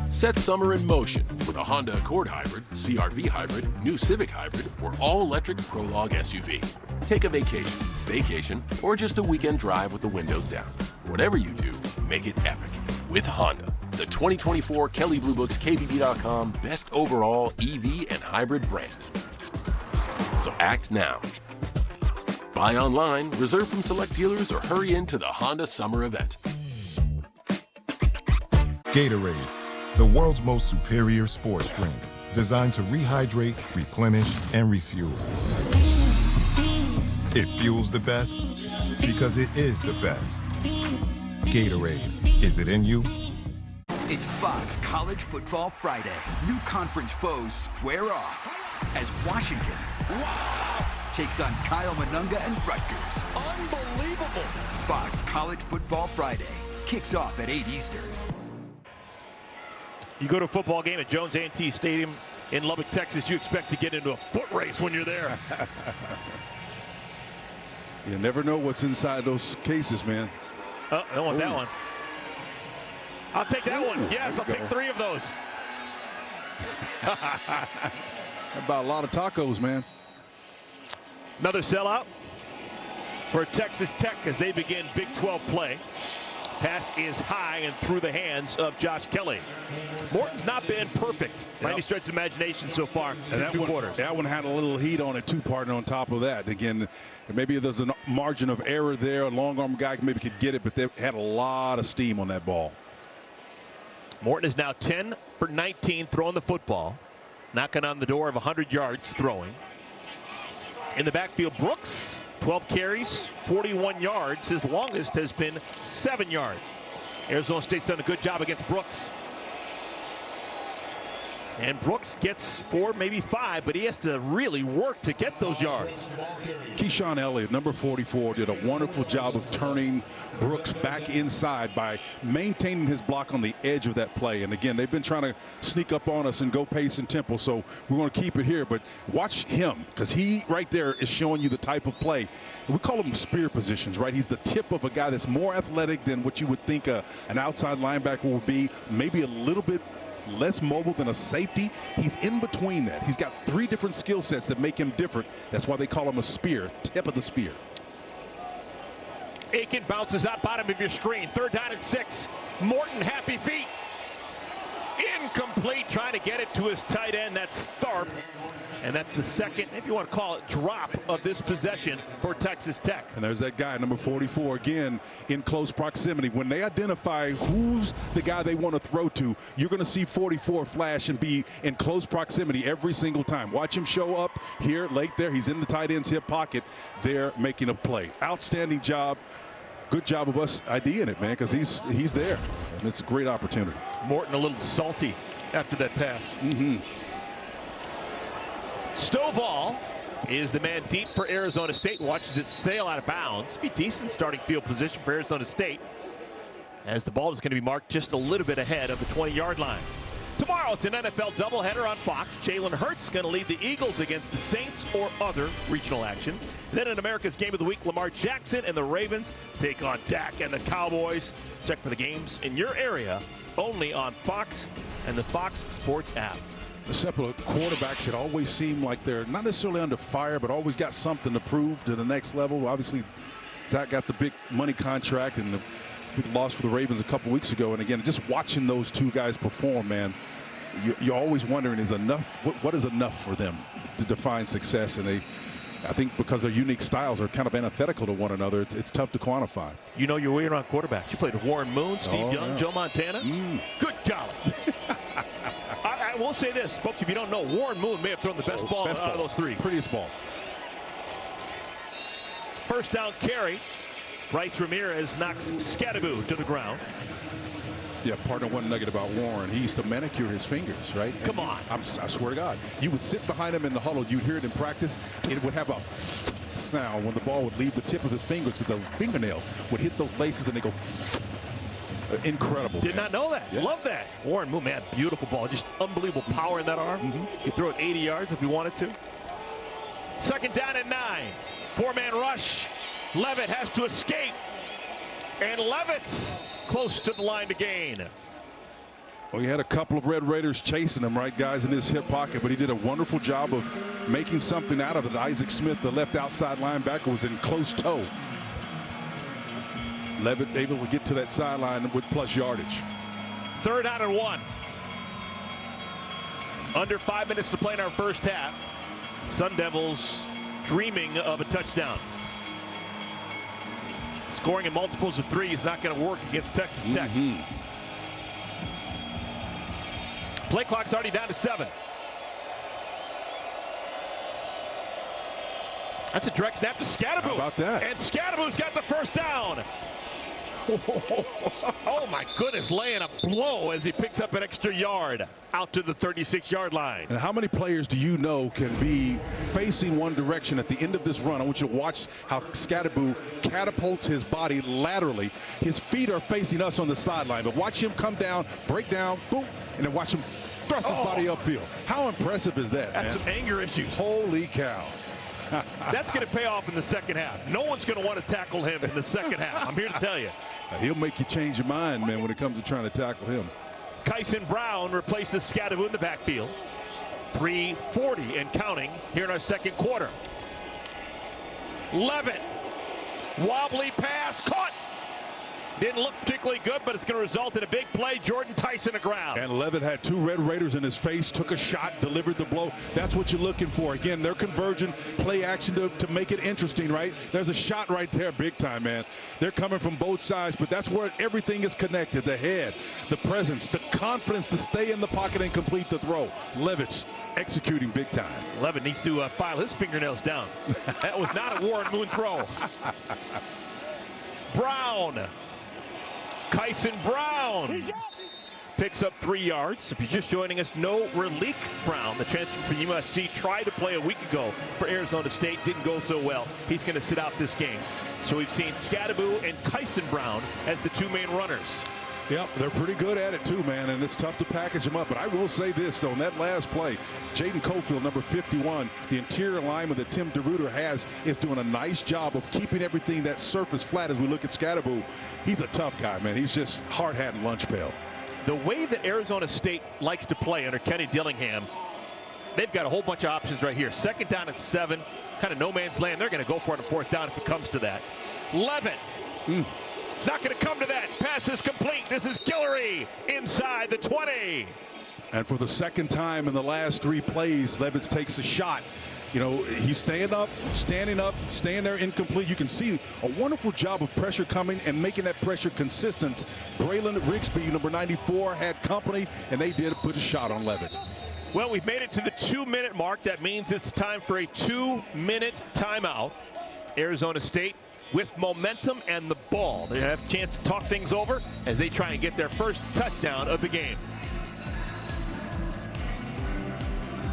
S8: Set summer in motion with a Honda Accord Hybrid, CR-V Hybrid, new Civic Hybrid, or all-electric Prologue SUV. Take a vacation, staycation, or just a weekend drive with the windows down. Whatever you do, make it epic with Honda. The 2024 Kelley Blue Book's KBB.com Best Overall EV and Hybrid Brand. So act now. Buy online, reserve from select dealers, or hurry into the Honda Summer Event.
S13: Gatorade, the world's most superior sports drink, designed to rehydrate, replenish, and refuel. It fuels the best because it is the best. Gatorade, is it in you?
S9: It's Fox College Football Friday. New conference foes square off as Washington takes on Kyle Monunga and Rutgers.
S31: Unbelievable.
S9: Fox College Football Friday kicks off at 8 Eastern.
S1: You go to a football game at Jones A&T Stadium in Lubbock, Texas, you expect to get into a foot race when you're there.
S2: You never know what's inside those cases, man.
S1: Oh, I don't want that one. I'll take that one. Yes, I'll take 3 of those.
S2: About a lot of tacos, man.
S1: Another sellout for Texas Tech as they begin Big 12 play. Pass is high and through the hands of Josh Kelly. Morton's not been perfect by any stretch of imagination so far in the 2 quarters.
S2: That one had a little heat on it too, partner, on top of that. Again, maybe there's a margin of error there. A long arm guy maybe could get it, but they had a lot of steam on that ball.
S1: Morton is now 10 for 19 throwing the football. Knocking on the door of 100 yards throwing. In the backfield, Brooks, 12 carries, 41 yards. His longest has been 7 yards. Arizona State's done a good job against Brooks. And Brooks gets 4, maybe 5, but he has to really work to get those yards.
S2: Keyshawn Elliott, number 44, did a wonderful job of turning Brooks back inside by maintaining his block on the edge of that play. And again, they've been trying to sneak up on us and go pace and tempo, so we're going to keep it here. But watch him, because he right there is showing you the type of play. We call them spear positions, right? He's the tip of a guy that's more athletic than what you would think an outside linebacker would be, maybe a little bit less mobile than a safety. He's in between that. He's got 3 different skill sets that make him different. That's why they call him a spear, tip of the spear.
S1: Aiken bounces out bottom of your screen. 3rd down and 6. Morton, happy feet. Incomplete, trying to get it to his tight end. That's Tharp. And that's the second, if you want to call it, drop of this possession for Texas Tech.
S2: And there's that guy, number 44, again, in close proximity. When they identify who's the guy they want to throw to, you're going to see 44 flash and be in close proximity every single time. Watch him show up here, late there. He's in the tight end's hip pocket. They're making a play. Outstanding job. Good job of us IDing it, man, because he's there. And it's a great opportunity.
S1: Morton a little salty after that pass. Stovall is the man deep for Arizona State. Watches it sail out of bounds. Be decent starting field position for Arizona State, as the ball is going to be marked just a little bit ahead of the 20-yard line. Tomorrow, it's an NFL doubleheader on Fox. Jalen Hurts going to lead the Eagles against the Saints or other regional action. And then in America's Game of the Week, Lamar Jackson and the Ravens take on Dak and the Cowboys. Check for the games in your area only on Fox and the Fox Sports app.
S2: The simple quarterbacks that always seem like they're not necessarily under fire, but always got something to prove to the next level. Obviously, Zach got the big money contract and the big loss for the Ravens a couple weeks ago. And again, just watching those 2 guys perform, man, you're always wondering, is enough? What is enough for them to define success? And I think because their unique styles are kind of antithetical to one another, it's tough to quantify.
S1: You know your way around quarterbacks. You played with Warren Moon, Steve Young, Joe Montana. Good golly. I will say this, folks, if you don't know, Warren Moon may have thrown the best ball out of those 3.
S2: Prettiest ball.
S1: First down carry. Bryce Ramirez knocks Scattaboo to the ground.
S2: Yeah, partner, one nugget about Warren. He used to manicure his fingers, right?
S1: Come on.
S2: I swear to God. You would sit behind him in the huddle. You'd hear it in practice. It would have a sound when the ball would leave the tip of his fingers because those fingernails would hit those laces and they go incredible.
S1: Did not know that. Yeah. Love that. Warren Moon, man, beautiful ball. Just unbelievable power in that arm. You could throw it 80 yards if you wanted to. 2nd down and 9. 4-man rush. Levitt has to escape. And Levitt's close to the line to gain.
S2: Well, he had a couple of Red Raiders chasing him, right, guys, in his hip pocket, but he did a wonderful job of making something out of it. Isaac Smith, the left outside linebacker, was in close tow. Levitt able to get to that sideline with plus yardage.
S1: 3rd down and 1. Under 5 minutes to play in our first half. Sun Devils dreaming of a touchdown. Scoring in multiples of 3 is not going to work against Texas Tech. Play clock's already down to 7. That's a direct snap to Scattaboo.
S2: How about that?
S1: And Scattaboo's got the first down. Oh, my goodness, laying a blow as he picks up an extra yard out to the 36-yard line.
S2: And how many players do you know can be facing one direction at the end of this run? I want you to watch how Scadaboo catapults his body laterally. His feet are facing us on the sideline, but watch him come down, break down, boom, and then watch him thrust his body upfield. How impressive is that,
S1: That's
S2: man?
S1: some anger issues.
S2: Holy cow.
S1: That's going to pay off in the second half. No one's going to want to tackle him in the second half. I'm here to tell you.
S2: He'll make you change your mind, man, when it comes to trying to tackle him.
S1: Kyson Brown replaces Scadaboo in the backfield. 3:40 and counting here in our second quarter. Levitt. Wobbly pass. Caught. Didn't look particularly good, but it's going to result in a big play. Jordan Tyson to ground.
S2: And Levitt had two Red Raiders in his face, took a shot, delivered the blow. That's what you're looking for. Again, they're converging, play action to make it interesting, right? There's a shot right there, big time, man. They're coming from both sides, but that's where everything is connected. The head, the presence, the confidence to stay in the pocket and complete the throw. Levitt's executing big time.
S1: Levitt needs to file his fingernails down. That was not a Warren Moon throw. Brown. Kyson Brown picks up 3 yards. If you're just joining us, no Relique Brown, the transfer from USC, tried to play a week ago for Arizona State. Didn't go so well. He's going to sit out this game. So we've seen Scadaboo and Kyson Brown as the two main runners.
S2: Yep, they're pretty good at it too, man, and it's tough to package them up. But I will say this, though, in that last play, Jaden Cofield, number 51, the interior lineman that Tim DeRuiter has, is doing a nice job of keeping everything that surface flat as we look at Scadaboo. He's a tough guy, man. He's just hard hat and lunch pail.
S1: The way that Arizona State likes to play under Kenny Dillingham, they've got a whole bunch of options right here. Second down and 7, kind of no man's land. They're going to go for it on fourth down if it comes to that. Levitt. It's not going to come to that. Pass is complete. This is Guillory inside the 20.
S2: And for the second time in the last 3 plays, Levitt takes a shot. You know, he's standing up, staying there incomplete. You can see a wonderful job of pressure coming and making that pressure consistent. Braylon Rigsby, number 94, had company, and they did put a shot on Levitt.
S1: Well, we've made it to the 2-minute mark. That means it's time for a 2-minute timeout. Arizona State with momentum and the ball. They have a chance to talk things over as they try and get their first touchdown of the game.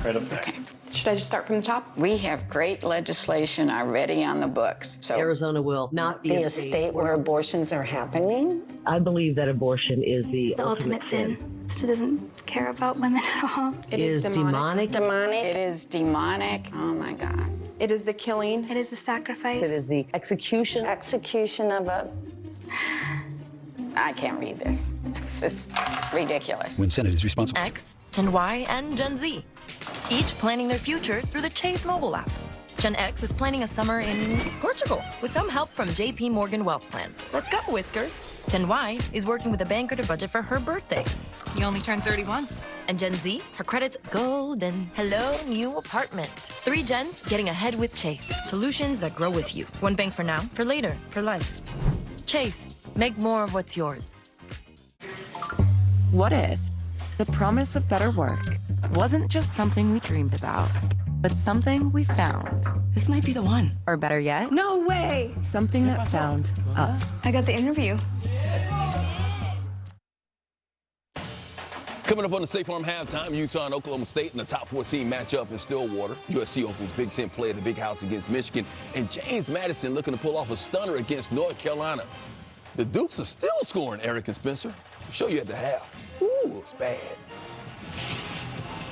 S1: Right up there.
S5: Okay. Should I just start from the top? We have great legislation already on the books. So
S10: Arizona will not be a state
S5: where abortions are happening.
S10: I believe that abortion is the
S11: ultimate sin. It doesn't care about women at all.
S10: It is demonic.
S5: It is demonic. Oh my God.
S11: It is the killing. It is the sacrifice.
S10: It is the execution.
S5: Execution of a... I can't read this. This is ridiculous.
S12: When Senate is responsible.
S14: X, Gen Y, and Gen Z. Each planning their future through the Chase mobile app. Gen X is planning a summer in Portugal with some help from JP Morgan Wealth Plan. Let's go, Whiskers. Gen Y is working with a banker to budget for her birthday.
S12: You only turn 30 once.
S14: And Gen Z, her credit's golden. Hello, new apartment. 3 gens getting ahead with Chase. Solutions that grow with you. One bank for now, for later, for life. Chase, make more of what's yours.
S15: What if the promise of better work wasn't just something we dreamed about, but something we found?
S12: This might be the one.
S15: Or better yet,
S11: No way.
S15: something that found us.
S11: I got the interview.
S15: Coming up on the State Farm halftime, Utah and Oklahoma State in the top 14 matchup in Stillwater. USC opens Big Ten play at the Big House against Michigan. And James Madison looking to pull off a stunner against North Carolina. The Dukes are still scoring, Eric and Spencer. I'll show you at the half. Ooh, it's bad.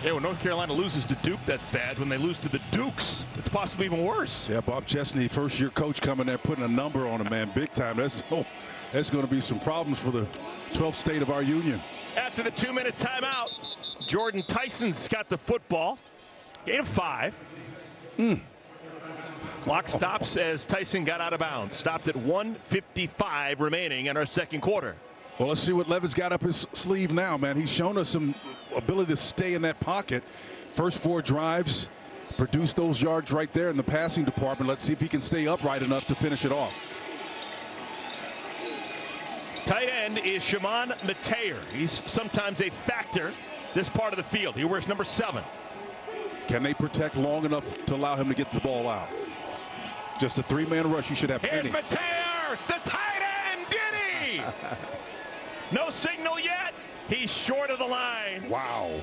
S1: Yeah, when North Carolina loses to Duke, that's bad. When they lose to the Dukes, it's possibly even worse.
S2: Yeah, Bob Chesney, first-year coach coming there, putting a number on him, man, big time. That's going to be some problems for the 12th state of our union.
S1: After the 2-minute timeout, Jordan Tyson's got the football. Gain of 5. Clock stops as Tyson got out of bounds. Stopped at 1:55 remaining in our second quarter.
S2: Well, let's see what Levitt's got up his sleeve now, man. He's shown us some ability to stay in that pocket. First 4 drives, produce those yards right there in the passing department. Let's see if he can stay upright enough to finish it off.
S1: Tight end is Shimon Mateer. He's sometimes a factor this part of the field. He wears number 7.
S2: Can they protect long enough to allow him to get the ball out? Just a 3-man rush. You should have
S1: Here's
S2: plenty.
S1: Mateer, the tight end, did he? three. No signal yet. He's short of the line.
S2: Wow.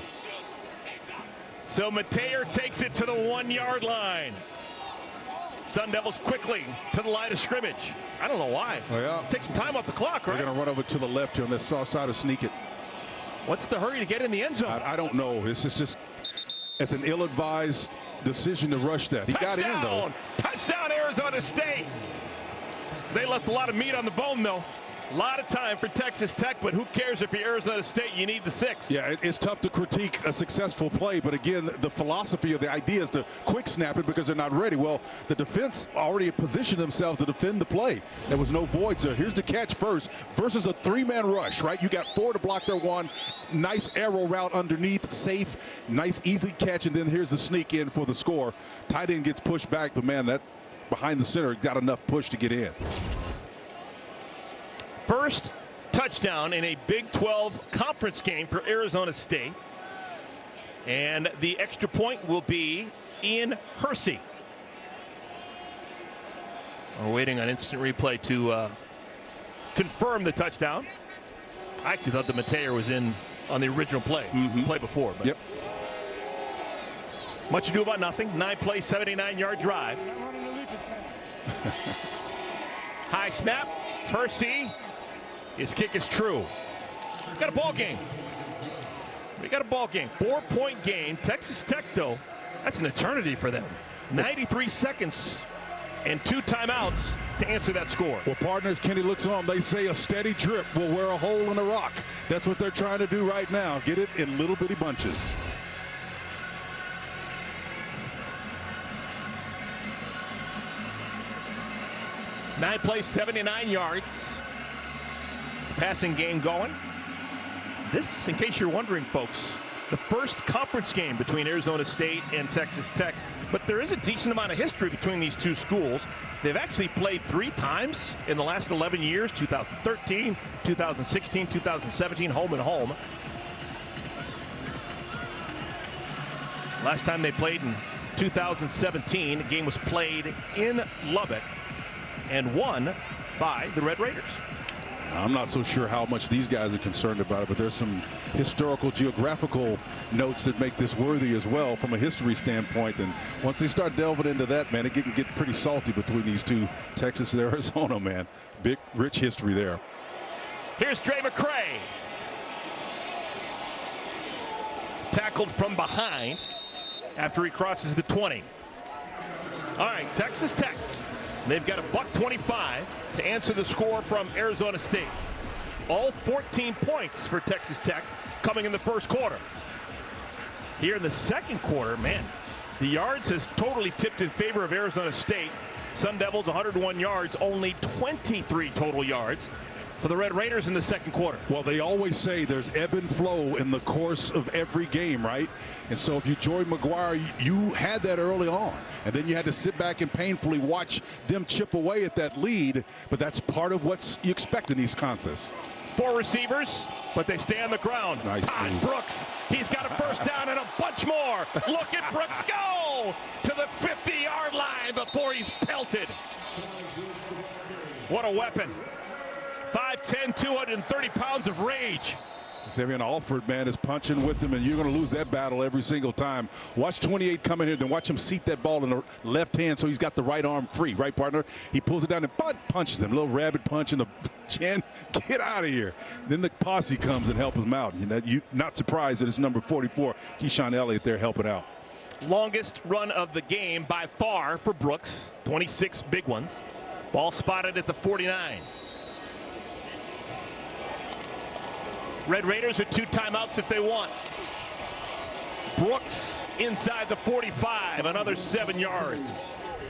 S1: So Mateer takes it to the 1-yard line. Sun Devils quickly to the line of scrimmage. I don't know why.
S2: Oh, yeah.
S1: Take some time off the clock, right?
S2: They're going to run over to the left here on this soft side of sneak it.
S1: What's the hurry to get in the end zone?
S2: I don't know. This is just, it's an ill-advised decision to rush that. He got in, though.
S1: Touchdown, Arizona State. They left a lot of meat on the bone, though. A lot of time for Texas Tech, but who cares if you're Arizona State? You need the 6.
S2: Yeah, it's tough to critique a successful play, but again, the philosophy of the idea is to quick snap it because they're not ready. Well, the defense already positioned themselves to defend the play. There was no void, so here's the catch first versus a 3-man rush, right? You got 4 to block their 1. Nice arrow route underneath, safe, nice easy catch, and then here's the sneak in for the score. Tight end gets pushed back, but man, that behind the center got enough push to get in.
S1: First touchdown in a Big 12 conference game for Arizona State. And the extra point will be Ian Hersey. We're waiting on instant replay to confirm the touchdown. I actually thought that Mateer was in on the original play, play before. But
S2: yep.
S1: Much ado about nothing. 9-play, 79-yard drive. High snap. Hersey. His kick is true. We got a ball game. 4-point game. Texas Tech, though, that's an eternity for them. 93 seconds and 2 timeouts to answer that score.
S2: Well, partners, Kenny looks on. They say a steady drip will wear a hole in the rock. That's what they're trying to do right now. Get it in little bitty bunches.
S1: Nine plays, 79 yards. Passing game going. This, in case you're wondering, folks, the first conference game between Arizona State and Texas Tech. But there is a decent amount of history between these two schools. They've actually played 3 times in the last 11 years, 2013, 2016, 2017, home and home. Last time they played in 2017, the game was played in Lubbock and won by the Red Raiders.
S2: I'm not so sure how much these guys are concerned about it, but there's some historical, geographical notes that make this worthy as well from a history standpoint. And once they start delving into that, man, it can get pretty salty between these two, Texas and Arizona, man. Big, rich history there.
S1: Here's Dre McCray. Tackled from behind after he crosses the 20. All right, Texas Tech. They've got a $125 to answer the score from Arizona State. All 14 points for Texas Tech coming in the first quarter. Here in the second quarter, man, the yards has totally tipped in favor of Arizona State. Sun Devils 101 yards, only 23 total yards for the Red Raiders in the second quarter.
S2: Well, they always say there's ebb and flow in the course of every game, right? And so if you Joey McGuire, you had that early on, and then you had to sit back and painfully watch them chip away at that lead, but that's part of what you expect in these contests.
S1: 4 receivers, but they stay on the ground.
S2: Nice.
S1: Taj Brooks, he's got a first down and a bunch more. Look at Brooks go to the 50-yard line before he's pelted. What a weapon. 5'10", 230 pounds of rage.
S2: Xavier Alford, man, is punching with him, and you're going to lose that battle every single time. Watch 28 come in here, then watch him seat that ball in the left hand so he's got the right arm free, right, partner? He pulls it down and punches him. A little rabbit punch in the chin. Get out of here. Then the posse comes and helps him out. You're not surprised that it's number 44, Keyshawn Elliott, there helping out.
S1: Longest run of the game by far for Brooks. 26 big ones. Ball spotted at the 49. Red Raiders with 2 timeouts if they want. Brooks inside the 45, another 7 yards.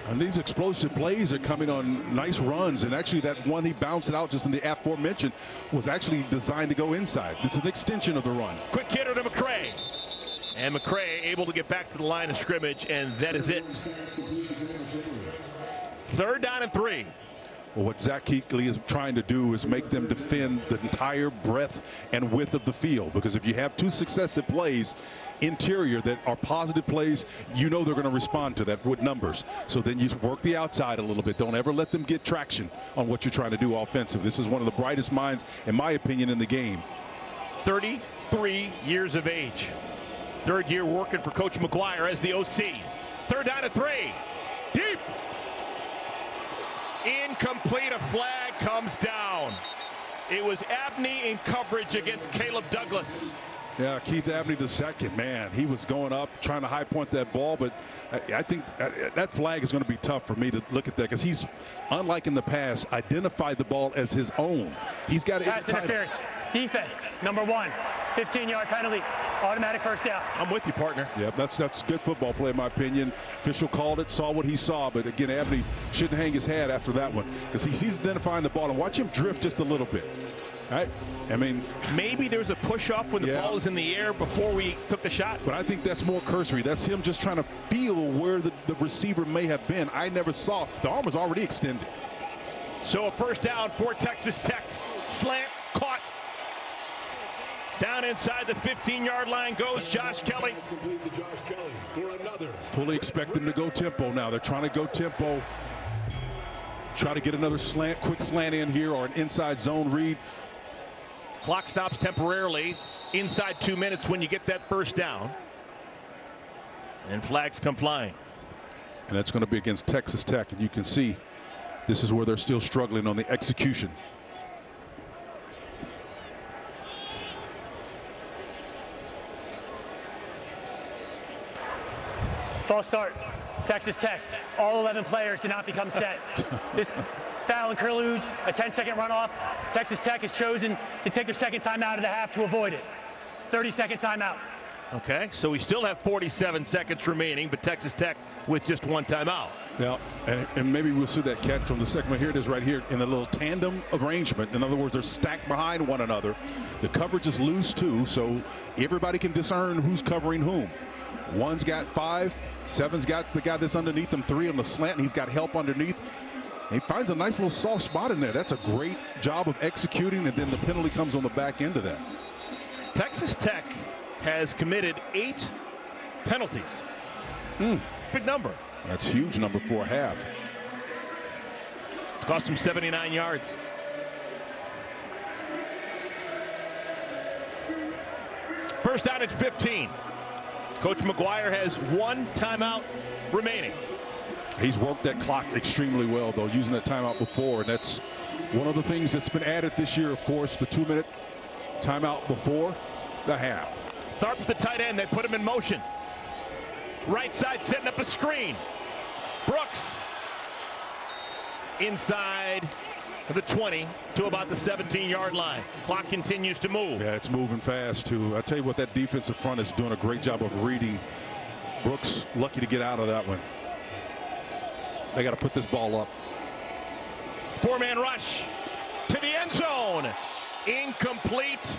S2: And these explosive plays are coming on nice runs, and actually that one he bounced it out just in the aforementioned was actually designed to go inside. This is an extension of the run.
S1: Quick hitter to McCray. And McCray able to get back to the line of scrimmage, and that is it. 3rd down and 3.
S2: Well, what Zach Kuechly is trying to do is make them defend the entire breadth and width of the field, because if you have two successive plays interior that are positive plays, you know they're going to respond to that with numbers. So then you work the outside a little bit. Don't ever let them get traction on what you're trying to do offensive. This is one of the brightest minds, in my opinion, in the game.
S1: 33 years of age. Third year working for Coach McGuire as the OC. Third down and 3. Deep. Incomplete. A flag comes down. It was Abney in coverage against Caleb Douglas.
S2: Yeah, Keith Abney the second, man, he was going up trying to high point that ball, but I think that flag is going to be tough for me to look at that, because he's, unlike in the past, identified the ball as his own. He's got
S16: pass interference. Defense, number 1, 15-yard penalty, automatic first down.
S1: I'm with you, partner.
S2: Yeah, that's good football play, in my opinion. Official called it, saw what he saw, but again, Abney shouldn't hang his head after that one, because he's identifying the ball, and watch him drift just a little bit. Right? I mean,
S1: maybe there's a push off when the ball was in the air before we took the shot.
S2: But I think that's more cursory. That's him just trying to feel where the receiver may have been. I never saw. The arm was already extended.
S1: So a first down for Texas Tech. Slant, caught. Down inside the 15-yard line goes Josh Kelly.
S2: Fully expect them to go tempo now. They're trying to go tempo. Try to get another slant, quick slant in here, or an inside zone read.
S1: Clock stops temporarily inside 2 minutes when you get that first down. And flags come flying.
S2: And that's going to be against Texas Tech. And you can see this is where they're still struggling on the execution.
S16: False start. Texas Tech. All 11 players did not become set. This foul includes a 10-second runoff. Texas Tech has chosen to take their second timeout of the half to avoid it. 30-second timeout.
S1: Okay, so we still have 47 seconds remaining, but Texas Tech with just one timeout.
S2: Yeah, and maybe we'll see that catch from the second one. Here it is right here in the little tandem arrangement. In other words, they're stacked behind one another. The coverage is loose too, so everybody can discern who's covering whom. One's got 5, 7's got the guy that's underneath him, 3 on the slant, and he's got help underneath. He finds a nice little soft spot in there. That's a great job of executing, and then the penalty comes on the back end of that.
S1: Texas Tech has committed 8 penalties. Big number.
S2: That's a huge number for a half.
S1: It's cost him 79 yards. First down at 15. Coach McGuire has one timeout remaining.
S2: He's worked that clock extremely well, though, using that timeout before. And that's one of the things that's been added this year, of course, the 2-minute timeout before the half.
S1: Tharp's the tight end. They put him in motion. Right side setting up a screen. Brooks inside the 20 to about the 17-yard line. Clock continues to move.
S2: Yeah, it's moving fast, too. I tell you what, that defensive front is doing a great job of reading. Brooks lucky to get out of that one. They got to put this ball up.
S1: 4-man rush to the end zone. Incomplete.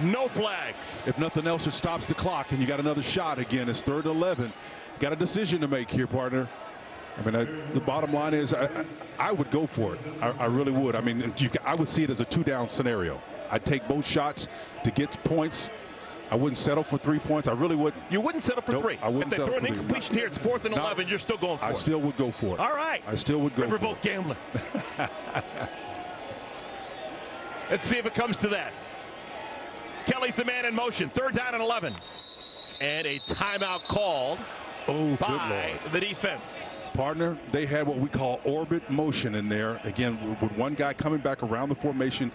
S1: No flags.
S2: If nothing else, it stops the clock, and you got another shot again. It's 3rd and 11. Got a decision to make here, partner. I mean, the bottom line is I would go for it. I really would. I mean, I would see it as a 2-down scenario. I'd take both shots to get points. I wouldn't settle for 3 points. I really wouldn't.
S1: You wouldn't settle for 3?
S2: I wouldn't settle for 3.
S1: If they throw an incompletion here, it's 4th and 11. You're still going for it.
S2: I still would go for it.
S1: All right.
S2: I still would go for it.
S1: Riverboat gambler. Let's see if it comes to that. Kelly's the man in motion. 3rd down and 11. And a timeout called by the defense.
S2: Partner, they had what we call orbit motion in there. Again, with one guy coming back around the formation.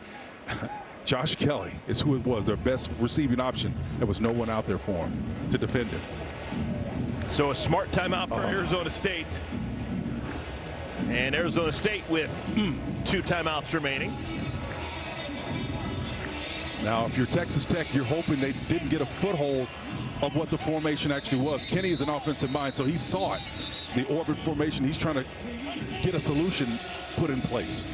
S2: Josh Kelly is who it was, their best receiving option. There was no one out there for him to defend it.
S1: So a smart timeout for Arizona State. And Arizona State with 2 timeouts remaining.
S2: Now, if you're Texas Tech, you're hoping they didn't get a foothold of what the formation actually was. Kenny is an offensive mind, so he saw it. The orbit formation, he's trying to get a solution put in place.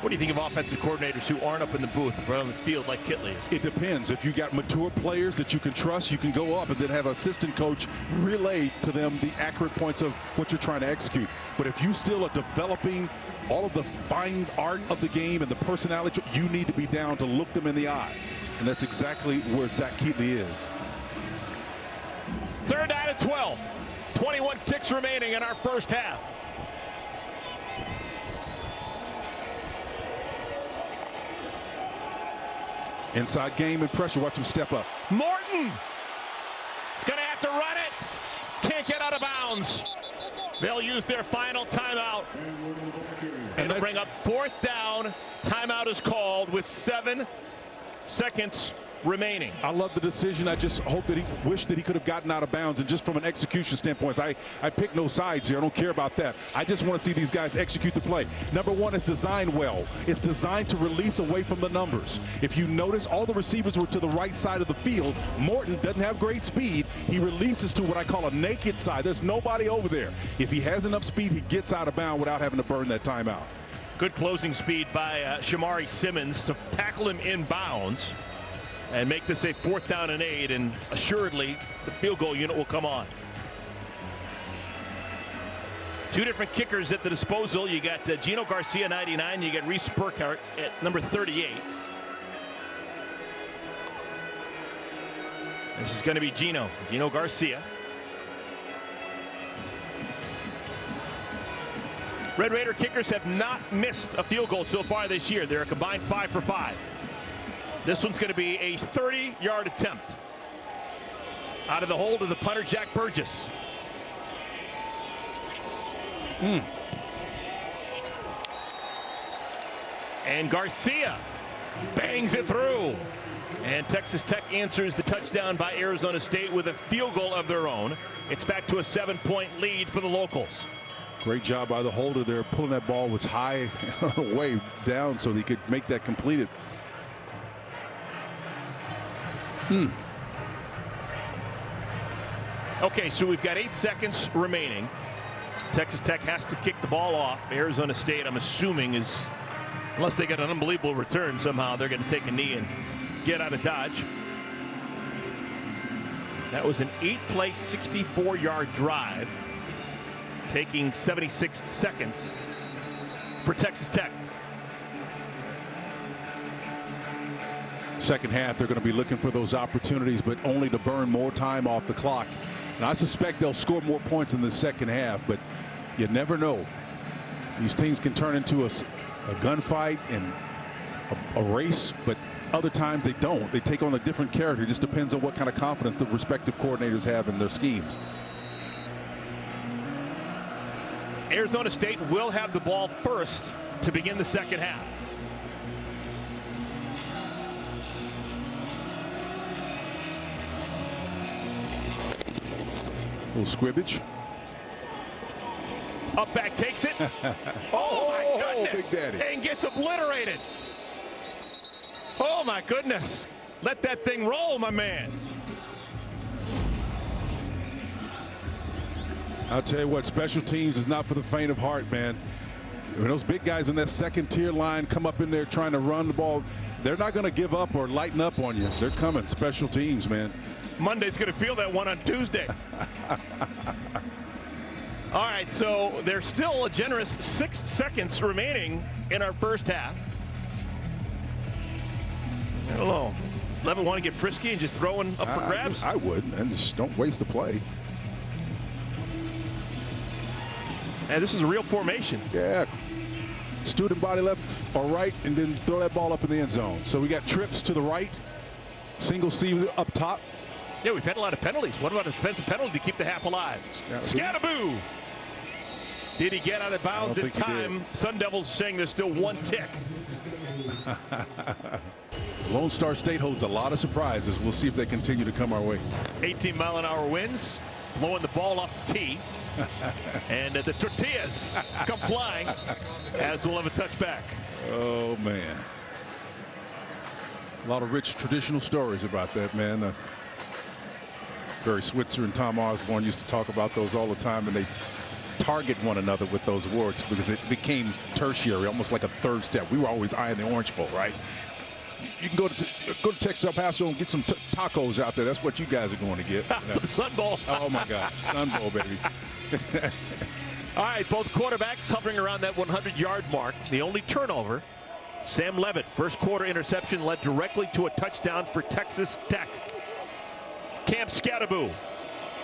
S1: What do you think of offensive coordinators who aren't up in the booth, but on the field like Kitley is?
S2: It depends. If you got mature players that you can trust, you can go up and then have an assistant coach relay to them the accurate points of what you're trying to execute. But if you still are developing all of the fine art of the game and the personality, you need to be down to look them in the eye. And that's exactly where Zach Kitley is.
S1: 3rd down and 12. 21 ticks remaining in our first half.
S2: Inside game and pressure. Watch him step up.
S1: Morton is going to have to run it. Can't get out of bounds. They'll use their final timeout. And they'll bring up 4th down. Timeout is called with 7 seconds remaining.
S2: I love the decision. I just hope that he wished that he could have gotten out of bounds. And just from an execution standpoint, I pick no sides here. I don't care about that. I just want to see these guys execute the play. Number one, it's designed well. It's designed to release away from the numbers. If you notice, all the receivers were to the right side of the field. Morton doesn't have great speed. He releases to what I call a naked side. There's nobody over there. If he has enough speed, he gets out of bounds without having to burn that timeout.
S1: Good closing speed by Shamari Simmons to tackle him in bounds and make this a 4th down and 8, and assuredly the field goal unit will come on. 2 different kickers at the disposal. You got Gino Garcia, 99. You got Reese Burkhardt at number 38. This is going to be Gino Garcia. Red Raider kickers have not missed a field goal so far this year. They're a combined 5 for 5. This one's going to be a 30-yard attempt. Out of the hold of the punter, Jack Burgess. And Garcia bangs it through. And Texas Tech answers the touchdown by Arizona State with a field goal of their own. It's back to a 7-point lead for the locals.
S2: Great job by the holder there, pulling that ball was high way down so he could make that completed.
S1: Okay, so we've got 8 seconds remaining. Texas Tech has to kick the ball off. Arizona State, I'm assuming, is, unless they get an unbelievable return somehow, they're going to take a knee and get out of Dodge. That was an 8-play, 64-yard drive, taking 76 seconds for Texas Tech.
S2: Second half, they're going to be looking for those opportunities, but only to burn more time off the clock. And I suspect they'll score more points in the second half, but you never know. These teams can turn into a gunfight and a race, but other times they don't. They take on a different character. It just depends on what kind of confidence the respective coordinators have in their schemes.
S1: Arizona State will have the ball first to begin the second half.
S2: A little scrimmage.
S1: Up back takes it. Oh my goodness.
S2: Big Daddy.
S1: And gets obliterated. Oh my goodness. Let that thing roll, my man.
S2: I'll tell you what, special teams is not for the faint of heart, man. When those big guys in that second tier line come up in there trying to run the ball, they're not going to give up or lighten up on you. They're coming. Special teams, man.
S1: Monday's going to feel that one on Tuesday. All right, so there's still a generous 6 seconds remaining in our first half. I don't know. Does Levitt want to get frisky and just throw one up for grabs?
S2: I would, and just don't waste the play.
S1: And this is a real formation.
S2: Yeah. Student body left or right, and then throw that ball up in the end zone. So we got trips to the right, single C up top.
S1: Yeah, we've had a lot of penalties. What about a defensive penalty to keep the half alive? Scattaboo! Did he get out of bounds in time? Sun Devils saying there's still 1 tick.
S2: Lone Star State holds a lot of surprises. We'll see if they continue to come our way.
S1: 18-mile-an-hour winds, blowing the ball off the tee. And the tortillas come flying as we'll have a touchback.
S2: Oh, man. A lot of rich traditional stories about that, man. Barry Switzer and Tom Osborne used to talk about those all the time, and they target one another with those words because it became tertiary, almost like a third step. We were always eyeing the Orange Bowl, right? You can go to Texas El Paso and get some tacos out there. That's what you guys are going to get.
S1: The Sun Bowl.
S2: Oh, my God. Sun Bowl, baby.
S1: All right, both quarterbacks hovering around that 100-yard mark. The only turnover, Sam Levitt, first quarter interception led directly to a touchdown for Texas Tech. Cam Scatteraboo,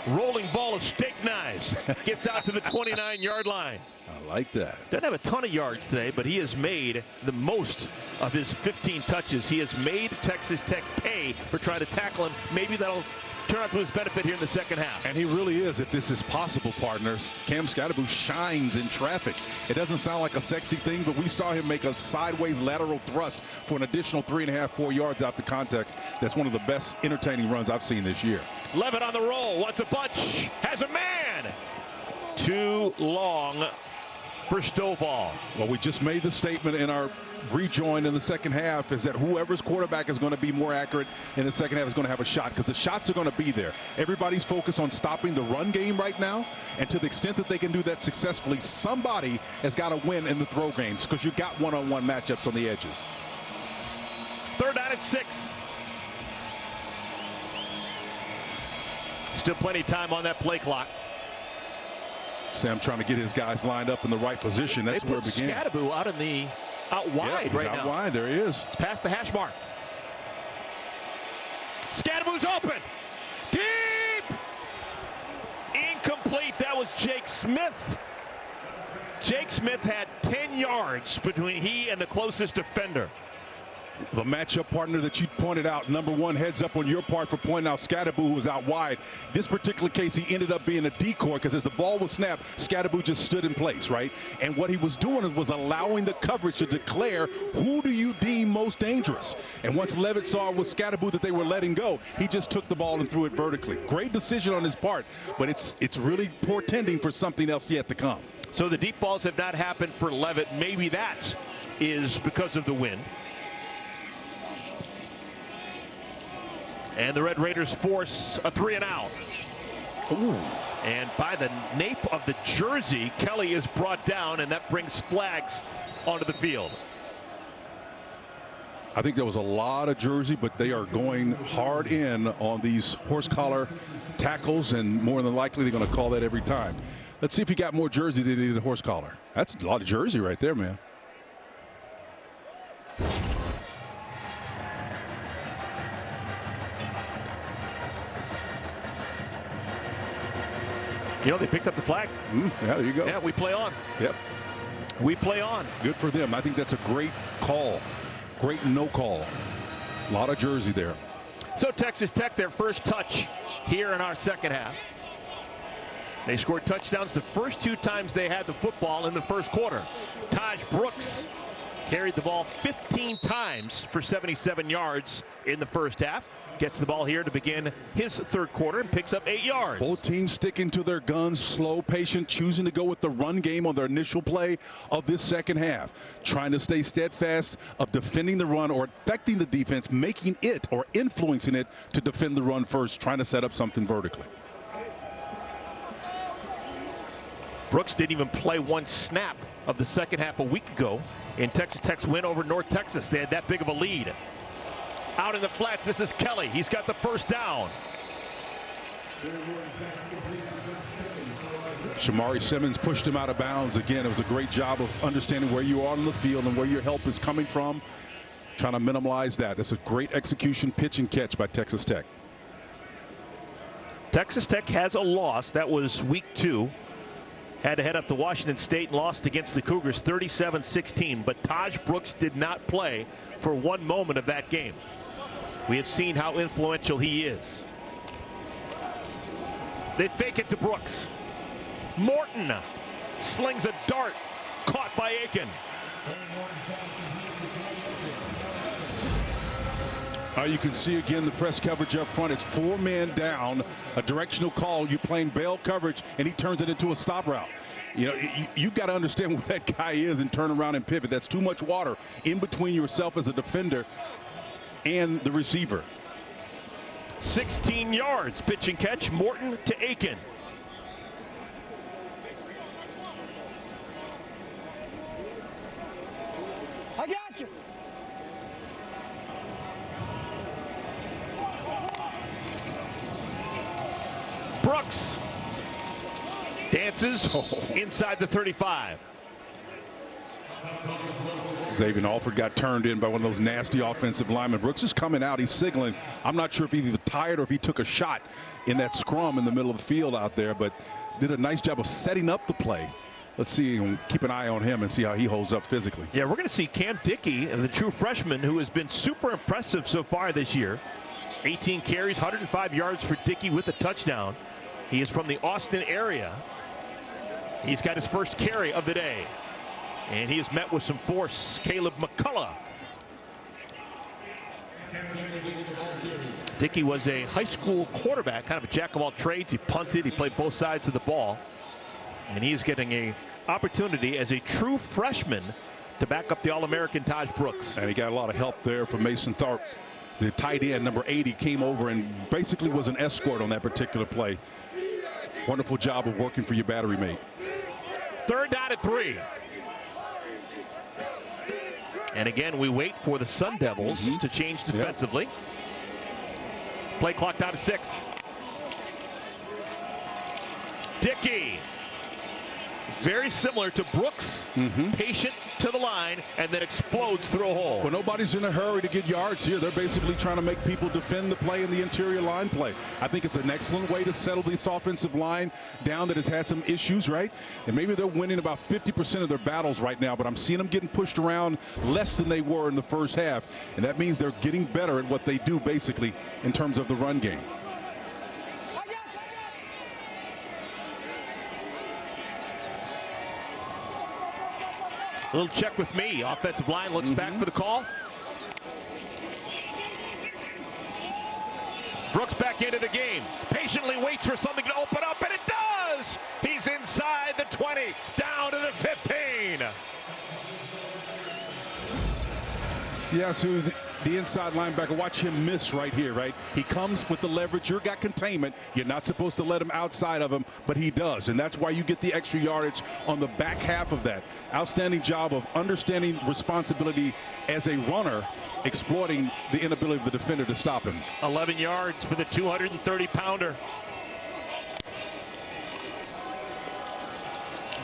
S1: rolling ball of steak knives, gets out to the 29-yard line.
S2: I like that.
S1: Doesn't have a ton of yards today, but he has made the most of his 15 touches. He has made Texas Tech pay for trying to tackle him. Maybe that'll turn out to his benefit here in the second half.
S2: And he really is, if this is possible, partners. Cam Scatteraboo shines in traffic. It doesn't sound like a sexy thing, but we saw him make a sideways lateral thrust for an additional 3.5, 4 yards out the context. That's one of the best entertaining runs I've seen this year.
S1: Levitt on the roll, wants a bunch, has a man. Too long for Stovall.
S2: Well, we just made the statement in our rejoin in the second half is that whoever's quarterback is going to be more accurate in the second half is going to have a shot because the shots are going to be there. Everybody's focused on stopping the run game right now, and to the extent that they can do that successfully, somebody has got to win in the throw games because you've got one-on-one matchups on the edges.
S1: Third down at 6. Still plenty of time on that play clock.
S2: Sam trying to get his guys lined up in the right position. That's where it begins.
S1: Scatteraboo out wide right now.
S2: Out wide, there he is.
S1: It's past the hash mark. Scatteraboo's open. Deep. Incomplete. That was Jake Smith. Jake Smith had 10 yards between he and the closest defender.
S2: The matchup partner that you pointed out, number one, heads up on your part for pointing out Scatteraboo, who was out wide. This particular case, he ended up being a decoy because as the ball was snapped, Scatteraboo just stood in place, right? And what he was doing was allowing the coverage to declare who do you deem most dangerous. And once Levitt saw it was Scatteraboo that they were letting go, he just took the ball and threw it vertically. Great decision on his part, but it's really portending for something else yet to come.
S1: So the deep balls have not happened for Levitt. Maybe that is because of the wind. And the Red Raiders force a 3-and-out.
S2: Ooh.
S1: And by the nape of the jersey, Kelly is brought down, and that brings flags onto the field.
S2: I think there was a lot of jersey, but they are going hard in on these horse collar tackles, and more than likely they're going to call that every time. Let's see if he got more jersey than he did horse collar. That's a lot of jersey right there, man.
S1: You know, they picked up the flag.
S2: Yeah, there you go.
S1: Yeah, we play on.
S2: Yep.
S1: We play on.
S2: Good for them. I think that's a great call. Great no call. A lot of jersey there.
S1: So Texas Tech, their first touch here in our second half. They scored touchdowns the first 2 times they had the football in the first quarter. Taj Brooks carried the ball 15 times for 77 yards in the first half. Gets the ball here to begin his third quarter and picks up 8 yards.
S2: Both teams sticking to their guns, slow, patient, choosing to go with the run game on their initial play of this second half. Trying to stay steadfast of defending the run or affecting the defense, making it or influencing it to defend the run first, trying to set up something vertically.
S1: Brooks didn't even play 1 snap of the second half a week ago in Texas Tech's win over North Texas. They had that big of a lead. Out in the flat, this is Kelly. He's got the first down.
S2: Shamari Simmons pushed him out of bounds. Again, it was a great job of understanding where you are on the field and where your help is coming from. Trying to minimize that. It's a great execution, pitch and catch by Texas Tech.
S1: Texas Tech has a loss. That was week 2. Had to head up to Washington State and lost against the Cougars 37-16. But Taj Brooks did not play for 1 moment of that game. We have seen how influential he is. They fake it to Brooks. Morton slings a dart, caught by Aiken.
S2: You can see again the press coverage up front. It's 4 men down, a directional call. You're playing bail coverage, and he turns it into a stop route. You know, you've got to understand where that guy is and turn around and pivot. That's too much water in between yourself as a defender and the receiver.
S1: 16 yards, pitch and catch, Morton to Aiken. Brooks dances inside the 35.
S2: Xavier Alford got turned in by one of those nasty offensive linemen. Brooks is coming out. He's signaling. I'm not sure if he's either tired or if he took a shot in that scrum in the middle of the field out there, but did a nice job of setting up the play. Let's see and keep an eye on him and see how he holds up physically.
S1: Yeah, we're going to see Cam Dickey, the true freshman, who has been super impressive so far this year. 18 carries, 105 yards for Dickey with a touchdown. He is from the Austin area. He's got his first carry of the day. And he has met with some force. Caleb McCullough. Dickey was a high school quarterback, kind of a jack of all trades. He punted, he played both sides of the ball. And he's getting an opportunity as a true freshman to back up the All-American Taj Brooks.
S2: And he got a lot of help there from Mason Tharp. The tight end, number 80, came over and basically was an escort on that particular play. Wonderful job of working for your battery mate.
S1: 3rd down at 3. And again, we wait for the Sun Devils to change defensively. Play clock down to 6. Dickey. Very similar to Brooks. Patient to the line and then explodes through a hole.
S2: Well, nobody's in a hurry to get yards here. They're basically trying to make people defend the play in the interior line play. I think it's an excellent way to settle this offensive line down that has had some issues, right? And maybe they're winning about 50% of their battles right now, but I'm seeing them getting pushed around less than they were in the first half. And that means they're getting better at what they do basically in terms of the run game.
S1: A little check with me. Offensive line looks back for the call. Brooks back into the game. Patiently waits for something to open up, and it does! He's inside the 20, down to the 15.
S2: Yeah, so the inside linebacker, watch him miss right here, right? He comes with the leverage. You've got containment. You're not supposed to let him outside of him, but he does. And that's why you get the extra yardage on the back half of that. Outstanding job of understanding responsibility as a runner, exploiting the inability of the defender to stop him.
S1: 11 yards for the 230-pounder.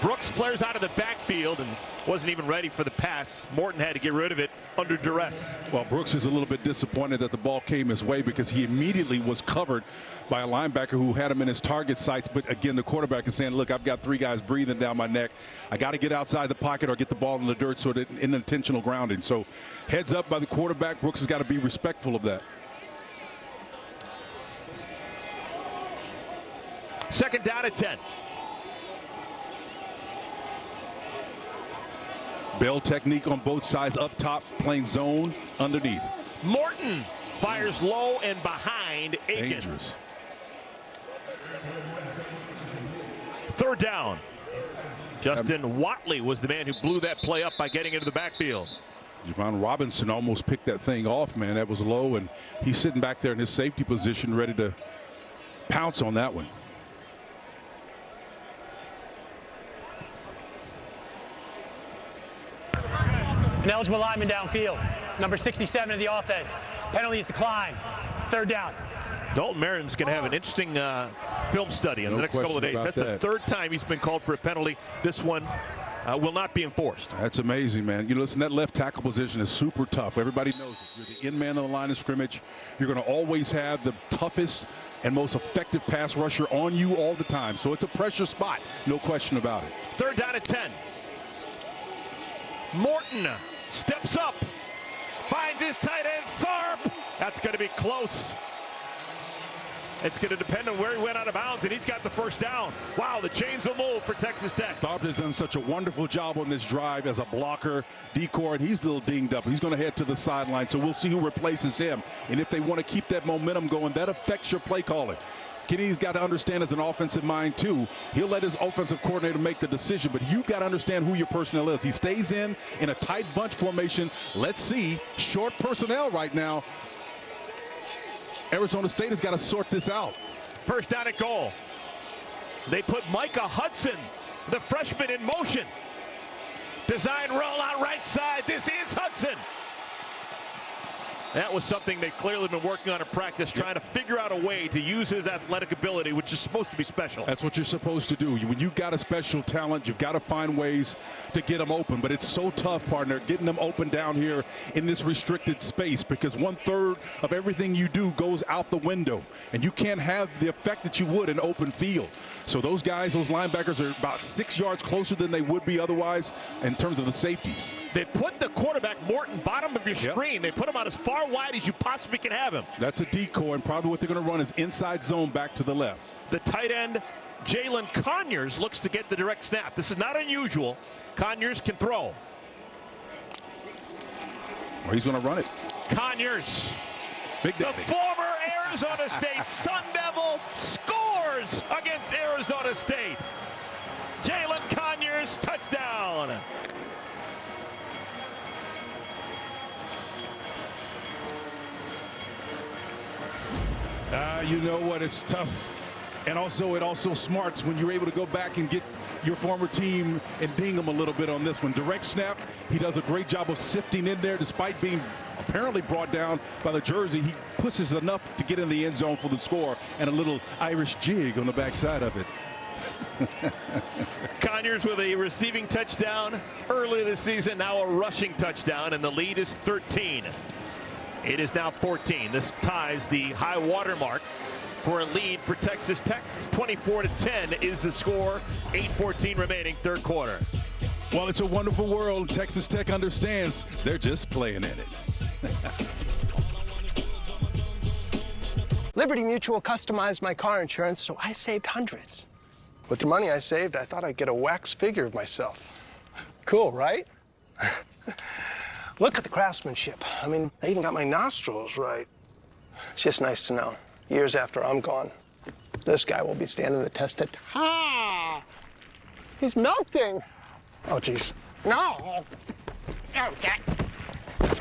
S1: Brooks flares out of the backfield and wasn't even ready for the pass. Morton had to get rid of it under duress.
S2: Well, Brooks is a little bit disappointed that the ball came his way because he immediately was covered by a linebacker who had him in his target sights. But again, the quarterback is saying, look, I've got 3 guys breathing down my neck. I got to get outside the pocket or get the ball in the dirt so that intentional grounding. So heads up by the quarterback. Brooks has got to be respectful of that.
S1: 2nd down at 10.
S2: Bell technique on both sides, up top, playing zone underneath.
S1: Morton fires low and behind Aiken.
S2: Dangerous.
S1: 3rd down. Justin Watley was the man who blew that play up by getting into the backfield.
S2: Javon Robinson almost picked that thing off, man. That was low, and he's sitting back there in his safety position ready to pounce on that one.
S16: An eligible lineman downfield. Number 67 of the offense. Penalty is decline. 3rd down.
S1: Dalton Merriam's going to have an interesting film study in the next couple of days. That's the 3rd time he's been called for a penalty. This one will not be enforced.
S2: That's amazing, man. You listen, that left tackle position is super tough. Everybody knows it. You're the in man on the line of scrimmage. You're going to always have the toughest and most effective pass rusher on you all the time. So it's a pressure spot, no question about it.
S1: 3rd down at 10. Morton steps up, finds his tight end Tharp. That's going to be close. It's going to depend on where he went out of bounds, and he's got the 1st down. Wow, the chains will move for Texas Tech.
S2: Tharp has done such a wonderful job on this drive as a blocker, decoy, and he's a little dinged up. He's going to head to the sideline, so we'll see who replaces him. And if they want to keep that momentum going, that affects your play calling. Kenny's got to understand as an offensive mind, too. He'll let his offensive coordinator make the decision, but you've got to understand who your personnel is. He stays in a tight bunch formation. Let's see. Short personnel right now. Arizona State has got to sort this out.
S1: 1st down at goal. They put Micah Hudson, the freshman, in motion. Design roll out right side. This is Hudson. That was something they've clearly been working on in practice, trying to figure out a way to use his athletic ability, which is supposed to be special.
S2: That's what you're supposed to do. When you've got a special talent, you've got to find ways to get them open. But it's so tough, partner, getting them open down here in this restricted space, because 1/3 of everything you do goes out the window. And you can't have the effect that you would in open field. So those guys, those linebackers, are about 6 yards closer than they would be otherwise in terms of the safeties.
S1: They put the quarterback, Morton, bottom of your screen. They put him out as far wide as you possibly can have him.
S2: That's a decoy, and probably what they're going to run is inside zone back to the left.
S1: The tight end, Jalen Conyers, looks to get the direct snap. This is not unusual. Conyers can throw.
S2: Well, he's going to run it.
S1: Conyers,
S2: Big
S1: the former Arizona State Sun Devil, scores against Arizona State. Jalen Conyers, touchdown.
S2: You know what? It's tough. And also, it also smarts when you're able to go back and get your former team and ding them a little bit on this one. Direct snap, he does a great job of sifting in there despite being apparently brought down by the jersey. He pushes enough to get in the end zone for the score and a little Irish jig on the backside of it.
S1: Conyers with a receiving touchdown early this season, now a rushing touchdown, and the lead is 13. It is now 14. This ties the high water mark for a lead for Texas Tech. 24-10 is the score. 8:14 remaining, third quarter.
S2: Well, it's a wonderful world. Texas Tech understands they're just playing in it.
S17: Liberty Mutual customized my car insurance, so I saved hundreds. With the money I saved, I thought I'd get a wax figure of myself. Cool, right? Look at the craftsmanship. I mean, I even got my nostrils right. It's just nice to know, years after I'm gone, this guy will be standing the test of time. He's melting. Oh, geez. No. Okay.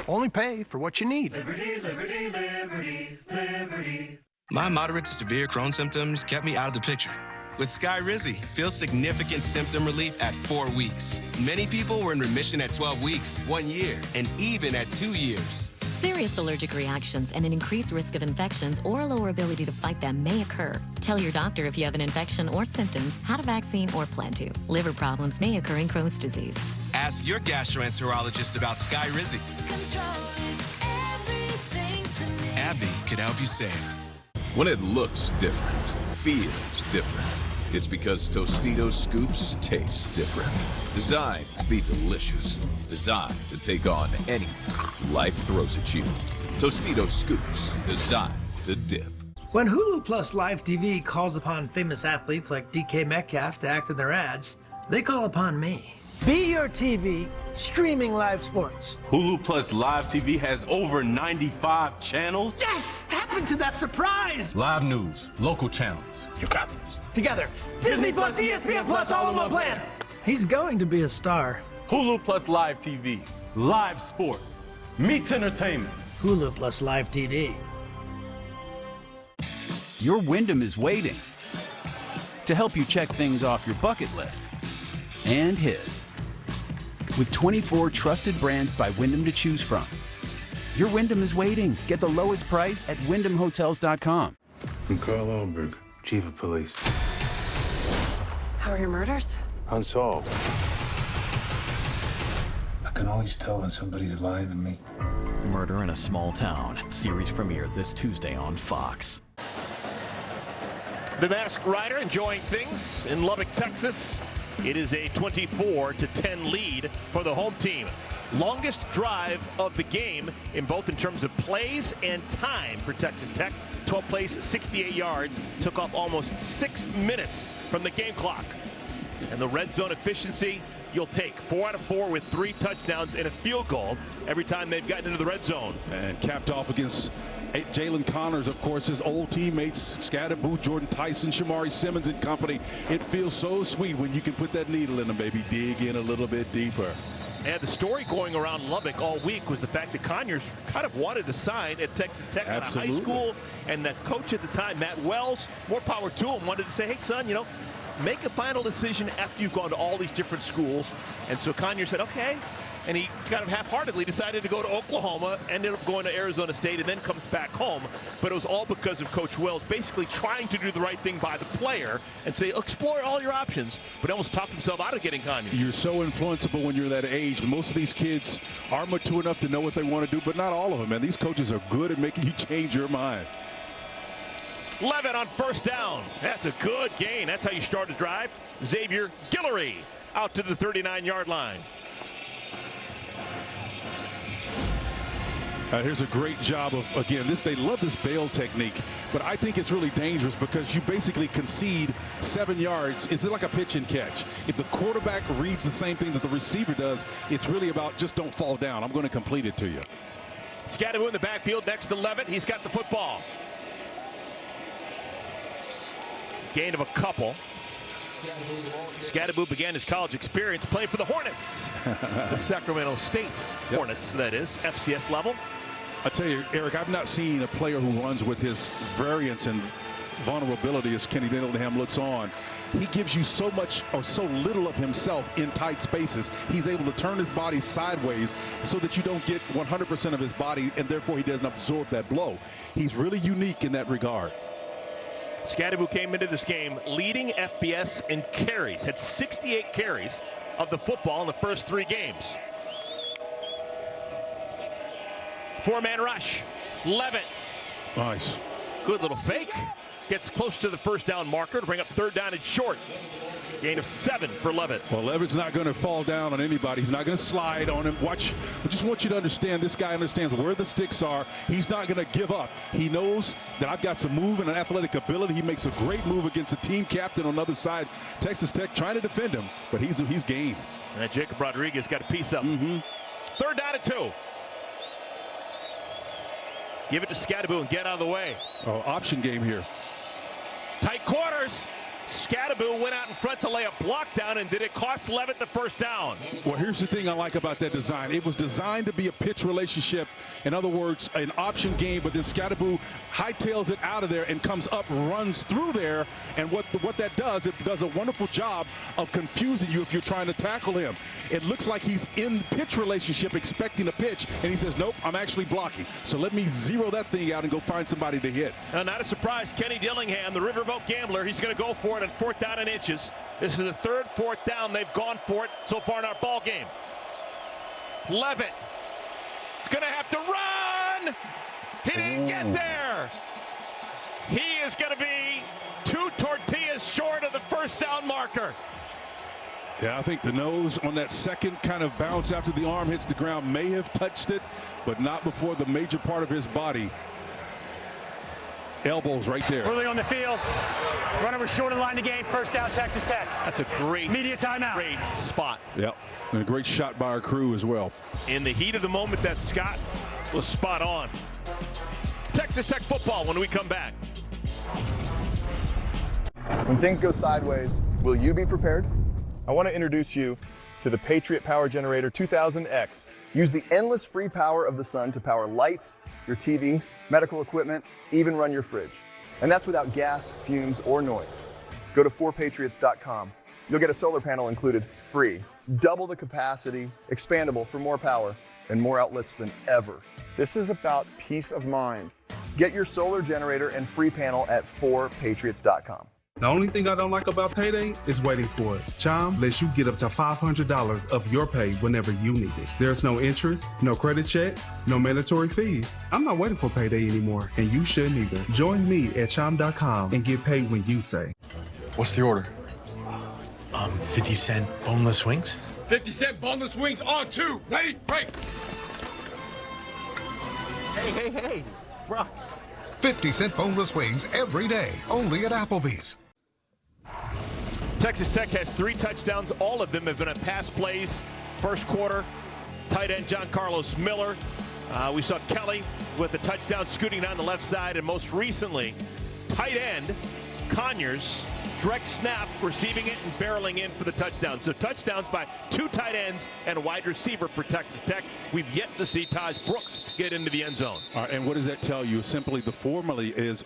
S17: Only pay for what you need.
S18: Liberty, liberty, liberty, liberty. My moderate to severe Crohn's symptoms kept me out of the picture. With Skyrizi, feel significant symptom relief at 4 weeks. Many people were in remission at 12 weeks, 1 year, and even at 2 years.
S19: Serious allergic reactions and an increased risk of infections or a lower ability to fight them may occur. Tell your doctor if you have an infection or symptoms, had a vaccine, or plan to. Liver problems may occur in Crohn's disease.
S18: Ask your gastroenterologist about Skyrizi. AbbVie could help you save.
S20: When it looks different, feels different, it's because Tostitos Scoops taste different. Designed to be delicious. Designed to take on anything life throws at you. Tostitos Scoops, designed to dip.
S21: When Hulu Plus Live TV calls upon famous athletes like DK Metcalf to act in their ads, they call upon me. Be your TV, streaming live sports.
S22: Hulu Plus Live TV has over 95 channels.
S21: Yes! Tap into that surprise!
S22: Live news, local channels.
S21: You got this. Together, Disney Plus, ESPN Plus, all in one plan. He's going to be a star.
S22: Hulu Plus Live TV, live sports, meets entertainment.
S21: Hulu Plus Live TV.
S23: Your Wyndham is waiting to help you check things off your bucket list and his. With 24 trusted brands by Wyndham to choose from, your Wyndham is waiting. Get the lowest price at WyndhamHotels.com.
S24: I'm Carl Ulberg, Chief of Police.
S12: How are your murders?
S24: Unsolved. I can always tell when somebody's lying to me.
S25: Murder in a Small Town. Series premiere this Tuesday on Fox.
S1: The Masked Rider enjoying things in Lubbock, Texas. It is a 24-10 lead for the home team. Longest drive of the game in terms of plays and time for Texas Tech. 12 plays, 68 yards. Took off almost 6 minutes from the game clock. And the red zone efficiency, you'll take 4 out of 4 with 3 touchdowns and a field goal every time they've gotten into the red zone.
S2: And capped off against Jalen Conyers, of course, his old teammates, Scatterboot, Jordan Tyson, Shamari Simmons and company. It feels so sweet when you can put that needle in them, baby. Dig in a little bit deeper.
S1: And the story going around Lubbock all week was the fact that Conyers kind of wanted to sign at Texas Tech out of high school. And the coach at the time, Matt Wells, more power to him, wanted to say, hey, son, make a final decision after you've gone to all these different schools. And so Conyers said, okay, and he kind of half-heartedly decided to go to Oklahoma, ended up going to Arizona State, and then comes back home. But it was all because of Coach Wells basically trying to do the right thing by the player and say, explore all your options, but almost talked himself out of getting Conyers.
S2: You're so influenceable when you're that age. Most of these kids are mature enough to know what they want to do, but not all of them, man. These coaches are good at making you change your mind.
S1: Levitt on first down. That's a good gain. That's how you start a drive. Xavier Guillory out to the 39-yard line.
S2: Here's a great job of, again, they love this bail technique, but I think it's really dangerous because you basically concede 7 yards. It's like a pitch and catch. If the quarterback reads the same thing that the receiver does, it's really about just don't fall down. I'm going to complete it to you.
S1: Scadaboo in the backfield next to Levitt. He's got the football. Gain of a couple. Scadaboo began his college experience playing for the Hornets. The Sacramento State Hornets, that is, FCS level.
S2: I tell you, Eric, I've not seen a player who runs with his variance and vulnerability as Kenny Dillingham looks on. He gives you so much or so little of himself in tight spaces. He's able to turn his body sideways so that you don't get 100% of his body, and therefore he doesn't absorb that blow. He's really unique in that regard.
S1: Scadaboo came into this game leading FBS in carries, had 68 carries of the football in the first 3 games. 4-man rush. Levitt.
S2: Nice.
S1: Good little fake. Gets close to the first down marker to bring up 3rd down and short. Gain of 7 for Levitt.
S2: Well, Levitt's not going to fall down on anybody. He's not going to slide on him. Watch. I just want you to understand, this guy understands where the sticks are. He's not going to give up. He knows that I've got some move and an athletic ability. He makes a great move against the team captain on the other side. Texas Tech trying to defend him, but he's game.
S1: And Jacob Rodriguez got a piece up. 3rd down and 2. Give it to Scadaboo and get out of the way.
S2: Oh, option game here.
S1: Tight quarters. Scadaboo went out in front to lay a block down, and did it cost Levitt the first down?
S2: Well, here's the thing I like about that design. It was designed to be a pitch relationship. In other words, an option game, but then Scadaboo hightails it out of there and comes up, runs through there. And what that does, it does a wonderful job of confusing you if you're trying to tackle him. It looks like he's in pitch relationship expecting a pitch, and he says, nope, I'm actually blocking. So let me zero that thing out and go find somebody to hit.
S1: Not a surprise, Kenny Dillingham, the Riverboat Gambler, he's going to go for it on 4th down and inches. This is the 3rd 4th down they've gone for it so far in our ball game. Levitt is going to have to run. He didn't get there. He is going to be 2 tortillas short of the first down marker.
S2: Yeah, I think the nose on that second kind of bounce after the arm hits the ground may have touched it, but not before the major part of his body. Elbows right there.
S16: Early on the field. Runner was short of the line of the game. First down, Texas Tech.
S1: That's a great
S16: media timeout.
S1: Great spot.
S2: Yep. And a great shot by our crew as well.
S1: In the heat of the moment, that Scott was spot on. Texas Tech football when we come back.
S3: When things go sideways, will you be prepared? I want to introduce you to the Patriot Power Generator 2000X. Use the endless free power of the sun to power lights, your TV, medical equipment, even run your fridge. And that's without gas, fumes, or noise. Go to 4patriots.com. You'll get a solar panel included free, double the capacity, expandable for more power, and more outlets than ever. This is about peace of mind. Get your solar generator and free panel at 4patriots.com.
S4: The only thing I don't like about payday is waiting for it. Chime lets you get up to $500 of your pay whenever you need it. There's no interest, no credit checks, no mandatory fees. I'm not waiting for payday anymore, and you shouldn't either. Join me at chime.com and get paid when you say.
S6: What's the order? 50-cent boneless wings.
S31: 50-cent boneless wings on 2. Ready, break.
S7: Hey, bro. 50-cent boneless wings every day, only at Applebee's.
S1: Texas Tech has 3 touchdowns. All of them have been at pass plays. First quarter, tight end John Carlos Miller. We saw Kelly with the touchdown scooting down the left side. And most recently, tight end Conyers Direct snap, receiving it and barreling in for the touchdown. So touchdowns by 2 tight ends and a wide receiver for Texas Tech. We've yet to see Taj Brooks get into the end zone.
S2: All right, and what does that tell you? Simply the formula is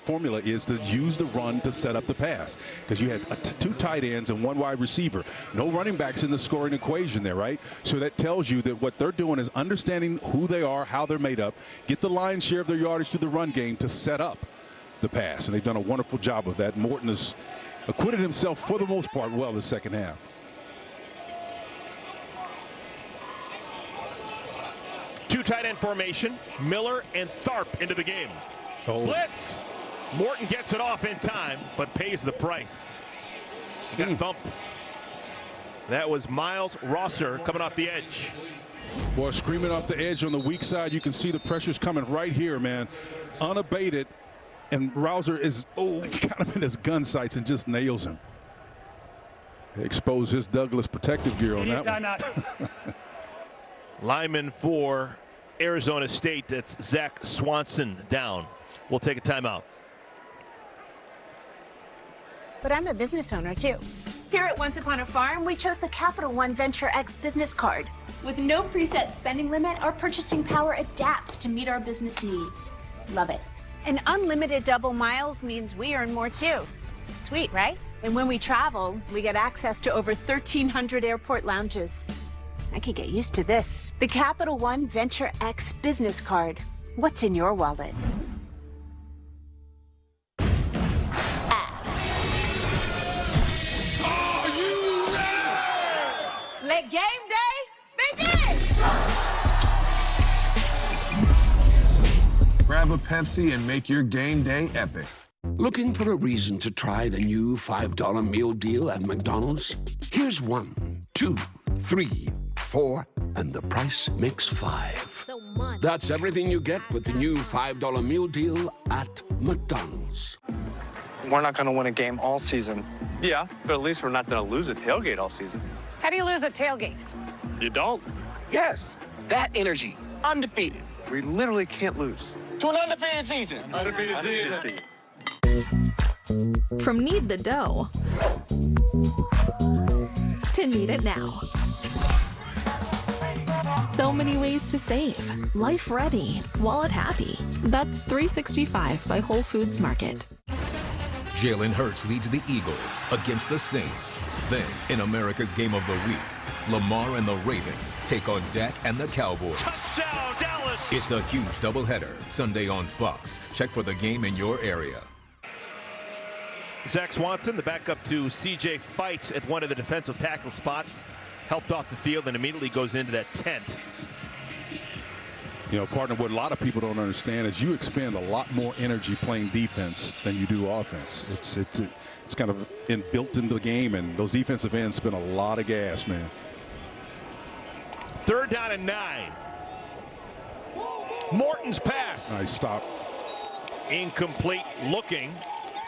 S2: to use the run to set up the pass, because you had 2 tight ends and 1 wide receiver. No running backs in the scoring equation there, right? So that tells you that what they're doing is understanding who they are, how they're made up, get the lion's share of their yardage through the run game to set up the pass, and they've done a wonderful job of that. Morton has acquitted himself for the most part well the second half.
S1: Two tight end formation, Miller and Tharp into the game. Blitz. Morton gets it off in time, but pays the price. He got thumped. That was Miles Rosser coming off the edge.
S2: Boy, screaming off the edge on the weak side. You can see the pressure's coming right here, man. Unabated. And Rouser is kind of in his gun sights and just nails him. Expose his Douglas protective gear on that one.
S1: Lineman for Arizona State, that's Zach Swanson down. We'll take a timeout.
S5: But I'm a business owner too. Here at Once Upon a Farm, we chose the Capital One Venture X business card. With no preset spending limit, our purchasing power adapts to meet our business needs. Love it. And unlimited double miles means we earn more too. Sweet, right? And when we travel, we get access to over 1,300 airport lounges. I could get used to this. The Capital One Venture X business card. What's in your wallet?
S7: Are you ready?
S5: Let game day begin!
S8: Grab a Pepsi and make your game day epic.
S9: Looking for a reason to try the new $5 meal deal at McDonald's? Here's 1, 2, 3, 4, and the price makes 5. That's everything you get with the new $5 meal deal at McDonald's.
S10: We're not going to win a game all season.
S13: Yeah, but at least we're not going to lose a tailgate all season.
S14: How do you lose a tailgate?
S13: You don't?
S10: Yes, that energy. Undefeated.
S13: We literally can't lose.
S10: To an undefeated season.
S13: Undefeated season.
S26: From need the dough to need it now. So many ways to save. Life ready, wallet happy. That's 365 by Whole Foods Market.
S20: Jalen Hurts leads the Eagles against the Saints. Then, in America's Game of the Week, Lamar and the Ravens take on Dak and the Cowboys.
S1: Touchdown, Dallas!
S20: It's a huge doubleheader, Sunday on Fox. Check for the game in your area.
S1: Zach Swanson, the backup to C.J. Fights at one of the defensive tackle spots, helped off the field and immediately goes into that tent.
S2: You know, partner, what a lot of people don't understand is you expend a lot more energy playing defense than you do offense. It's kind of built into the game, and those defensive ends spend a lot of gas, man.
S1: 3rd down and 9. Morton's pass.
S2: Nice stop.
S1: Incomplete, looking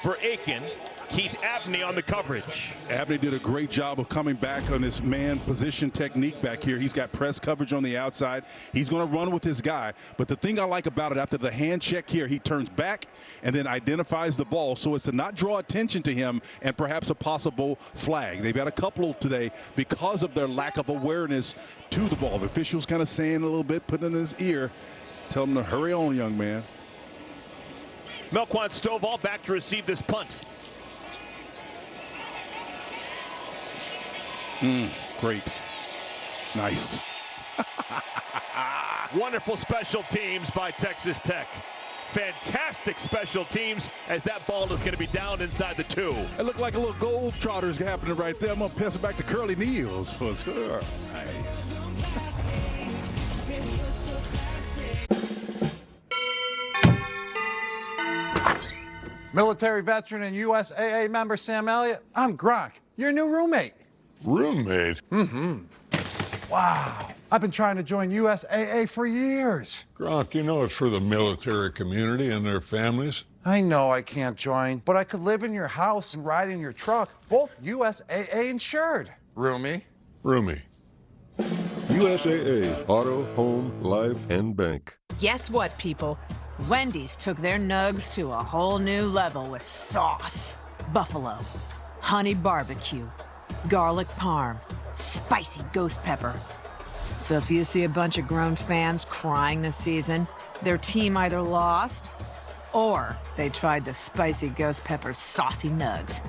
S1: for Aiken. Keith Abney on the coverage.
S2: Abney did a great job of coming back on his man position technique back here. He's got press coverage on the outside. He's going to run with his guy. But the thing I like about it, after the hand check here, he turns back and then identifies the ball so as to not draw attention to him and perhaps a possible flag. They've had a couple today because of their lack of awareness to the ball. The officials kind of saying a little bit, putting in his ear, tell him to hurry on, young man.
S1: Melquan Stovall back to receive this punt.
S2: Great. Nice.
S1: Wonderful special teams by Texas Tech. Fantastic special teams as that ball is going to be down inside the 2.
S2: It looked like a little gold trotters happening right there. I'm going to pass it back to Curly Neals for a score. Nice.
S27: Military veteran and USAA member Sam Elliott. I'm Gronk, your new roommate.
S28: Roommate?
S27: Mm-hmm. Wow. I've been trying to join USAA for years.
S28: Gronk, you know it's for the military community and their families.
S27: I know I can't join, but I could live in your house and ride in your truck, both USAA insured. Roomie?
S28: Roomie. USAA, auto, home, life, and bank.
S14: Guess what, people? Wendy's took their nugs to a whole new level with sauce. Buffalo. honey barbecue, garlic parm, spicy ghost pepper. So if you see a bunch of grown fans crying this season, their team either lost or they tried the spicy ghost pepper saucy nugs.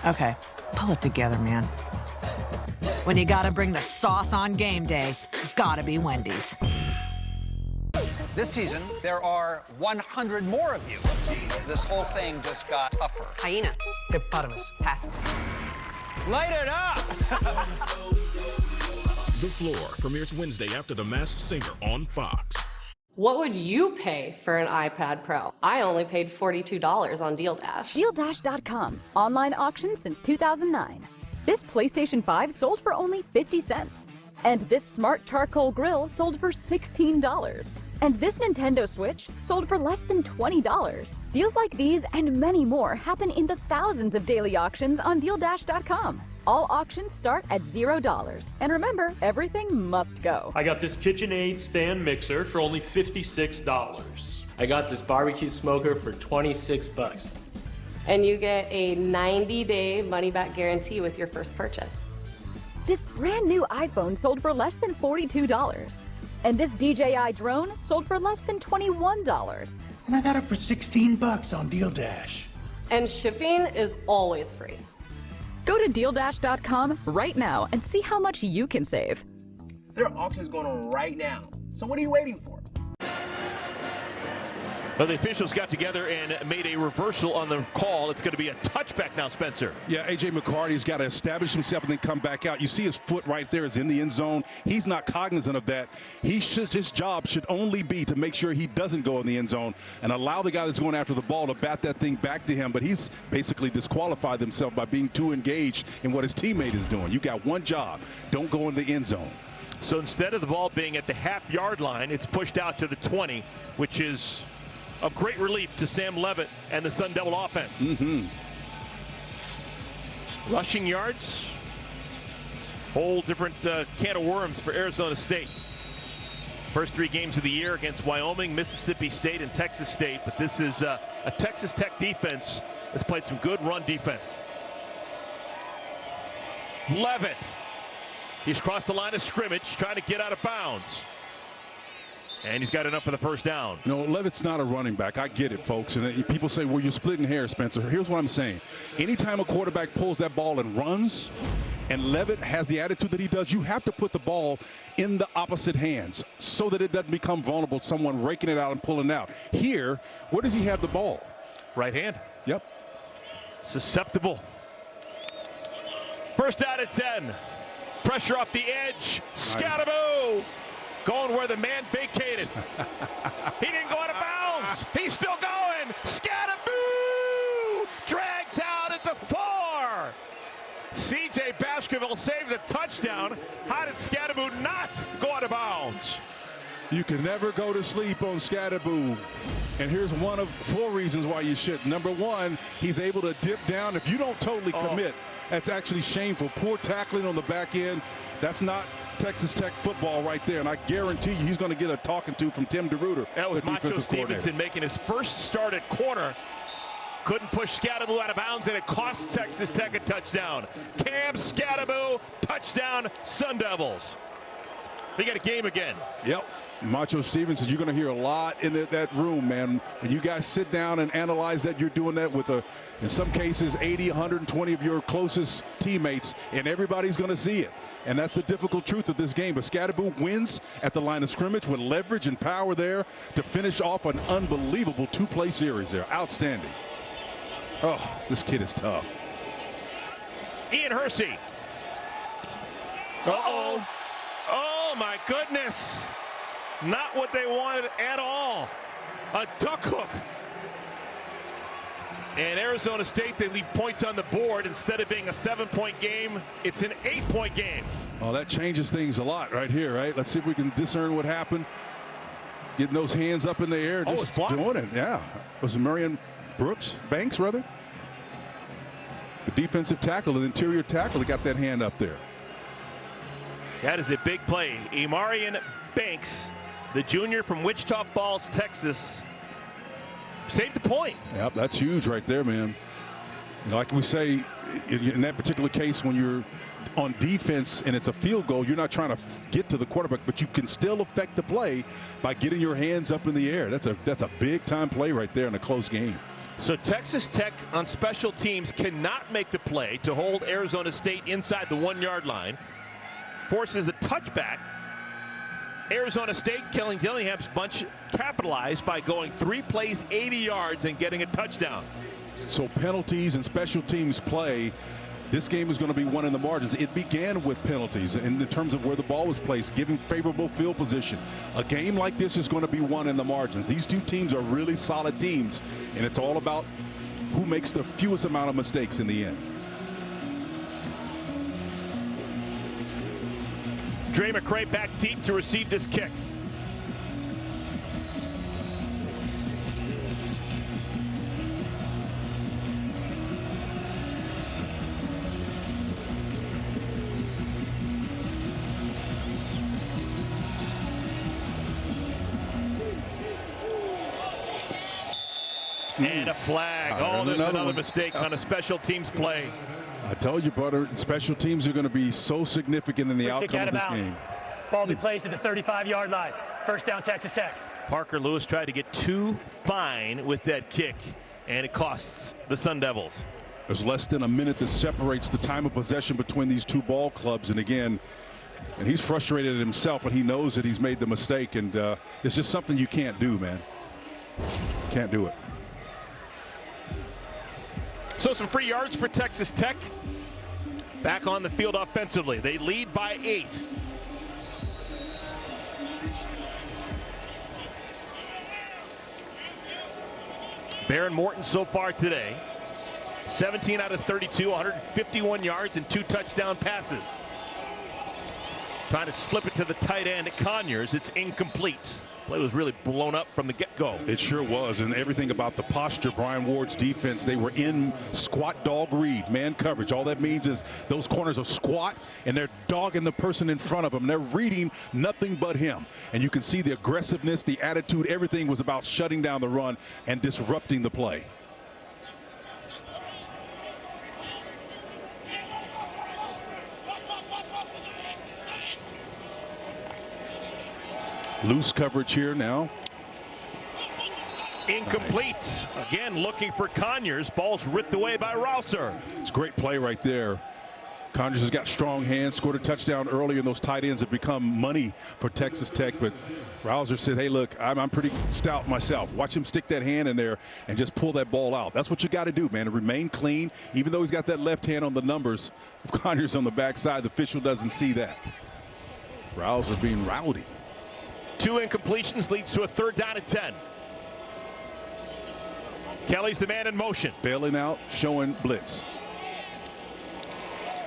S14: Okay, pull it together, man. When you gotta bring the sauce on game day, gotta be Wendy's.
S11: This season, there are 100 more of you. This whole thing just got tougher.
S14: Hyena.
S11: Hippopotamus.
S14: Pass.
S11: Light it up!
S12: The Floor premieres Wednesday after The Masked Singer on Fox.
S15: What would you pay for an iPad Pro? I only paid $42 on Deal Dash.
S17: DealDash.com. Online auction since 2009. This PlayStation 5 sold for only 50 cents. And this smart charcoal grill sold for $16. And this Nintendo Switch sold for less than $20. Deals like these and many more happen in the thousands of daily auctions on DealDash.com. All auctions start at $0. And remember, everything must go.
S18: I got this KitchenAid stand mixer for only $56.
S19: I got this barbecue smoker for $26.
S15: And you get a 90-day money-back guarantee with your first purchase.
S17: This brand new iPhone sold for less than $42. And this DJI drone sold for less than $21.
S21: And I got it for $16 on Deal Dash.
S15: And shipping is always free.
S17: Go to DealDash.com right now and see how much you can save.
S22: There are auctions going on right now. So what are you waiting for?
S1: Well, the officials got together and made a reversal on the call. It's going to be a touchback now, Spencer.
S2: Yeah, A.J. McCarty's got to establish himself and then come back out. You see his foot right there is in the end zone. He's not cognizant of that. His job should only be to make sure he doesn't go in the end zone and allow the guy that's going after the ball to bat that thing back to him. But he's basically disqualified himself by being too engaged in what his teammate is doing. You got one job. Don't go in the end zone.
S1: So instead of the ball being at the half-yard line, it's pushed out to the 20, which is of great relief to Sam Levitt and the Sun Devil offense. Rushing yards, whole different can of worms for Arizona State. First 3 games of the year against Wyoming, Mississippi State, and Texas State. But this is a Texas Tech defense that's played some good run defense. Levitt, he's crossed the line of scrimmage, trying to get out of bounds. And he's got enough for the first down.
S2: No, Levitt's not a running back. I get it, folks. And people say, well, you're splitting hairs, Spencer. Here's what I'm saying. Anytime a quarterback pulls that ball and runs, and Levitt has the attitude that he does, you have to put the ball in the opposite hands so that it doesn't become vulnerable to someone raking it out and pulling it out. Here, where does he have the ball?
S1: Right hand.
S2: Yep.
S1: Susceptible. First down at 10. Pressure off the edge.
S2: Nice.
S1: Scatterbo. Going where the man vacated. He didn't go out of bounds. He's still going. Scatterbo! Dragged down at the 4. C.J. Baskerville saved the touchdown. How did Scatterbo not go out of bounds?
S2: You can never go to sleep on Scatterbo. And here's one of 4 reasons why you shouldn't. Number 1, he's able to dip down. If you don't totally commit, that's actually shameful. Poor tackling on the back end. That's not Texas Tech football right there, and I guarantee you he's going to get a talking to from Tim DeRuyter.
S1: That was Macho Stevenson making his first start at corner. Couldn't push Scatterbo out of bounds, and it cost Texas Tech a touchdown. Cam Scatterbo, touchdown, Sun Devils. We got a game again.
S2: Yep. Macho Stevenson, you're going to hear a lot in that room, man. When you guys sit down and analyze that, you're doing that with, in some cases, 80, 120 of your closest teammates, and everybody's going to see it. And that's the difficult truth of this game. But Scatterbo wins at the line of scrimmage with leverage and power there to finish off an unbelievable 2-play series there. Outstanding. Oh, this kid is tough.
S1: Ian Hersey. Uh-oh. Oh, my goodness. Not what they wanted at all. A duck hook. And Arizona State, they leave points on the board. Instead of being a 7-point game, it's an 8-point game.
S2: Oh, that changes things a lot right here, right? Let's see if we can discern what happened. Getting those hands up in the air, just doing it. Yeah. Was it Marion Banks, rather? The defensive tackle, the interior tackle, he got that hand up there.
S1: That is a big play. Imarian Banks, the junior from Wichita Falls, Texas, saved the point.
S2: Yep, that's huge right there, man. Like we say, in that particular case, when you're on defense and it's a field goal, you're not trying to get to the quarterback, but you can still affect the play by getting your hands up in the air. That's a big time play right there in a close game.
S1: So Texas Tech on special teams cannot make the play to hold Arizona State inside the 1-yard line. Forces the touchback. Arizona State, Kelly Dillingham's bunch, capitalized by going 3 plays, 80 yards, and getting a touchdown.
S2: So penalties and special teams play, this game is going to be won in the margins. It began with penalties in terms of where the ball was placed, giving favorable field position. A game like this is going to be won in the margins. These two teams are really solid teams, and it's all about who makes the fewest amount of mistakes in the end.
S1: Dre McCray back deep to receive this kick. And a flag. Oh, there's another mistake on a special teams play.
S2: I told you, brother, special teams are going to be so significant in the outcome of this game.
S3: Ball be placed at the 35-yard line. First down, Texas Tech.
S1: Parker Lewis tried to get too fine with that kick, and it costs the Sun Devils.
S2: There's less than a minute that separates the time of possession between these two ball clubs. And again, and he's frustrated at himself, and he knows that he's made the mistake. And it's just something you can't do, man. Can't do it.
S1: So some free yards for Texas Tech. Back on the field offensively. They lead by 8. Baron Morton so far today. 17 out of 32, 151 yards and 2 touchdown passes. Trying to slip it to the tight end at Conyers. It's incomplete. Play was really blown up from the get-go.
S2: It sure was, and everything about the posture, Brian Ward's defense, they were in squat dog read, man coverage. All that means is those corners are squat, and they're dogging the person in front of them. They're reading nothing but him. And you can see the aggressiveness, the attitude, everything was about shutting down the run and disrupting the play. Loose coverage here now.
S1: Incomplete. Nice. Again, looking for Conyers. Ball's ripped away by Rouser.
S2: It's a great play right there. Conyers has got strong hands, scored a touchdown early, and those tight ends have become money for Texas Tech. But Rouser said, hey, look, I'm pretty stout myself. Watch him stick that hand in there and just pull that ball out. That's what you got to do, man, to remain clean. Even though he's got that left hand on the numbers of Conyers on the backside, the official doesn't see that. Rouser being rowdy.
S1: 2 incompletions leads to a 3rd down and 10. Kelly's the man in motion.
S2: Bailing out, showing blitz.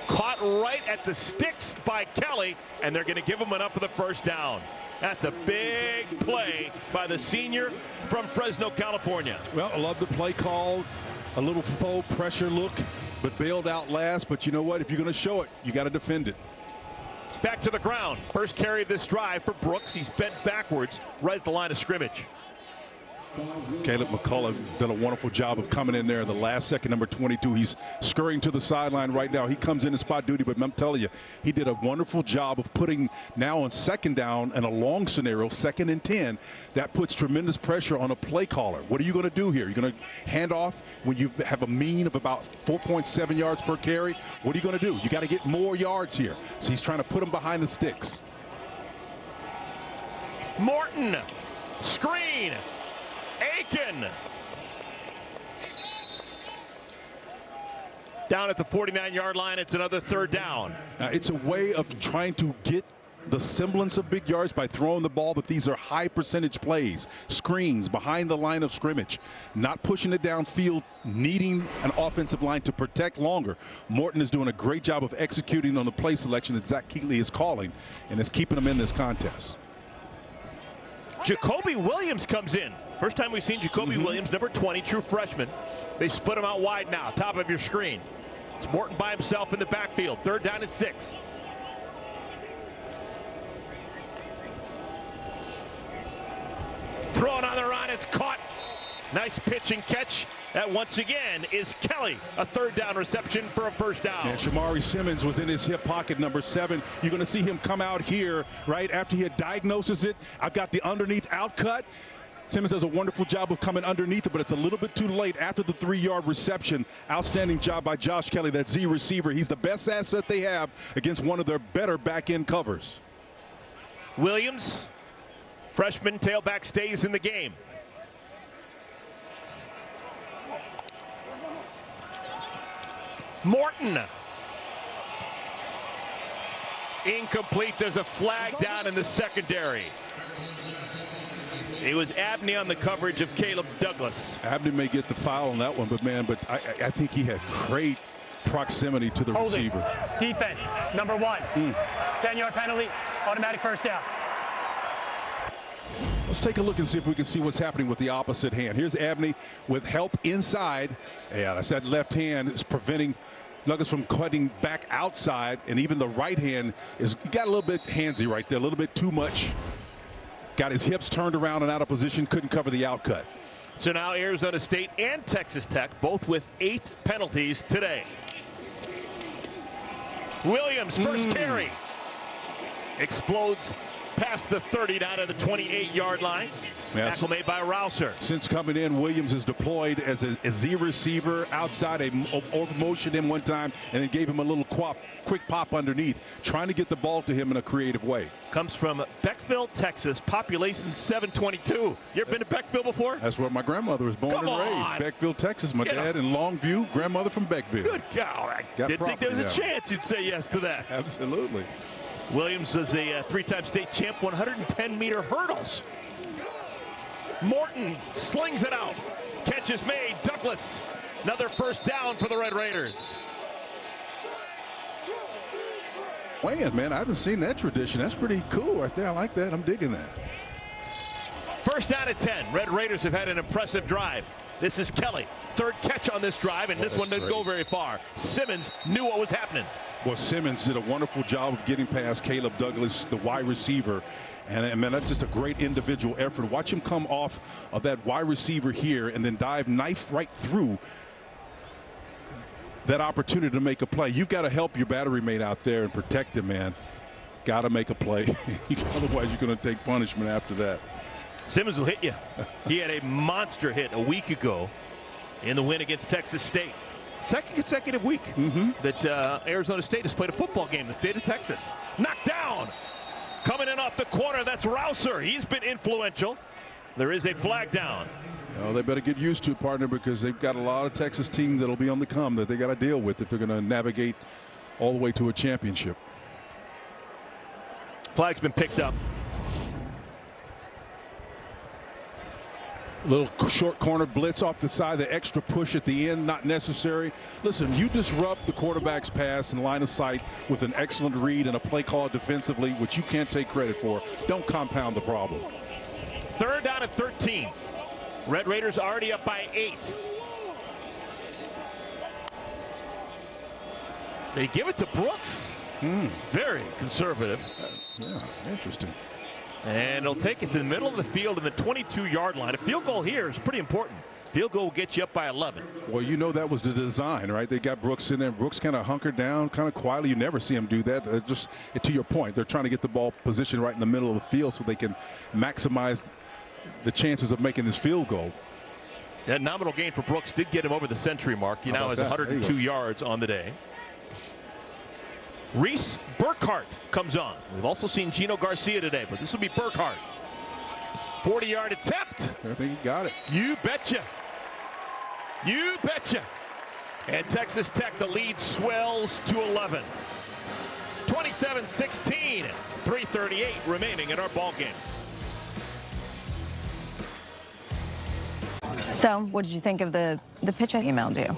S1: Caught right at the sticks by Kelly, and they're going to give him enough for the 1st down. That's a big play by the senior from Fresno, California.
S2: Well, I love the play call. A little faux pressure look, but bailed out last. But you know what? If you're going to show it, you got to defend it.
S1: Back to the ground. First carry of this drive for Brooks. He's bent backwards right at the line of scrimmage.
S2: Caleb McCullough did a wonderful job of coming in there in the last second, number 22. He's scurrying to the sideline right now. He comes in spot duty, but I'm telling you, he did a wonderful job of putting now on 2nd down in a long scenario, 2nd and 10. That puts tremendous pressure on a play caller. What are you going to do here? You're going to hand off when you have a mean of about 4.7 yards per carry? What are you going to do? You got to get more yards here. So he's trying to put them behind the sticks.
S1: Morton, screen. Aiken down at the 49-yard line. It's another 3rd down.
S2: It's a way of trying to get the semblance of big yards by throwing the ball, but these are high percentage plays, screens behind the line of scrimmage, not pushing it downfield, needing an offensive line to protect longer. Morton is doing a great job of executing on the play selection that Zach Keatley is calling, and it's keeping him in this contest.
S1: Jacoby Williams comes in. First time we've seen Jacoby Williams, number 20, true freshman. They split him out wide now, top of your screen. It's Morton by himself in the backfield. 3rd down and 6. Thrown on the run, it's caught. Nice pitch and catch That once again is Kelly. A third down reception for a first down.
S2: And Shamari Simmons was in his hip pocket, number 7. You're going to see him come out here right after he diagnoses it. I've got the underneath out cut. Simmons does a wonderful job of coming underneath it, but it's a little bit too late after the 3-yard reception. Outstanding job by Josh Kelly, that Z receiver. He's the best asset they have against one of their better back-end covers.
S1: Williams, freshman tailback, stays in the game. Morton. Incomplete. There's a flag down in the secondary. It was Abney on the coverage of Caleb Douglas.
S2: Abney may get the foul on that one, but man, I think he had great proximity to the receiver.
S3: Defense, number 1. 10-yard penalty, automatic first down.
S2: Let's take a look and see if we can see what's happening with the opposite hand. Here's Abney with help inside. Yeah, that's that left hand is preventing Douglas from cutting back outside, and even the right hand is got a little bit handsy right there, a little bit too much. Got his hips turned around and out of position, couldn't cover the outcut.
S1: So now Arizona State and Texas Tech both with 8 penalties today. Williams, first carry. Explodes past the 30 down to the 28-yard line.
S2: Yes.
S1: Tackle made by Rouser.
S2: Since coming in, Williams is deployed as a Z receiver outside, motioned him one time and then gave him a little quick pop underneath, trying to get the ball to him in a creative way.
S1: Comes from Beckville, Texas, population 722. You ever been to Beckville before?
S2: That's where my grandmother was born and raised. Beckville, Texas. My dad in Longview, grandmother from Beckville.
S1: Good God. I didn't think there was a chance you'd say yes to that.
S2: Absolutely.
S1: Williams was a 3-time state champ, 110-meter hurdles. Morton slings it out. Catch is made. Douglas, another first down for the Red Raiders.
S2: Man, I haven't seen that tradition. That's pretty cool right there. I like that. I'm digging that.
S1: First down at 10. Red Raiders have had an impressive drive. This is Kelly. Third catch on this drive, and this one didn't go very far. Simmons knew what was happening.
S2: Well, Simmons did a wonderful job of getting past Caleb Douglas, the wide receiver. And man, that's just a great individual effort. Watch him come off of that wide receiver here and then knife right through that opportunity to make a play. You've got to help your battery mate out there and protect him, man. Got to make a play. Otherwise, you're going to take punishment after that.
S1: Simmons will hit you. He had a monster hit a week ago in the win against Texas State. Second consecutive week that Arizona State has played a football game in the state of Texas. Knocked down. Coming in off the corner, that's Rouser. He's been influential. There is a flag down.
S2: Well, they better get used to it, partner, because they've got a lot of Texas teams that'll be on the come that they got to deal with if they're going to navigate all the way to a championship.
S1: Flag's been picked up.
S2: Little short corner blitz off the side, the extra push at the end, not necessary. Listen, you disrupt the quarterback's pass and line of sight with an excellent read and a play call defensively, which you can't take credit for. Don't compound the problem.
S1: Third down at 13. Red Raiders already up by 8. They give it to Brooks. Very conservative.
S2: Yeah, interesting.
S1: And he'll take it to the middle of the field in the 22-yard line. A field goal here is pretty important. Field goal will get you up by 11.
S2: Well, you know that was the design, right? They got Brooks in there. Brooks kind of hunkered down, kind of quietly. You never see him do that. Just to your point, they're trying to get the ball positioned right in the middle of the field so they can maximize the chances of making this field goal.
S1: That nominal gain for Brooks did get him over the century mark. He now has 102 yards on the day. Reese Burkhart comes on. We've also seen Gino Garcia today, but this will be Burkhart. 40-yard attempt.
S2: I think he got it.
S1: You betcha. You betcha. And Texas Tech, the lead swells to 11. 27-16. 3:38 remaining in our ball game.
S4: So, what did you think of the pitch I emailed you?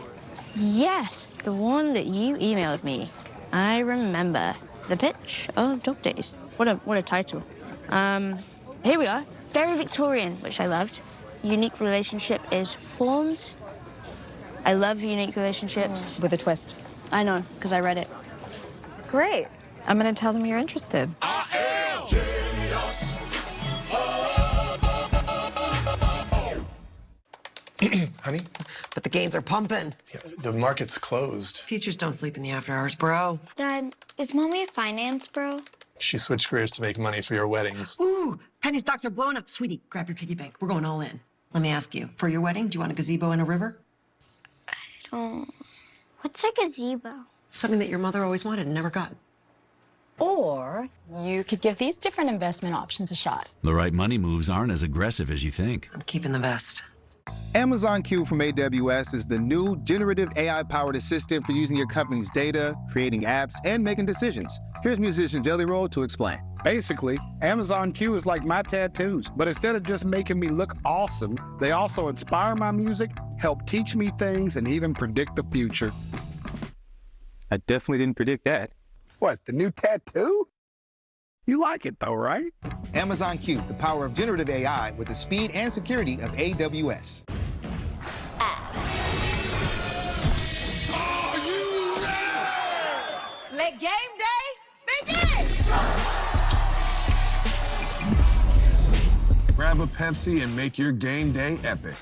S5: Yes, the one that you emailed me. I remember. The pitch of Dog Days. What a title. Here we are. Very Victorian, which I loved. Unique relationship is formed. I love unique relationships.
S4: With a twist.
S5: I know, because I read it.
S4: Great. I'm going to tell them you're interested.
S6: Honey, but the gains are pumping.
S7: Yeah, the market's closed.
S14: Futures don't sleep in the after hours, bro.
S8: Dad, is Mommy a finance bro?
S7: She switched careers to make money for your weddings.
S14: Ooh, penny stocks are blowing up. Sweetie, grab your piggy bank. We're going all in. Let me ask you, for your wedding, do you want a gazebo and a river?
S8: I don't... What's a gazebo?
S14: Something that your mother always wanted and never got.
S9: Or you could give these different investment options a shot.
S16: The right money moves aren't as aggressive as you think.
S14: I'm keeping the best.
S23: Amazon Q from AWS is the new generative AI-powered assistant for using your company's data, creating apps, and making decisions. Here's musician Jelly Roll to explain.
S24: Basically, Amazon Q is like my tattoos, but instead of just making me look awesome, they also inspire my music, help teach me things, and even predict the future.
S23: I definitely didn't predict that.
S24: What, the new tattoo? You like it though, right?
S23: Amazon Q, the power of generative AI with the speed and security of AWS.
S25: Are you ready?
S14: Let game day begin!
S13: Grab a Pepsi and make your game day epic.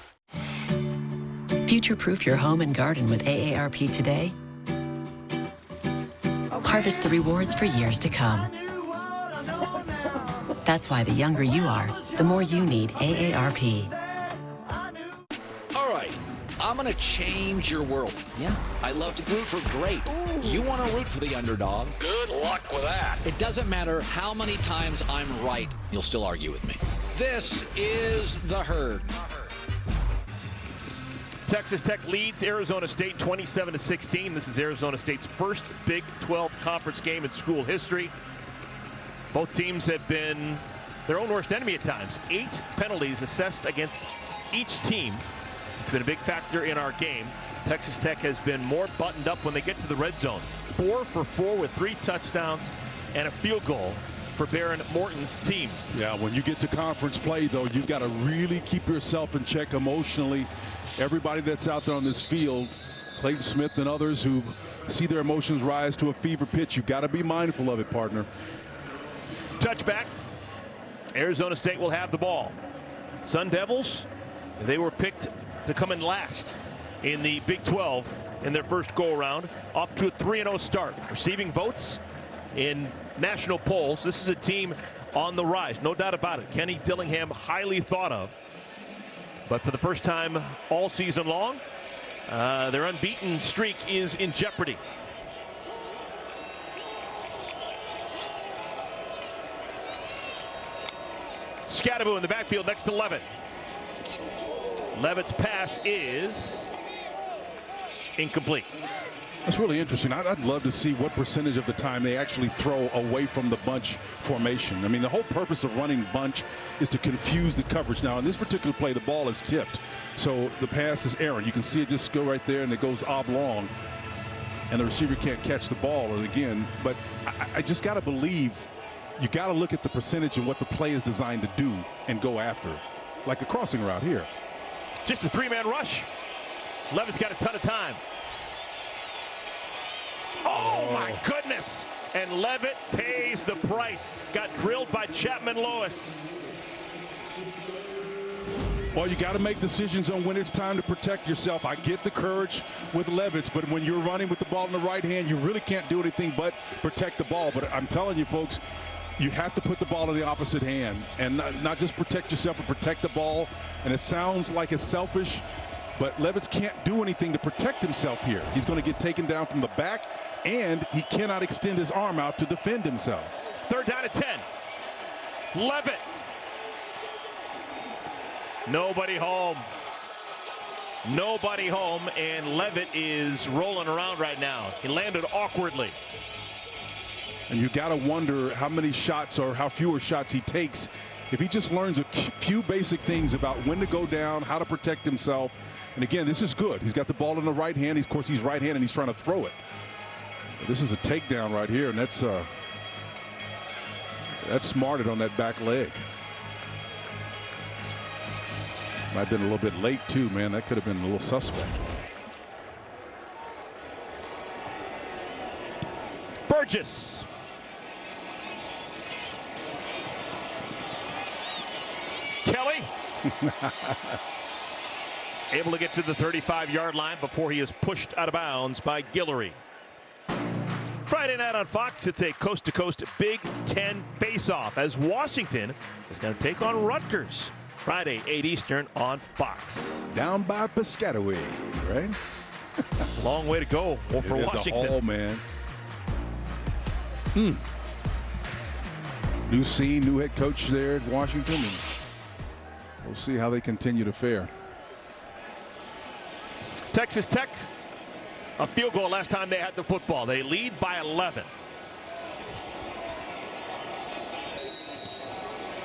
S29: Future-proof your home and garden with AARP today. Harvest the rewards for years to come. That's why the younger you are, the more you need AARP.
S30: All right, I'm gonna change your world. Yeah. I love to root for great. Ooh. You want to root for the underdog. Good luck with that. It doesn't matter how many times I'm right, you'll still argue with me. This is The Herd.
S1: Texas Tech leads Arizona State 27-16. This is Arizona State's first Big 12 conference game in school history. Both teams have been their own worst enemy at times. 8 penalties assessed against each team. It's been a big factor in our game. Texas Tech has been more buttoned up when they get to the red zone. 4 for 4 with 3 touchdowns and a field goal for Baron Morton's team.
S2: Yeah, when you get to conference play, though, you've got to really keep yourself in check emotionally. Everybody that's out there on this field, Clayton Smith and others who see their emotions rise to a fever pitch, you've got to be mindful of it, partner.
S1: Touchback. Arizona State will have the ball. Sun Devils, they were picked to come in last in the Big 12 in their first go-around, off to a 3-0 start. Receiving votes in national polls. This is a team on the rise, no doubt about it. Kenny Dillingham, highly thought of. But for the first time all season long, their unbeaten streak is in jeopardy. Scadaboo in the backfield next to Levitt. Levitt's pass is incomplete.
S2: That's really interesting. I'd love to see what percentage of the time they actually throw away from the bunch formation. I mean, the whole purpose of running bunch is to confuse the coverage. Now, in this particular play, the ball is tipped. So the pass is errant. You can see it just go right there, and it goes oblong. And the receiver can't catch the ball. And again, but I just got to believe you got to look at the percentage and what the play is designed to do and go after it. Like a crossing route here.
S1: Just a 3-man rush. Levitt's got a ton of time. Oh, my goodness. And Levitt pays the price. Got drilled by Chapman Lewis.
S2: Well, you got to make decisions on when it's time to protect yourself. I get the courage with Levitt, but when you're running with the ball in the right hand, you really can't do anything but protect the ball. But I'm telling you, folks, you have to put the ball in the opposite hand and not just protect yourself, but protect the ball. And it sounds like it's selfish, but Levitt can't do anything to protect himself here. He's going to get taken down from the back, and he cannot extend his arm out to defend himself.
S1: 3rd down and 10. Levitt. Nobody home. Nobody home, and Levitt is rolling around right now. He landed awkwardly.
S2: And you got to wonder how many shots or how fewer shots he takes if he just learns a few basic things about when to go down, how to protect himself. And again, this is good. He's got the ball in the right hand. Of course, he's right-handed, and he's trying to throw it. This is a takedown right here, and that's smarted on that back leg. Might have been a little bit late, too, man. That could have been a little suspect.
S1: Burgess. Kelly. Able to get to the 35-yard line before he is pushed out of bounds by Guillory. Friday night on Fox, it's a coast-to-coast Big Ten face-off as Washington is going to take on Rutgers. Friday, 8 Eastern on Fox.
S2: Down by Piscataway, right?
S1: Long way to go for Washington.
S2: Oh, man. New scene, new head coach there at Washington, and we'll see how they continue to fare.
S1: Texas Tech, a field goal last time they had the football. They lead by 11.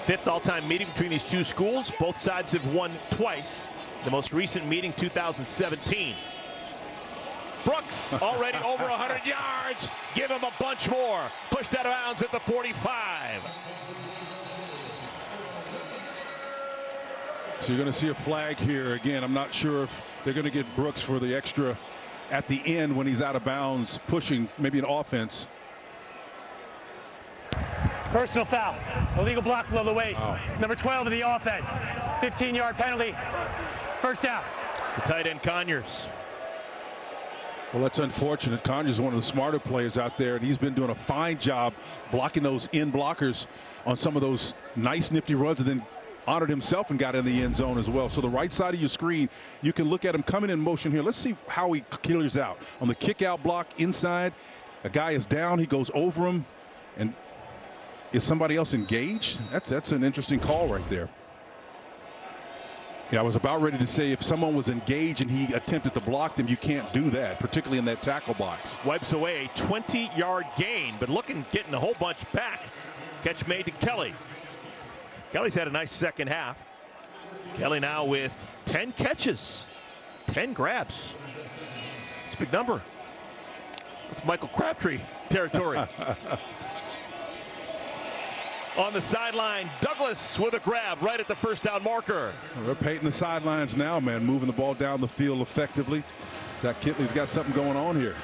S1: Fifth all-time meeting between these two schools. Both sides have won twice. The most recent meeting, 2017. Brooks already over 100 yards. Give him a bunch more. Pushed out of bounds at the 45.
S2: So you're going to see a flag here again. I'm not sure if they're going to get Brooks for the extra at the end when he's out of bounds, pushing maybe an offense.
S3: Personal foul. Illegal block below the waist. Number 12 of the offense. 15-yard penalty. First down.
S1: The tight end Conyers.
S2: Well, that's unfortunate. Conyers is one of the smarter players out there, and he's been doing a fine job blocking those end blockers on some of those nice, nifty runs, and then honored himself and got in the end zone as well. So the right side of your screen, you can look at him coming in motion here. Let's see how he clears out. On the kick out block inside, a guy is down, he goes over him, and is somebody else engaged? That's an interesting call right there. Yeah, I was about ready to say if someone was engaged and he attempted to block them, you can't do that, particularly in that tackle box.
S1: Wipes away a 20-yard gain, but getting a whole bunch back. Catch made to Kelly. Kelly's had a nice second half. Kelly now with 10 catches, 10 grabs. It's a big number. That's Michael Crabtree territory. On the sideline, Douglas with a grab right at the first down marker.
S2: They're painting the sidelines now, man, moving the ball down the field effectively. Zach Kitley's got something going on here.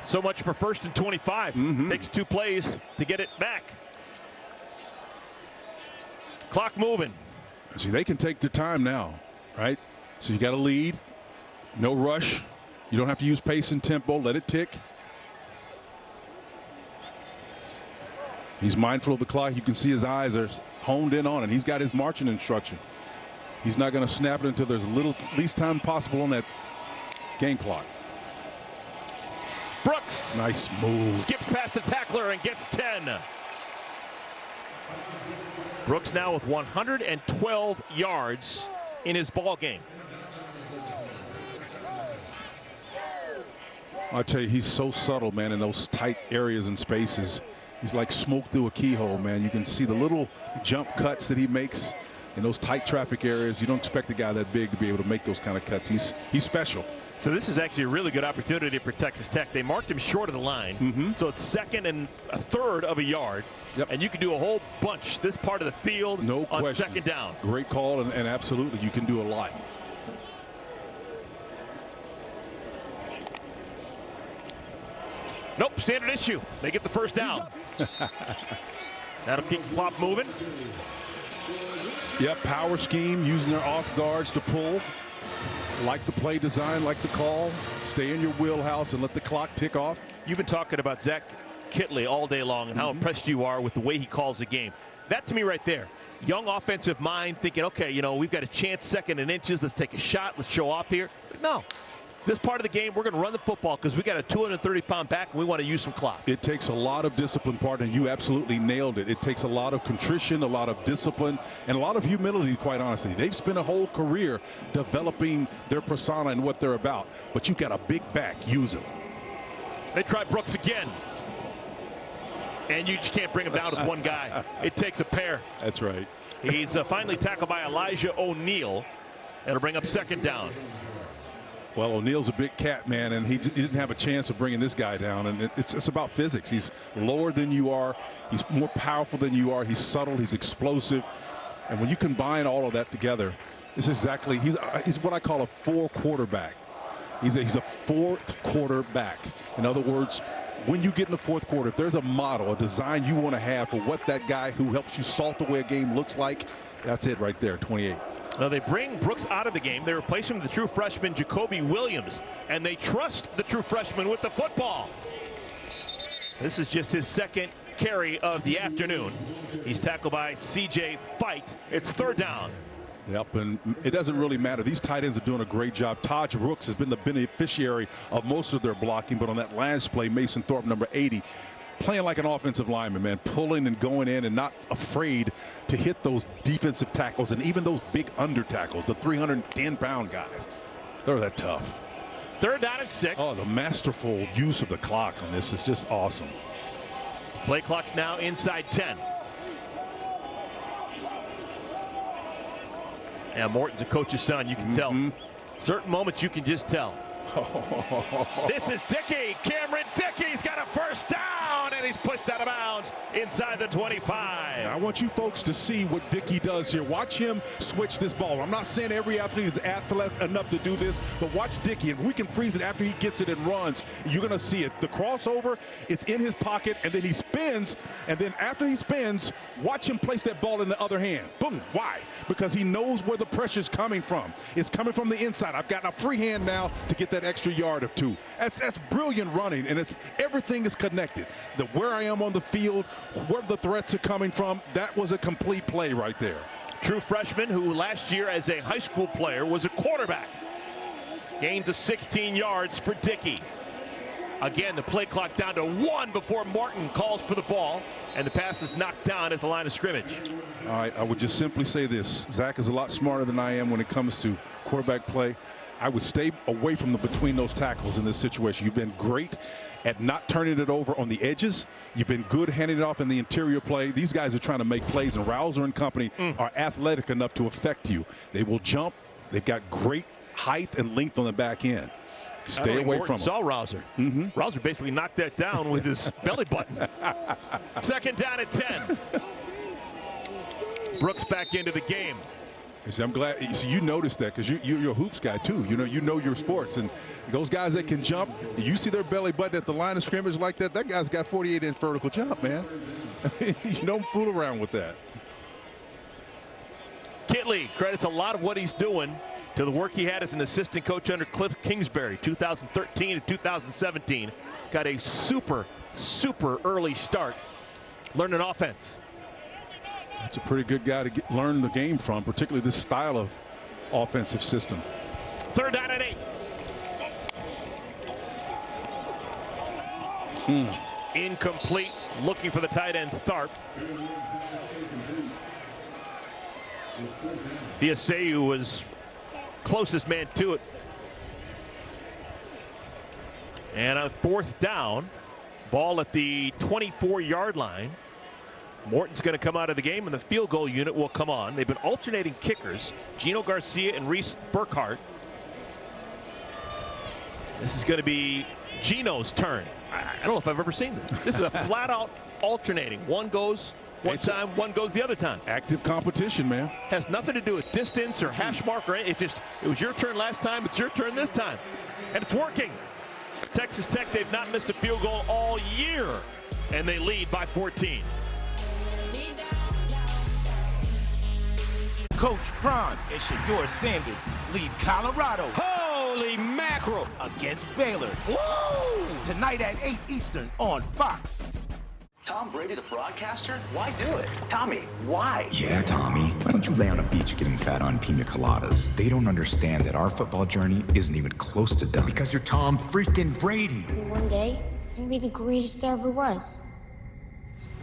S1: So much for 1st and 25. Takes 2 plays to get it back. Clock moving.
S2: See, they can take their time now, right? So you got a lead, no rush. You don't have to use pace and tempo. Let it tick. He's mindful of the clock. You can see his eyes are honed in on it. He's got his marching instruction. He's not going to snap it until there's least time possible on that game clock.
S1: Brooks.
S2: Nice move.
S1: Skips past the tackler and gets 10. Brooks now with 112 yards in his ball game.
S2: I'll tell you, he's so subtle, man, in those tight areas and spaces. He's like smoke through a keyhole, man. You can see the little jump cuts that he makes in those tight traffic areas. You don't expect a guy that big to be able to make those kind of cuts. He's special.
S1: So this is actually a really good opportunity for Texas Tech. They marked him short of the line. So it's 2nd and a 1/3 of a yard. And you can do a whole bunch this part of the field on
S2: question.
S1: 2nd down.
S2: Great call, and absolutely you can do a lot.
S1: Nope, standard issue. They get the first down. That'll keep the clock moving.
S2: Yep, power scheme, using their off guards to pull. Like the play design, like the call. Stay in your wheelhouse and let the clock tick off.
S1: You've been talking about Zach Kitley all day long and how impressed you are with the way he calls the game. That to me right there, young offensive mind thinking, okay, you know, we've got a chance 2nd and inches. Let's take a shot. Let's show off here. No. This part of the game, we're going to run the football because we got a 230-pound back and we want to use some clock.
S2: It takes a lot of discipline, partner, and you absolutely nailed it. It takes a lot of contrition, a lot of discipline, and a lot of humility, quite honestly. They've spent a whole career developing their persona and what they're about, but you've got a big back. Use them.
S1: They try Brooks again. And you just can't bring him down with one guy. It takes a pair.
S2: That's right.
S1: He's finally tackled by Elijah O'Neal. It'll bring up 2nd down.
S2: Well, O'Neal's a big cat, man, and he didn't have a chance of bringing this guy down. And it's about physics. He's lower than you are. He's more powerful than you are. He's subtle. He's explosive. And when you combine all of that together, this is exactly, he's what I call a 4 quarterback. He's a 4th quarterback. In other words, when you get in the 4th quarter, if there's a model, a design you want to have for what that guy who helps you salt away a game looks like, that's it right there, 28.
S1: Now they bring Brooks out of the game. They replace him with the true freshman Jacoby Williams, and they trust the true freshman with the football. This is just his second carry of the afternoon. He's tackled by C.J. Fight. It's 3rd down.
S2: Yep, and it doesn't really matter. These tight ends are doing a great job. Taj Brooks has been the beneficiary of most of their blocking, but on that last play, Mason Thorpe, number 80, playing like an offensive lineman, man, pulling and going in and not afraid to hit those defensive tackles and even those big under tackles, the 310-pound guys. They're that tough.
S1: 3rd down and 6.
S2: Oh, the masterful use of the clock on this is just awesome.
S1: Play clock's now inside 10. Yeah, Morton's a coach's son. You can tell. Certain moments you can just tell. This is Dickey. Cameron Dickey's got a 1st down, and he's pushed out of bounds inside the 25.
S2: I want you folks to see what Dickey does here. Watch him switch this ball. I'm not saying every athlete is athletic enough to do this, but watch Dickey. If we can freeze it after he gets it and runs, you're going to see it. The crossover, it's in his pocket, and then he spins, and then after he spins, watch him place that ball in the other hand. Boom. Why? Because he knows where the pressure's coming from. It's coming from the inside. I've got a free hand now to get that extra yard or 2. That's brilliant running, and everything is connected. Where I am on the field, where the threats are coming from, that was a complete play right there.
S1: True freshman who last year as a high school player was a quarterback. Gains of 16 yards for Dickey. Again, the play clock down to 1 before Martin calls for the ball, and the pass is knocked down at the line of scrimmage.
S2: All right, I would just simply say this. Zach is a lot smarter than I am when it comes to quarterback play. I would stay away from between those tackles in this situation. You've been great at not turning it over on the edges. You've been good handing it off in the interior play. These guys are trying to make plays, and Rouser and company are athletic enough to affect you. They will jump. They've got great height and length on the back end. Stay away from them.
S1: Saw Rouser. Rouser basically knocked that down with his belly button. 2nd down at 10. Brooks back into the game.
S2: I'm glad you noticed that, because you're a hoops guy too. You know your sports, and those guys that can jump, you see their belly button at the line of scrimmage like that. That guy's got 48-inch vertical jump, man. You don't fool around with that.
S1: Kitley credits a lot of what he's doing to the work he had as an assistant coach under Cliff Kingsbury, 2013 to 2017. Got a super early start learning offense.
S2: That's a pretty good guy to learn the game from, particularly this style of offensive system.
S1: 3rd down and 8. Incomplete, looking for the tight end Tharp. Viaseu was closest man to it. And on 4th down, ball at the 24-yard line. Morton's going to come out of the game, and the field goal unit will come on. They've been alternating kickers, Gino Garcia and Reese Burkhart. This is going to be Gino's turn. I don't know if I've ever seen this. This is a flat-out alternating. One goes one time, one goes the other time.
S2: Active competition, man.
S1: Has nothing to do with distance or hash mark or anything. It was your turn last time. It's your turn this time. And it's working. Texas Tech, they've not missed a field goal all year, and they lead by 14.
S21: Coach Prime and Shador Sanders lead Colorado.
S25: Holy mackerel!
S21: Against Baylor. Woo! Tonight at 8 Eastern on Fox.
S22: Tom Brady, the broadcaster? Why do it? Tommy, why?
S6: Yeah, Tommy. Why don't you lay on a beach getting fat on pina coladas? They don't understand that our football journey isn't even close to done. Because you're Tom freaking Brady.
S8: One day, you'll be the greatest there ever was.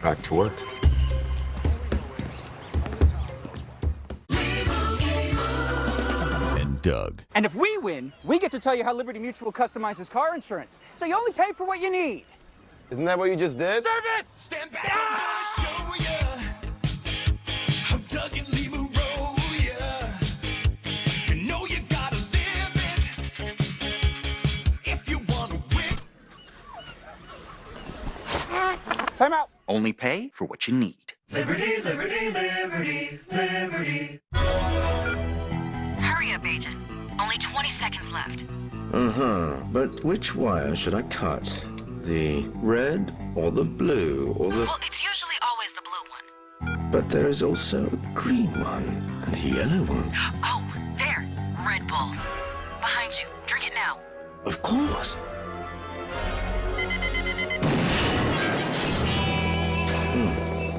S6: Back to work.
S10: Doug.
S22: And if we win, we get to tell you how Liberty Mutual customizes car insurance. So you only pay for what you need.
S13: Isn't that what you just did?
S22: Service!
S21: Stand back, I'm gonna show ya how Doug and Lima roll ya. You know you gotta live it if you wanna win.
S22: Time out.
S6: Only pay for what you need.
S21: Liberty, liberty, liberty, liberty.
S11: Hurry up, agent. Only 20 seconds left.
S12: But which wire should I cut? The red or the blue or the...
S11: Well, it's usually always the blue one.
S12: But there is also a green one. The yellow one?
S11: Oh, there. Red Bull. Behind you. Drink it now.
S12: Of course.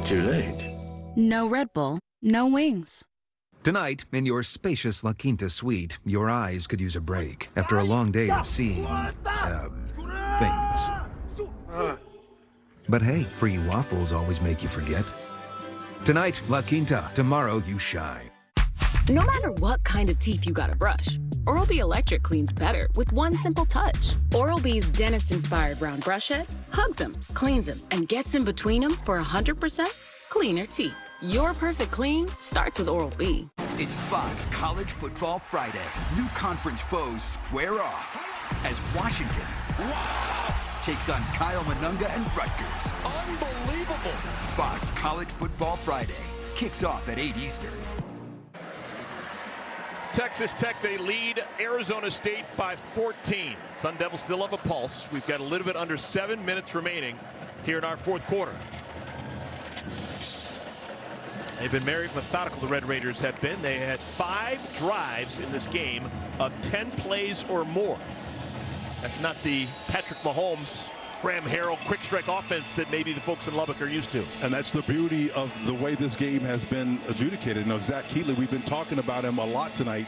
S12: Too late.
S5: No Red Bull, no wings.
S10: Tonight, in your spacious La Quinta suite, your eyes could use a break after a long day of seeing, things. But hey, free waffles always make you forget. Tonight, La Quinta. Tomorrow, you shine.
S9: No matter what kind of teeth you gotta brush, Oral-B Electric cleans better with one simple touch. Oral-B's dentist-inspired round brush head hugs them, cleans them, and gets in between them for 100% cleaner teeth. Your perfect clean starts with Oral-B.
S15: It's Fox College Football Friday. New conference foes square off as Washington takes on Kyle Monunga and Rutgers.
S30: Unbelievable.
S15: Fox College Football Friday kicks off at 8 Eastern.
S1: Texas Tech, they lead Arizona State by 14. Sun Devils still have a pulse. We've got a little bit under 7 minutes remaining here in our fourth quarter. They've been very methodical, the Red Raiders have been. They had 5 drives in this game of 10 plays or more. That's not the Patrick Mahomes, Graham Harrell quick strike offense that maybe the folks in Lubbock are used to.
S2: And that's the beauty of the way this game has been adjudicated. Now, Zach Keeley, we've been talking about him a lot tonight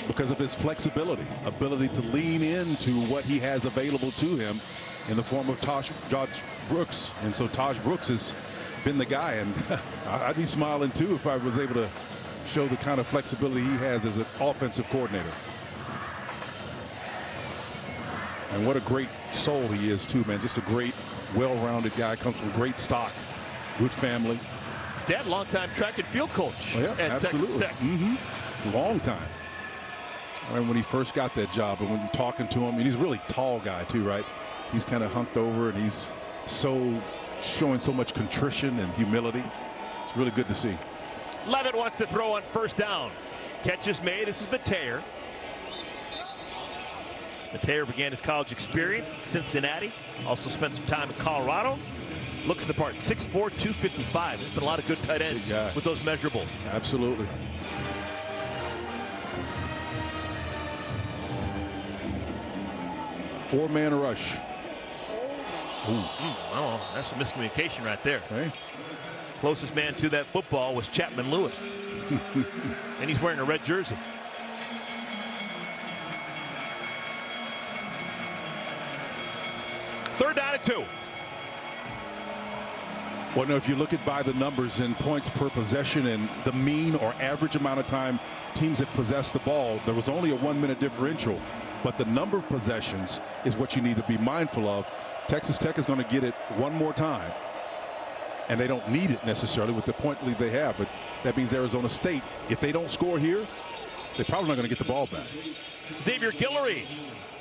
S2: because of his flexibility, ability to lean into what he has available to him in the form of Josh Brooks. And so Taj Brooks has been the guy, and I'd be smiling too if I was able to show the kind of flexibility he has as an offensive coordinator. And what a great soul he is too, man. Just a great, well-rounded guy. Comes from great stock, good family.
S1: His dad, longtime track and field coach at
S2: absolutely.
S1: Texas Tech.
S2: Long time. I remember when he first got that job, and when you're talking to him, and he's a really tall guy too, right? He's kind of hunked over, and he's showing so much contrition and humility. It's really good to see.
S1: Levitt wants to throw on first down. Catch is made. This is Mateer. Mateer began his college experience in Cincinnati. Also spent some time in Colorado. Looks the part. 6'4", 255. There's been a lot of good tight ends with those measurables.
S2: Absolutely. Four-man rush.
S1: Oh, that's some miscommunication right there.
S2: Hey.
S1: Closest man to that football was Chapman Lewis. And he's wearing a red jersey. Third down and 2.
S2: Well, no, if you look at by the numbers in points per possession and the mean or average amount of time teams that possess the ball, there was only a 1-minute differential. But the number of possessions is what you need to be mindful of. Texas Tech is going to get it one more time. And they don't need it necessarily with the point lead they have. But that means Arizona State, if they don't score here, they're probably not going to get the ball back.
S1: Xavier Guillory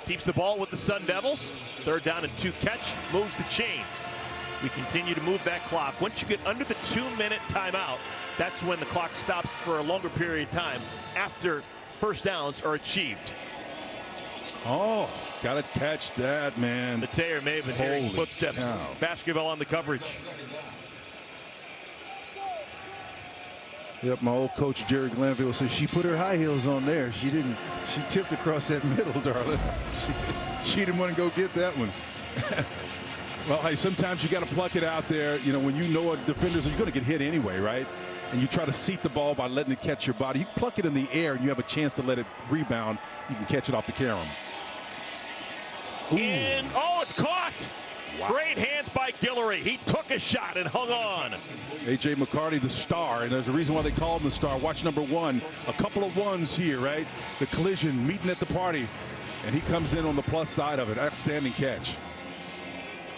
S1: keeps the ball with the Sun Devils. Third down and 2 catch, moves the chains. We continue to move that clock. Once you get under the 2-minute timeout, that's when the clock stops for a longer period of time after first downs are achieved.
S2: Oh, got to catch that, man.
S1: Mateer may have been hearing footsteps. Basketball on the coverage.
S17: Yep, my old coach Jerry Glanville says she put her high heels on there. She didn't. She tipped across that middle, darling.
S2: She didn't want to go get that one. Well, hey, sometimes you got to pluck it out there. You know, when you know a defender's going to get hit anyway, right? And you try to seat the ball by letting it catch your body. You pluck it in the air and you have a chance to let it rebound. You can catch it off the carom.
S1: And, oh, it's caught. Wow. Great hands by Guillory. He took a shot and hung on.
S2: A.J. McCarty, the star, and there's a reason why they call him the star. Watch number 1. A couple of ones here, right? The collision, meeting at the party. And he comes in on the plus side of it. Outstanding catch.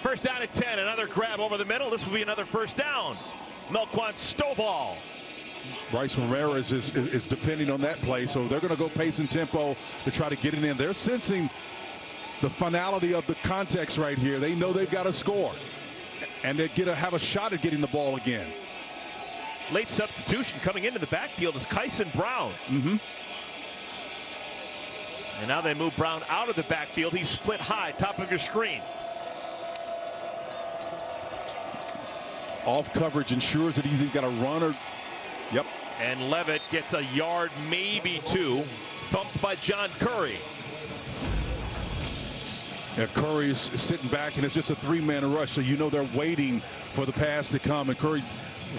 S1: First down at 10. Another grab over the middle. This will be another first down. Melquan Stovall.
S2: Bryce Ramirez is defending on that play, so they're going to go pace and tempo to try to get it in. They're sensing the finality of the context right here. They know they've got to score, and they have a shot at getting the ball again.
S1: Late substitution coming into the backfield is Kyson Brown. And now they move Brown out of the backfield. He's split high, top of your screen.
S2: Off coverage ensures that he's either got to run or,
S1: And Levitt gets a yard, maybe two, thumped by John Curry.
S2: Yeah, Curry's sitting back, and it's just a three-man rush, so you know they're waiting for the pass to come. And Curry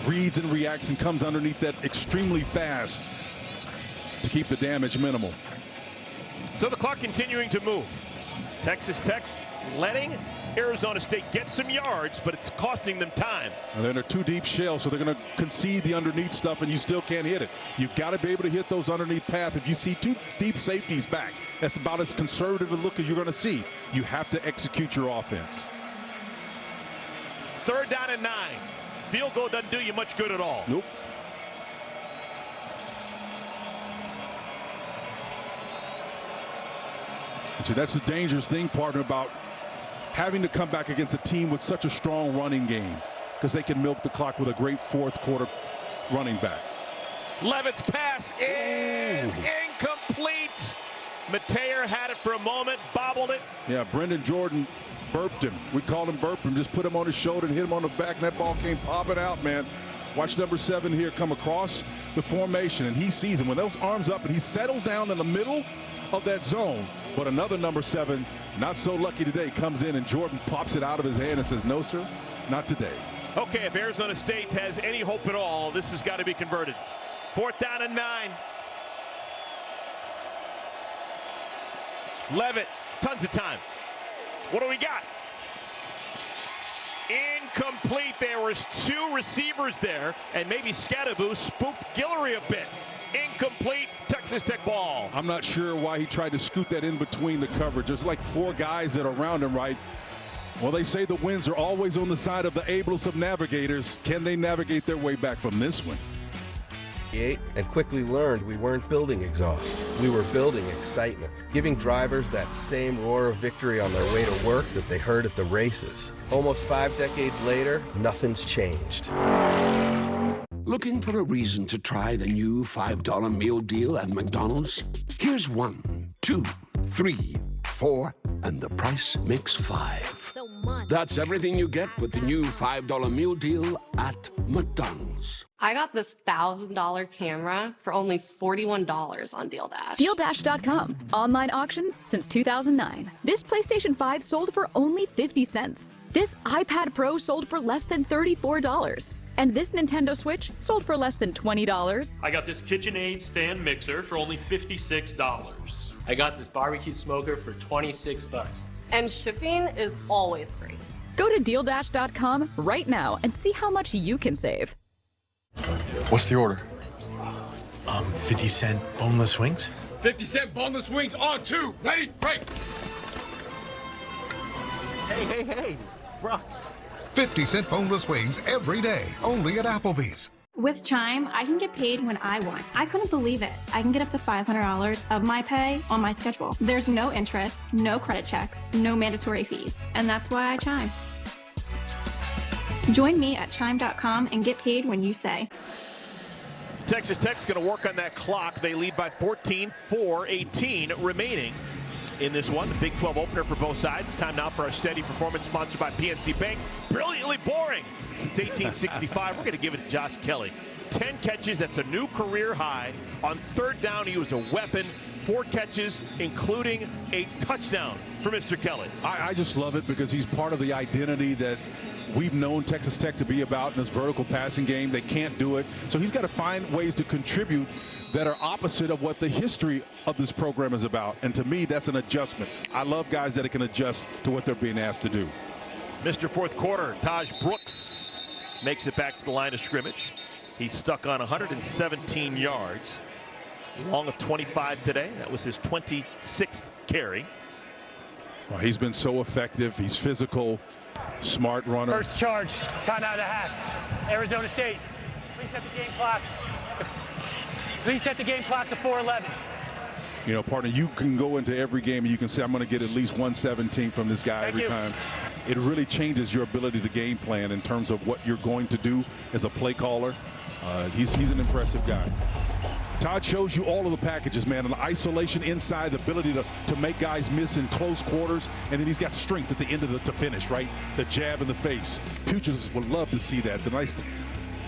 S2: reads and reacts and comes underneath that extremely fast to keep the damage minimal.
S1: So the clock continuing to move. Texas Tech letting Arizona State get some yards, but it's costing them time.
S2: And then they're two deep shells, so they're going to concede the underneath stuff, and you still can't hit it. You've got to be able to hit those underneath paths. If you see two deep safeties back, that's about as conservative a look as you're going to see. You have to execute your offense.
S1: 3rd down and 9. Field goal doesn't do you much good at all.
S2: Nope. And so that's the dangerous thing, partner, about having to come back against a team with such a strong running game, because they can milk the clock with a great fourth quarter running back.
S1: Levitt's pass is incomplete. Mateer had it for a moment, bobbled it.
S2: Yeah, Brendan Jordan burped him. We called him burp him, just put him on his shoulder and hit him on the back, and that ball came popping out, man. Watch number 7 here come across the formation, and he sees him. When those arms up, and he settles down in the middle of that zone. But another number 7, not so lucky today, comes in, and Jordan pops it out of his hand and says, no, sir, not today.
S1: Okay, if Arizona State has any hope at all, this has got to be converted. 4th down and 9. Levitt, tons of time. What do we got? Incomplete. There was 2 receivers there, and maybe Scadaboo spooked Guillory a bit. Incomplete. Texas Tech ball.
S2: I'm not sure why he tried to scoot that in between the coverage. There's like 4 guys that are around him, right? Well, they say the winds are always on the side of the ablest of navigators. Can they navigate their way back from this one?
S4: And quickly learned we weren't building exhaust. We were building excitement, giving drivers that same roar of victory on their way to work that they heard at the races. Almost 5 decades later, nothing's changed.
S7: Looking for a reason to try the new $5 meal deal at McDonald's? Here's 1, 2, 3, 4, and the price makes 5.
S11: So much.
S7: That's everything you get with the new $5 meal deal at McDonald's.
S16: I got this $1,000 camera for only $41 on Deal Dash.
S18: DealDash.com. Online auctions since 2009. This PlayStation 5 sold for only 50 cents. This iPad Pro sold for less than $34. And this Nintendo Switch sold for less than $20.
S19: I got this KitchenAid stand mixer for only $56. I got this barbecue smoker for $26.
S16: And shipping is always free.
S18: Go to DealDash.com right now and see how much you can save.
S20: What's the order? 50-cent boneless wings?
S25: 50-cent boneless wings on 2. Ready, break.
S24: Hey, bro. 50-cent boneless wings every day, only at Applebee's.
S26: With Chime, I can get paid when I want. I couldn't believe it. I can get up to $500 of my pay on my schedule. There's no interest, no credit checks, no mandatory fees. And that's why I Chime. Join me at Chime.com and get paid when you say.
S1: Texas Tech's going to work on that clock. They lead by 14, 4:18 remaining in this one. The Big 12 opener for both sides. Time now for our steady performance sponsored by PNC Bank. Brilliantly boring since 1865. We're going to give it to Josh Kelly. 10 catches. That's a new career high. On 3rd down, he was a weapon. 4 catches, including a touchdown for Mr. Kelly.
S2: I just love it because he's part of the identity that we've known Texas Tech to be about in this vertical passing game. They can't do it. So he's got to find ways to contribute that are opposite of what the history of this program is about. And to me, that's an adjustment. I love guys that can adjust to what they're being asked to do.
S1: Mr. Fourth Quarter, Taj Brooks makes it back to the line of scrimmage. He's stuck on 117 yards. Long of 25 today. That was his 26th carry.
S2: Well, he's been so effective. He's physical, smart runner.
S3: First charge, timeout and a half. Arizona State, please set the game clock. Please set the game clock to 4:11.
S2: You know, partner, you can go into every game and you can say, I'm going to get at least 117 from this guy every time. It really changes your ability to game plan in terms of what you're going to do as a play caller. He's an impressive guy. Todd shows you all of the packages, man. And the isolation inside, the ability to make guys miss in close quarters, and then he's got strength at the end of to finish, right? The jab in the face. Pugilists would love to see that. The nice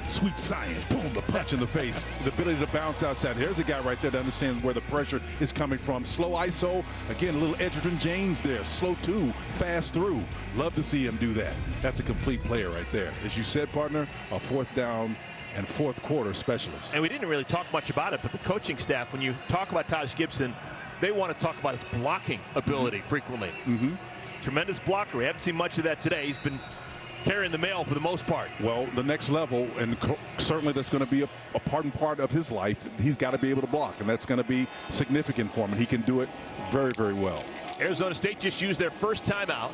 S2: Sweet science, boom, the punch in the face, the ability to bounce outside. There's a guy right there that understands where the pressure is coming from. Slow ISO, again, a little Edgerton James there. Slow 2, fast through. Love to see him do that. That's a complete player right there. As you said, partner, a 4th down and 4th quarter specialist.
S1: And we didn't really talk much about it, but the coaching staff, when you talk about Taj Gibson, they want to talk about his blocking ability frequently. Tremendous blocker. We haven't seen much of that today. He's been carrying the mail for the most part.
S2: Well, the next level, and certainly that's going to be a part of his life, he's got to be able to block, and that's going to be significant for him, and he can do it very, very well.
S1: Arizona State just used their first timeout.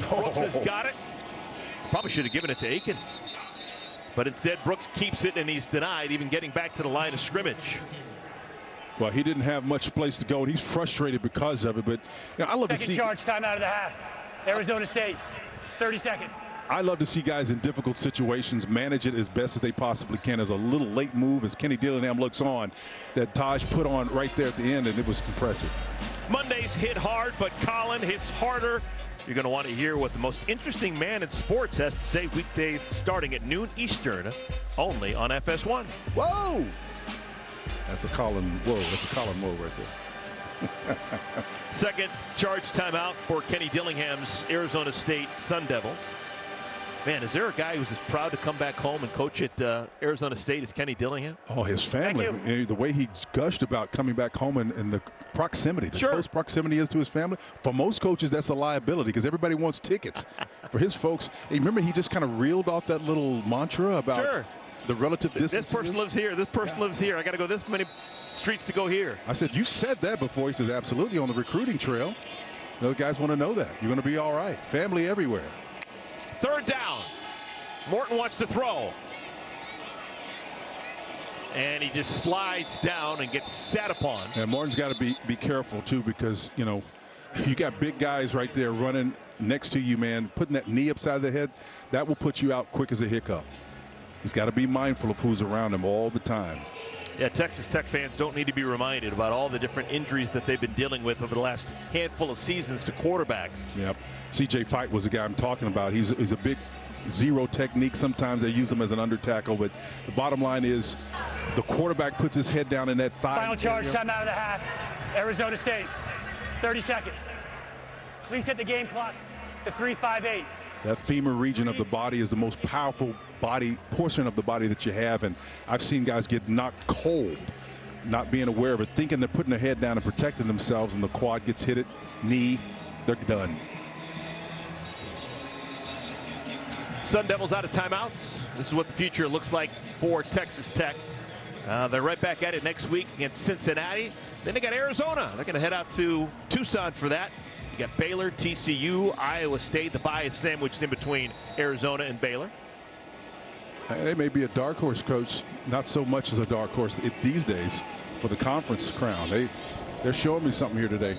S1: Brooks has got it. Probably should have given it to Aiken. But instead, Brooks keeps it, and he's denied even getting back to the line of scrimmage.
S2: Well, he didn't have much place to go, and he's frustrated because of it. But you know, I love to see.
S3: Second charge, time out of the half. Arizona State, 30 seconds.
S2: I love to see guys in difficult situations manage it as best as they possibly can. As a little late move, as Kenny Dillingham looks on, that Taj put on right there at the end, and it was impressive.
S1: Mondays hit hard, but Colin hits harder. You're going to want to hear what the most interesting man in sports has to say weekdays starting at noon Eastern, only on FS1.
S2: Whoa! That's a Colin whoa. That's a Colin whoa right there.
S1: Second charge timeout for Kenny Dillingham's Arizona State Sun Devils. Man, is there a guy who's as proud to come back home and coach at Arizona State as Kenny Dillingham?
S2: Oh, his family. The way he gushed about coming back home and the proximity, the close proximity is to his family. For most coaches, that's a liability because everybody wants tickets. For his folks, hey, remember he just kind of reeled off that little mantra about the relative distance.
S1: This person lives here. This person lives here. I got to go this many streets to go here.
S2: I said, you said that before. He says, absolutely, on the recruiting trail. Those guys want to know that. You're going to be all right. Family everywhere.
S1: Third down. Morton wants to throw. And he just slides down and gets sat upon.
S2: And Morton's got to be careful, too, because, you know, you got big guys right there running next to you, man. Putting that knee upside the head, that will put you out quick as a hiccup. He's got to be mindful of who's around him all the time.
S1: Yeah, Texas Tech fans don't need to be reminded about all the different injuries that they've been dealing with over the last handful of seasons to quarterbacks.
S2: Yep. C.J. Fight was the guy I'm talking about. He's a big zero technique. Sometimes they use him as an under tackle, but the bottom line is the quarterback puts his head down in that thigh.
S3: Final charge, time out of the half. Arizona State, 30 seconds. Please hit the game clock to 3:58.
S2: That femur region of the body is the most powerful portion of the body that you have, and I've seen guys get knocked cold, not being aware of it, thinking they're putting their head down and protecting themselves, and the quad gets hit, knee, they're done.
S1: Sun Devils out of timeouts. This is what the future looks like for Texas Tech. They're right back at it next week against Cincinnati. Then they got Arizona. They're going to head out to Tucson for that. You got Baylor, TCU, Iowa State. The bye is sandwiched in between Arizona and Baylor.
S2: They may be a dark horse, coach. Not so much as a dark horse these days for the conference crown. They're showing me something here today.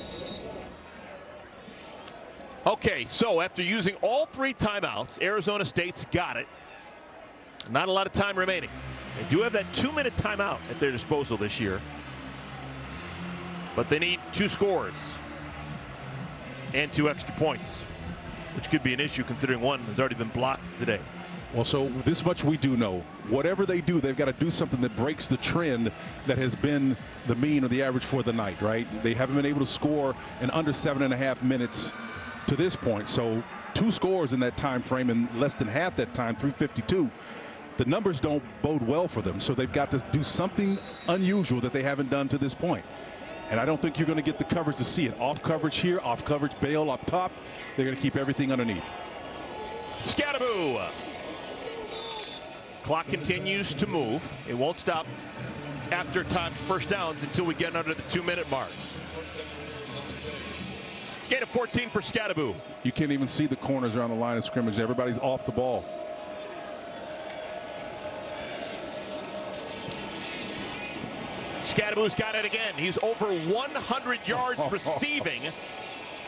S1: Okay, so after using all 3 timeouts, Arizona State's got it. Not a lot of time remaining. They do have that 2-minute timeout at their disposal this year. But they need 2 scores and 2 extra points, which could be an issue considering one has already been blocked today.
S2: Well, so this much we do know. Whatever they do, they've got to do something that breaks the trend that has been the mean or the average for the night, right? They haven't been able to score in under 7.5 minutes to this point. So 2 scores in that time frame in less than half that time, 3:52. The numbers don't bode well for them. So they've got to do something unusual that they haven't done to this point. And I don't think you're going to get the coverage to see it. Off coverage here, off coverage bail up top. They're going to keep everything underneath.
S1: Scattaboo. Clock continues to move. It won't stop after time first downs until we get under the 2-minute mark. Gain of 14 for Scattaboo.
S2: You can't even see the corners around the line of scrimmage. Everybody's off the ball.
S1: Scattaboo's got it again. He's over 100 yards receiving.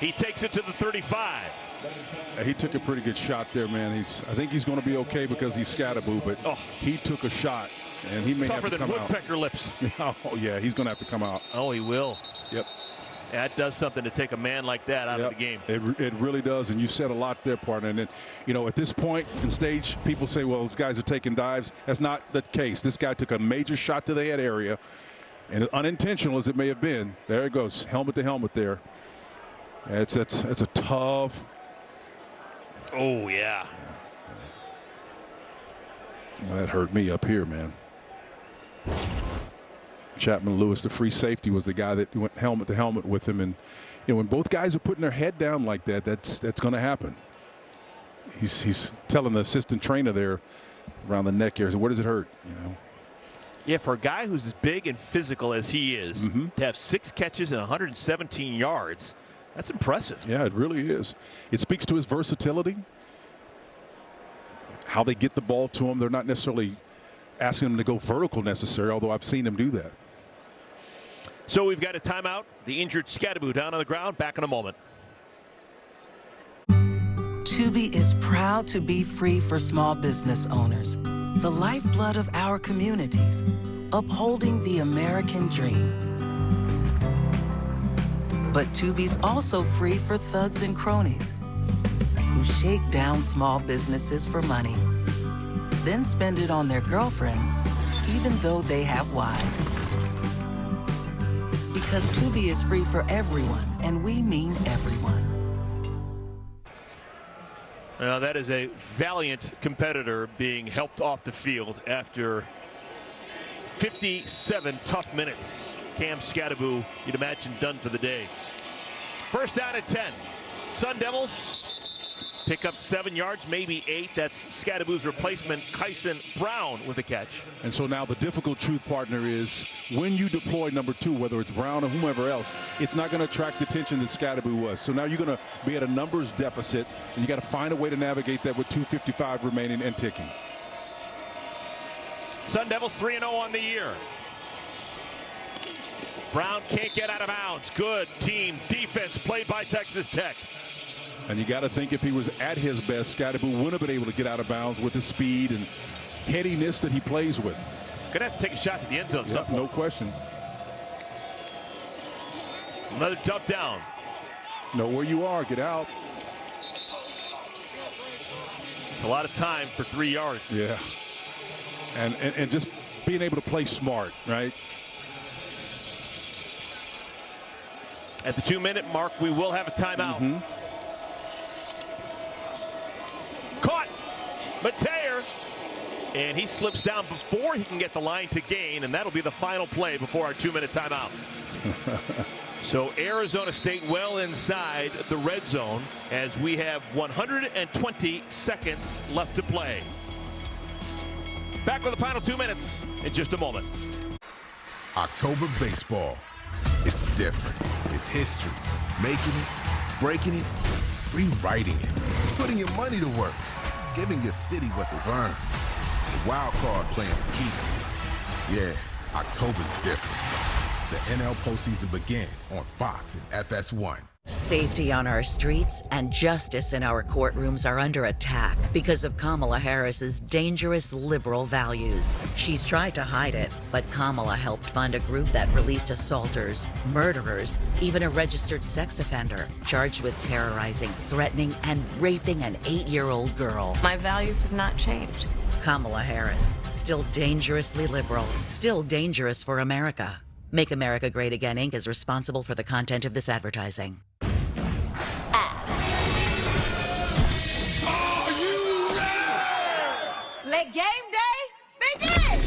S1: He takes it to the 35.
S2: He took a pretty good shot there, man. I think he's going to be okay because he's Scattaboo, but he took a shot, and he may have to come out.
S1: Tougher than woodpecker lips.
S2: Oh, yeah, he's going to have to come out.
S1: Oh, he will.
S2: Yep.
S1: That does something to take a man like that out of the game.
S2: It really does, and you said a lot there, partner. And then, you know, at this point in stage, people say, well, these guys are taking dives. That's not the case. This guy took a major shot to the head area, and unintentional as it may have been, there it goes, helmet to helmet there. It's a tough.
S1: Oh, yeah.
S2: Well, that hurt me up here, man. Chapman Lewis, the free safety, was the guy that went helmet to helmet with him. And, you know, when both guys are putting their head down like that, that's going to happen. He's telling the assistant trainer there around the neck here, so where does it hurt, you know?
S1: Yeah, for a guy who's as big and physical as he is, to have 6 catches and 117 yards, that's impressive.
S2: Yeah, it really is. It speaks to his versatility, how they get the ball to him. They're not necessarily asking him to go vertical necessarily, although I've seen him do that.
S1: So we've got a timeout. The injured Scadaboo down on the ground. Back in a moment.
S6: Tubi is proud to be free for small business owners, the lifeblood of our communities, upholding the American dream. But Tubi's also free for thugs and cronies who shake down small businesses for money, then spend it on their girlfriends, even though they have wives. Because Tubi is free for everyone, and we mean everyone.
S1: Now that is a valiant competitor being helped off the field after 57 tough minutes. Cam Scadaboo, you'd imagine, done for the day. First down at 10. Sun Devils pick up 7 yards, maybe 8. That's Scadaboo's replacement, Kyson Brown, with a catch.
S2: And so now the difficult truth, partner, is when you deploy number 2, whether it's Brown or whomever else, it's not going to attract the attention that Scadaboo was. So now you're going to be at a numbers deficit, and you got to find a way to navigate that with 2:55 remaining and ticking.
S1: Sun Devils 3-0 on the year. Brown can't get out of bounds. Good team defense played by Texas Tech.
S2: And you got to think if he was at his best, Scadaboo wouldn't have been able to get out of bounds with the speed and headiness that he plays with.
S1: Gonna have to take a shot to the end zone.
S2: Yep, no question.
S1: Another dump down.
S2: Know where you are. Get out.
S1: It's a lot of time for 3 yards.
S2: Yeah. And just being able to play smart, right?
S1: At the 2-minute mark, we will have a timeout. Caught Mateer, and he slips down before he can get the line to gain, and that'll be the final play before our 2-minute timeout. So Arizona State well inside the red zone as we have 120 seconds left to play. Back with the final 2 minutes in just a moment.
S8: October baseball. It's different. It's history. Making it, breaking it, rewriting it. It's putting your money to work, giving your city what they've earned. The wild card playing for keeps. Yeah, October's different. The NL postseason begins on Fox and FS1.
S13: Safety on our streets and justice in our courtrooms are under attack because of Kamala Harris's dangerous liberal values. She's tried to hide it, but Kamala helped fund a group that released assaulters, murderers, even a registered sex offender charged with terrorizing, threatening, and raping an 8-year-old girl.
S14: My values have not changed.
S13: Kamala Harris, still dangerously liberal, still dangerous for America. Make America Great Again, Inc. is responsible for the content of this advertising.
S11: Let game day begin!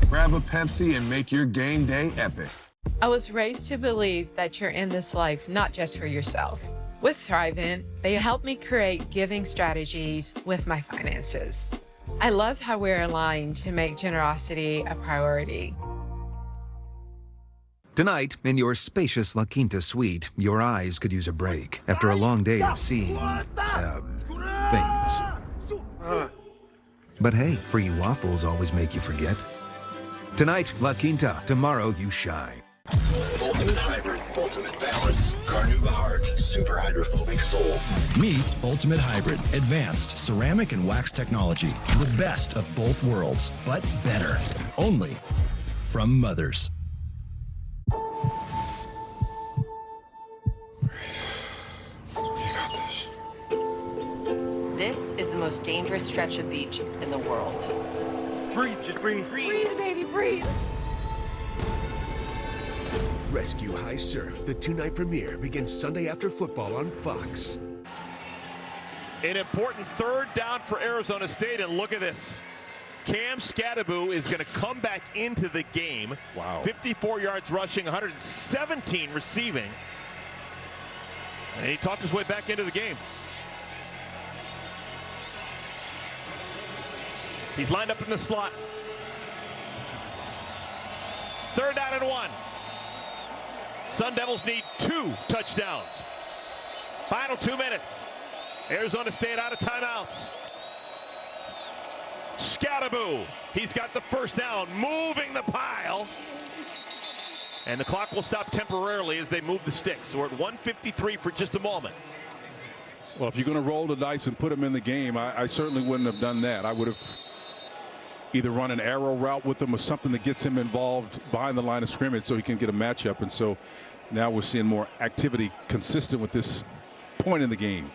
S24: Grab a Pepsi and make your game day epic.
S21: I was raised to believe that you're in this life not just for yourself. With Thrivent, they help me create giving strategies with my finances. I love how we're aligned to make generosity a priority.
S10: Tonight, in your spacious La Quinta suite, your eyes could use a break after a long day of seeing, things. But hey, free waffles always make you forget. Tonight, La Quinta. Tomorrow, you shine.
S22: Ultimate Hybrid, Ultimate Balance, Carnauba Heart, Super Hydrophobic Sole.
S23: Meet Ultimate Hybrid, advanced ceramic and wax technology. The best of both worlds, but better. Only from Mothers.
S11: This is the most dangerous stretch of beach in the world.
S25: Breathe, just breathe.
S11: Breathe, baby, breathe.
S4: Rescue High Surf, the 2-night premiere, begins Sunday after football on Fox.
S1: An important third down for Arizona State, and look at this. Cam Scatterbu is going to come back into the game.
S2: Wow.
S1: 54 yards rushing, 117 receiving. And he talked his way back into the game. He's lined up in the slot. Third down and 1. Sun Devils need 2 touchdowns. Final 2 minutes. Arizona State out of timeouts. Scatterbu, he's got the first down, moving the pile. And the clock will stop temporarily as they move the sticks. So we're at 1:53 for just a moment.
S2: Well, if you're going to roll the dice and put him in the game, I certainly wouldn't have done that. I would have either run an arrow route with him or something that gets him involved behind the line of scrimmage so he can get a matchup. And so now we're seeing more activity consistent with this point in the game.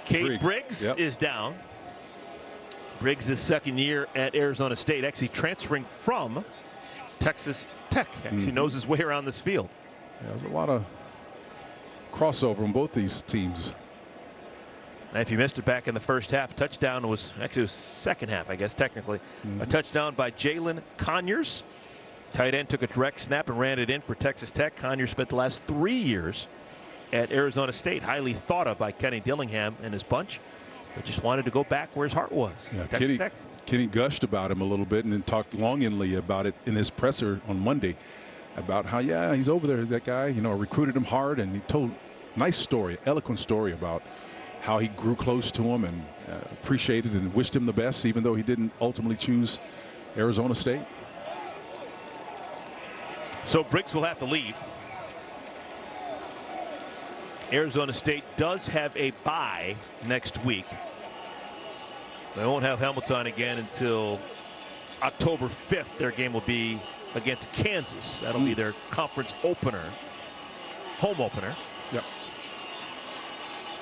S1: Cade Briggs is down. Briggs' is second year at Arizona State, actually transferring from Texas Tech. Actually knows his way around this field.
S2: Yeah, there's a lot of crossover on both these teams.
S1: And if you missed it back in the first half, touchdown was actually it was second half, I guess technically. A touchdown by Jalen Conyers. Tight end took a direct snap and ran it in for Texas Tech. Conyers spent the last 3 years at Arizona State, highly thought of by Kenny Dillingham and his bunch, but just wanted to go back where his heart was.
S2: Yeah, Kenny gushed about him a little bit and then talked longingly about it in his presser on Monday about how, yeah, he's over there, that guy, you know, recruited him hard, and he told a nice story, eloquent story about how he grew close to him and appreciated and wished him the best, even though he didn't ultimately choose Arizona State.
S1: So Briggs will have to leave. Arizona State does have a bye next week. They won't have helmets on again until October 5th. Their game will be against Kansas. That'll be their conference opener, home opener.
S2: Yep.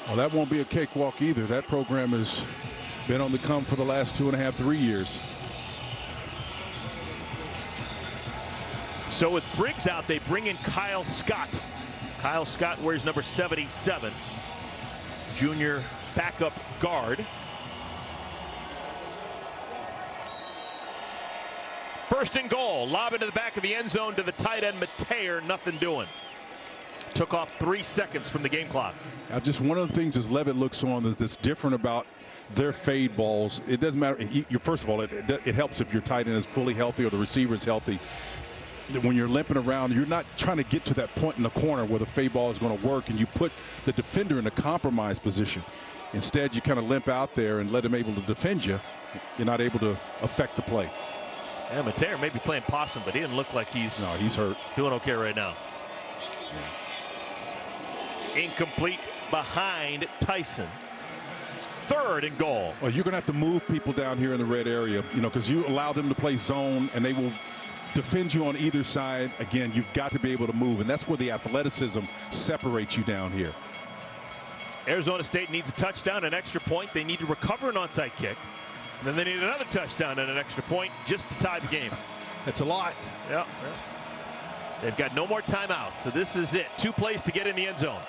S2: Well, that won't be a cakewalk either. That program has been on the come for the last 2.5, 3 years.
S1: So with Briggs out, they bring in Kyle Scott. Kyle Scott wears number 77, junior backup guard. First and goal, lob into the back of the end zone to the tight end Mateer, nothing doing. Took off 3 seconds from the game clock.
S2: Just one of the things as Levitt looks on that's different about their fade balls, it doesn't matter. First of all, it helps if your tight end is fully healthy or the receiver is healthy. When you're limping around, you're not trying to get to that point in the corner where the fade ball is going to work and you put the defender in a compromised position. Instead, you kind of limp out there and let him able to defend you. You're not able to affect the play.
S1: Yeah, Mateer may be playing possum, but he didn't look like he's
S2: hurt.
S1: Doing okay right now. Incomplete behind Tyson. Third and goal.
S2: Well, you're going to have to move people down here in the red area, you know, because you allow them to play zone and they will defend you on either side. Again, you've got to be able to move, and that's where the athleticism separates you down here.
S1: Arizona State needs a touchdown, an extra point. They need to recover an onside kick. And then they need another touchdown and an extra point just to tie the game.
S2: That's a lot.
S1: Yep. They've got no more timeouts, so this is it. 2 plays to get in the end zone.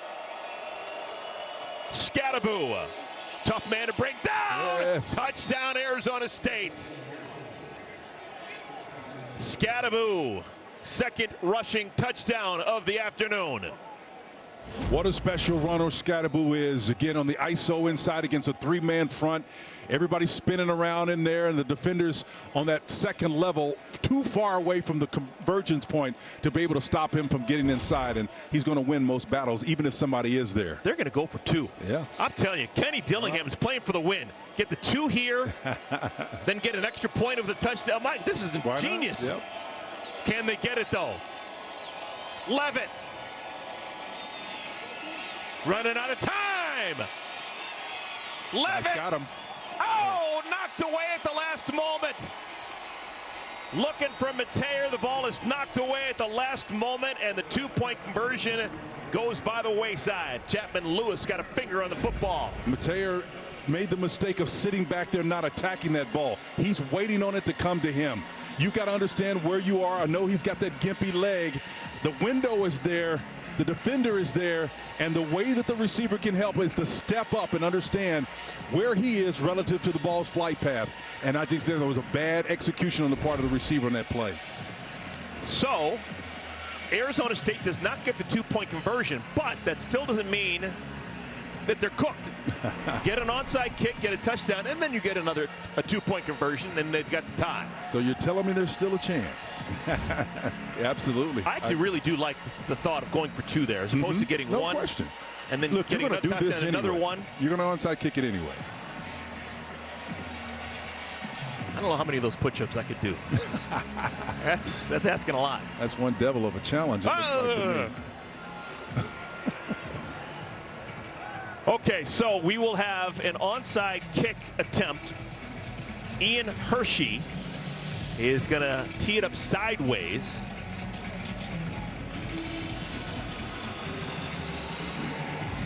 S1: Scatterbu, tough man to break down.
S2: Yes.
S1: Touchdown, Arizona State. Scatterbu, second rushing touchdown of the afternoon.
S2: What a special runner Scatterbu is. Again, on the ISO inside against a 3-man front. Everybody's spinning around in there, and the defenders on that second level too far away from the convergence point to be able to stop him from getting inside, and he's going to win most battles even if somebody is there.
S1: They're going to go for 2.
S2: Yeah.
S1: I'm telling you, Kenny Dillingham is playing for the win. Get the 2 here, then get an extra point of the touchdown. Mike, this is genius.
S2: Yep.
S1: Can they get it, though? Levitt. Running out of time. Levitt.
S2: Got him.
S1: Oh, knocked away at the last moment. Looking for Mateer. The ball is knocked away at the last moment, and the 2-point conversion goes by the wayside. Chapman Lewis got a finger on the football.
S2: Mateer made the mistake of sitting back there not attacking that ball. He's waiting on it to come to him. You got to understand where you are. I know he's got that gimpy leg. The window is there. The defender is there, and the way that the receiver can help is to step up and understand where he is relative to the ball's flight path. And I just said there was a bad execution on the part of the receiver on that play.
S1: So Arizona State does not get the 2-point conversion, but that still doesn't mean that they're cooked. Get an onside kick, get a touchdown, and then you get a 2-point conversion, and they've got the tie.
S2: So you're telling me there's still a chance? Absolutely.
S1: I actually really do like the thought of going for 2 there, as opposed to getting
S2: no
S1: one.
S2: Question.
S1: And then
S2: Look,
S1: getting
S2: you're
S1: another
S2: going to do
S1: touchdown,
S2: this
S1: another
S2: anyway.
S1: one.
S2: You're going to onside kick it anyway.
S1: I don't know how many of those push-ups I could do. That's asking a lot.
S2: That's one devil of a challenge. It looks like to me.
S1: Okay, so we will have an onside kick attempt. Ian Hershey is going to tee it up sideways.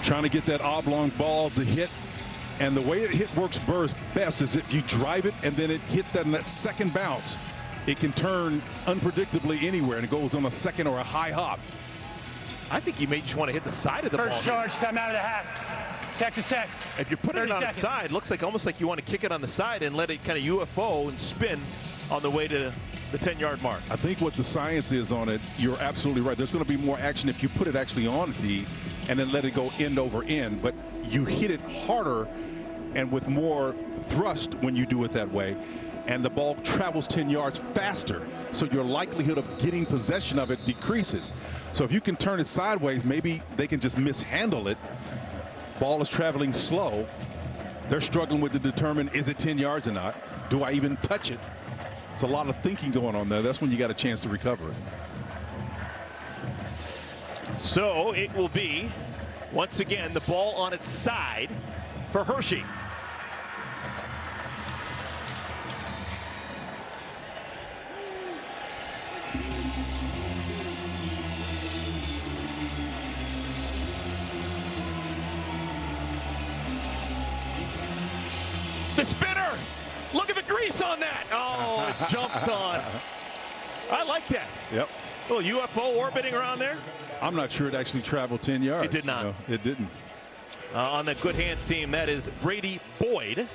S2: Trying to get that oblong ball to hit. And the way it works best is if you drive it and then it hits that in that second bounce, it can turn unpredictably anywhere, and it goes on a second or a high hop.
S1: I think you may just want to hit the side of the ball.
S3: First charge, time out of the half. Texas Tech.
S1: If you're putting it on the side, looks like almost like you want to kick it on the side and let it kind of UFO and spin on the way to the 10-yard mark.
S2: I think what the science is on it, you're absolutely right. There's going to be more action if you put it actually on the and then let it go end over end. But you hit it harder and with more thrust when you do it that way. And the ball travels 10 yards faster, so your likelihood of getting possession of it decreases. So if you can turn it sideways, maybe they can just mishandle it. Ball is traveling slow. They're struggling with to determine, is it 10 yards or not? Do I even touch it? It's a lot of thinking going on there. That's when you got a chance to recover it.
S1: So it will be, once again, the ball on its side for Hershey. The spinner! Look at the grease on that! Oh, it jumped on. I like that.
S2: Yep.
S1: A little UFO orbiting around there.
S2: I'm not sure it actually traveled 10 yards.
S1: It did not.
S2: You know, it didn't.
S1: On the Good Hands team, that is Brady Boyd.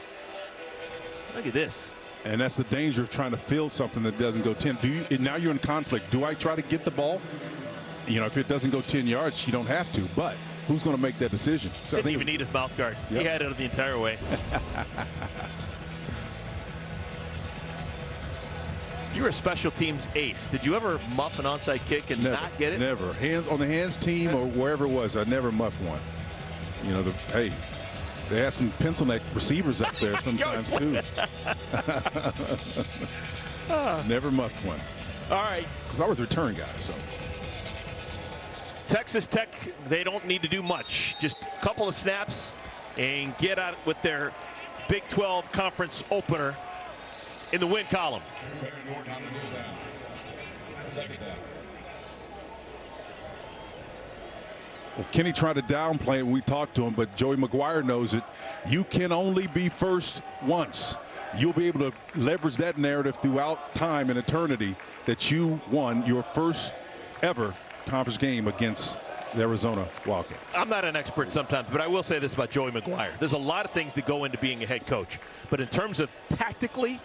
S1: Look at this.
S2: And that's the danger of trying to field something that doesn't go 10. Now you're in conflict. Do I try to get the ball? You know, if it doesn't go 10 yards, you don't have to. But who's going to make that decision? So
S1: Didn't even need his mouth guard. Yep. He had it the entire way. You were a special teams ace. Did you ever muff an onside kick and
S2: never,
S1: not get it?
S2: Never. On the hands team or wherever it was, I never muffed one. You know, hey, they had some pencil neck receivers up there sometimes too. Never muffed one.
S1: All right.
S2: Because I was a return guy, so.
S1: Texas Tech, they don't need to do much. Just a couple of snaps and get out with their Big 12 conference opener in the win column.
S2: Well, Kenny tried to downplay it when we talked to him, but Joey McGuire knows it. You can only be first once. You'll be able to leverage that narrative throughout time and eternity that you won your first ever conference game against the Arizona Wildcats.
S1: I'm not an expert sometimes, but I will say this about Joey McGuire. There's a lot of things that go into being a head coach. But in terms of tactically,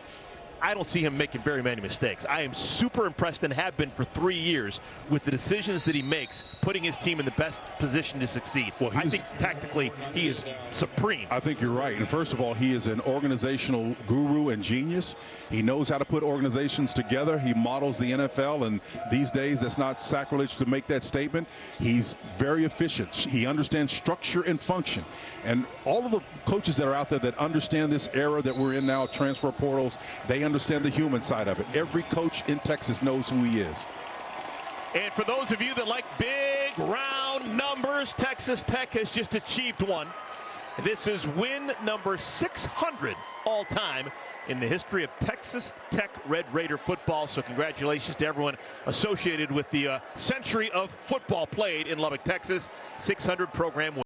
S1: I don't see him making very many mistakes. I am super impressed and have been for 3 years with the decisions that he makes, putting his team in the best position to succeed. Well, I think tactically he is supreme.
S2: I think you're right. And first of all, he is an organizational guru and genius. He knows how to put organizations together. He models the NFL, and these days that's not sacrilege to make that statement. He's very efficient. He understands structure and function. And all of the coaches that are out there that understand this era that we're in now, transfer portals, they understand the human side of it. Every coach in Texas knows who he is.
S1: And for those of you that like big, round numbers, Texas Tech has just achieved one. This is win number 600 all time in the history of Texas Tech Red Raider football. So congratulations to everyone associated with the century of football played in Lubbock, Texas. 600 program win.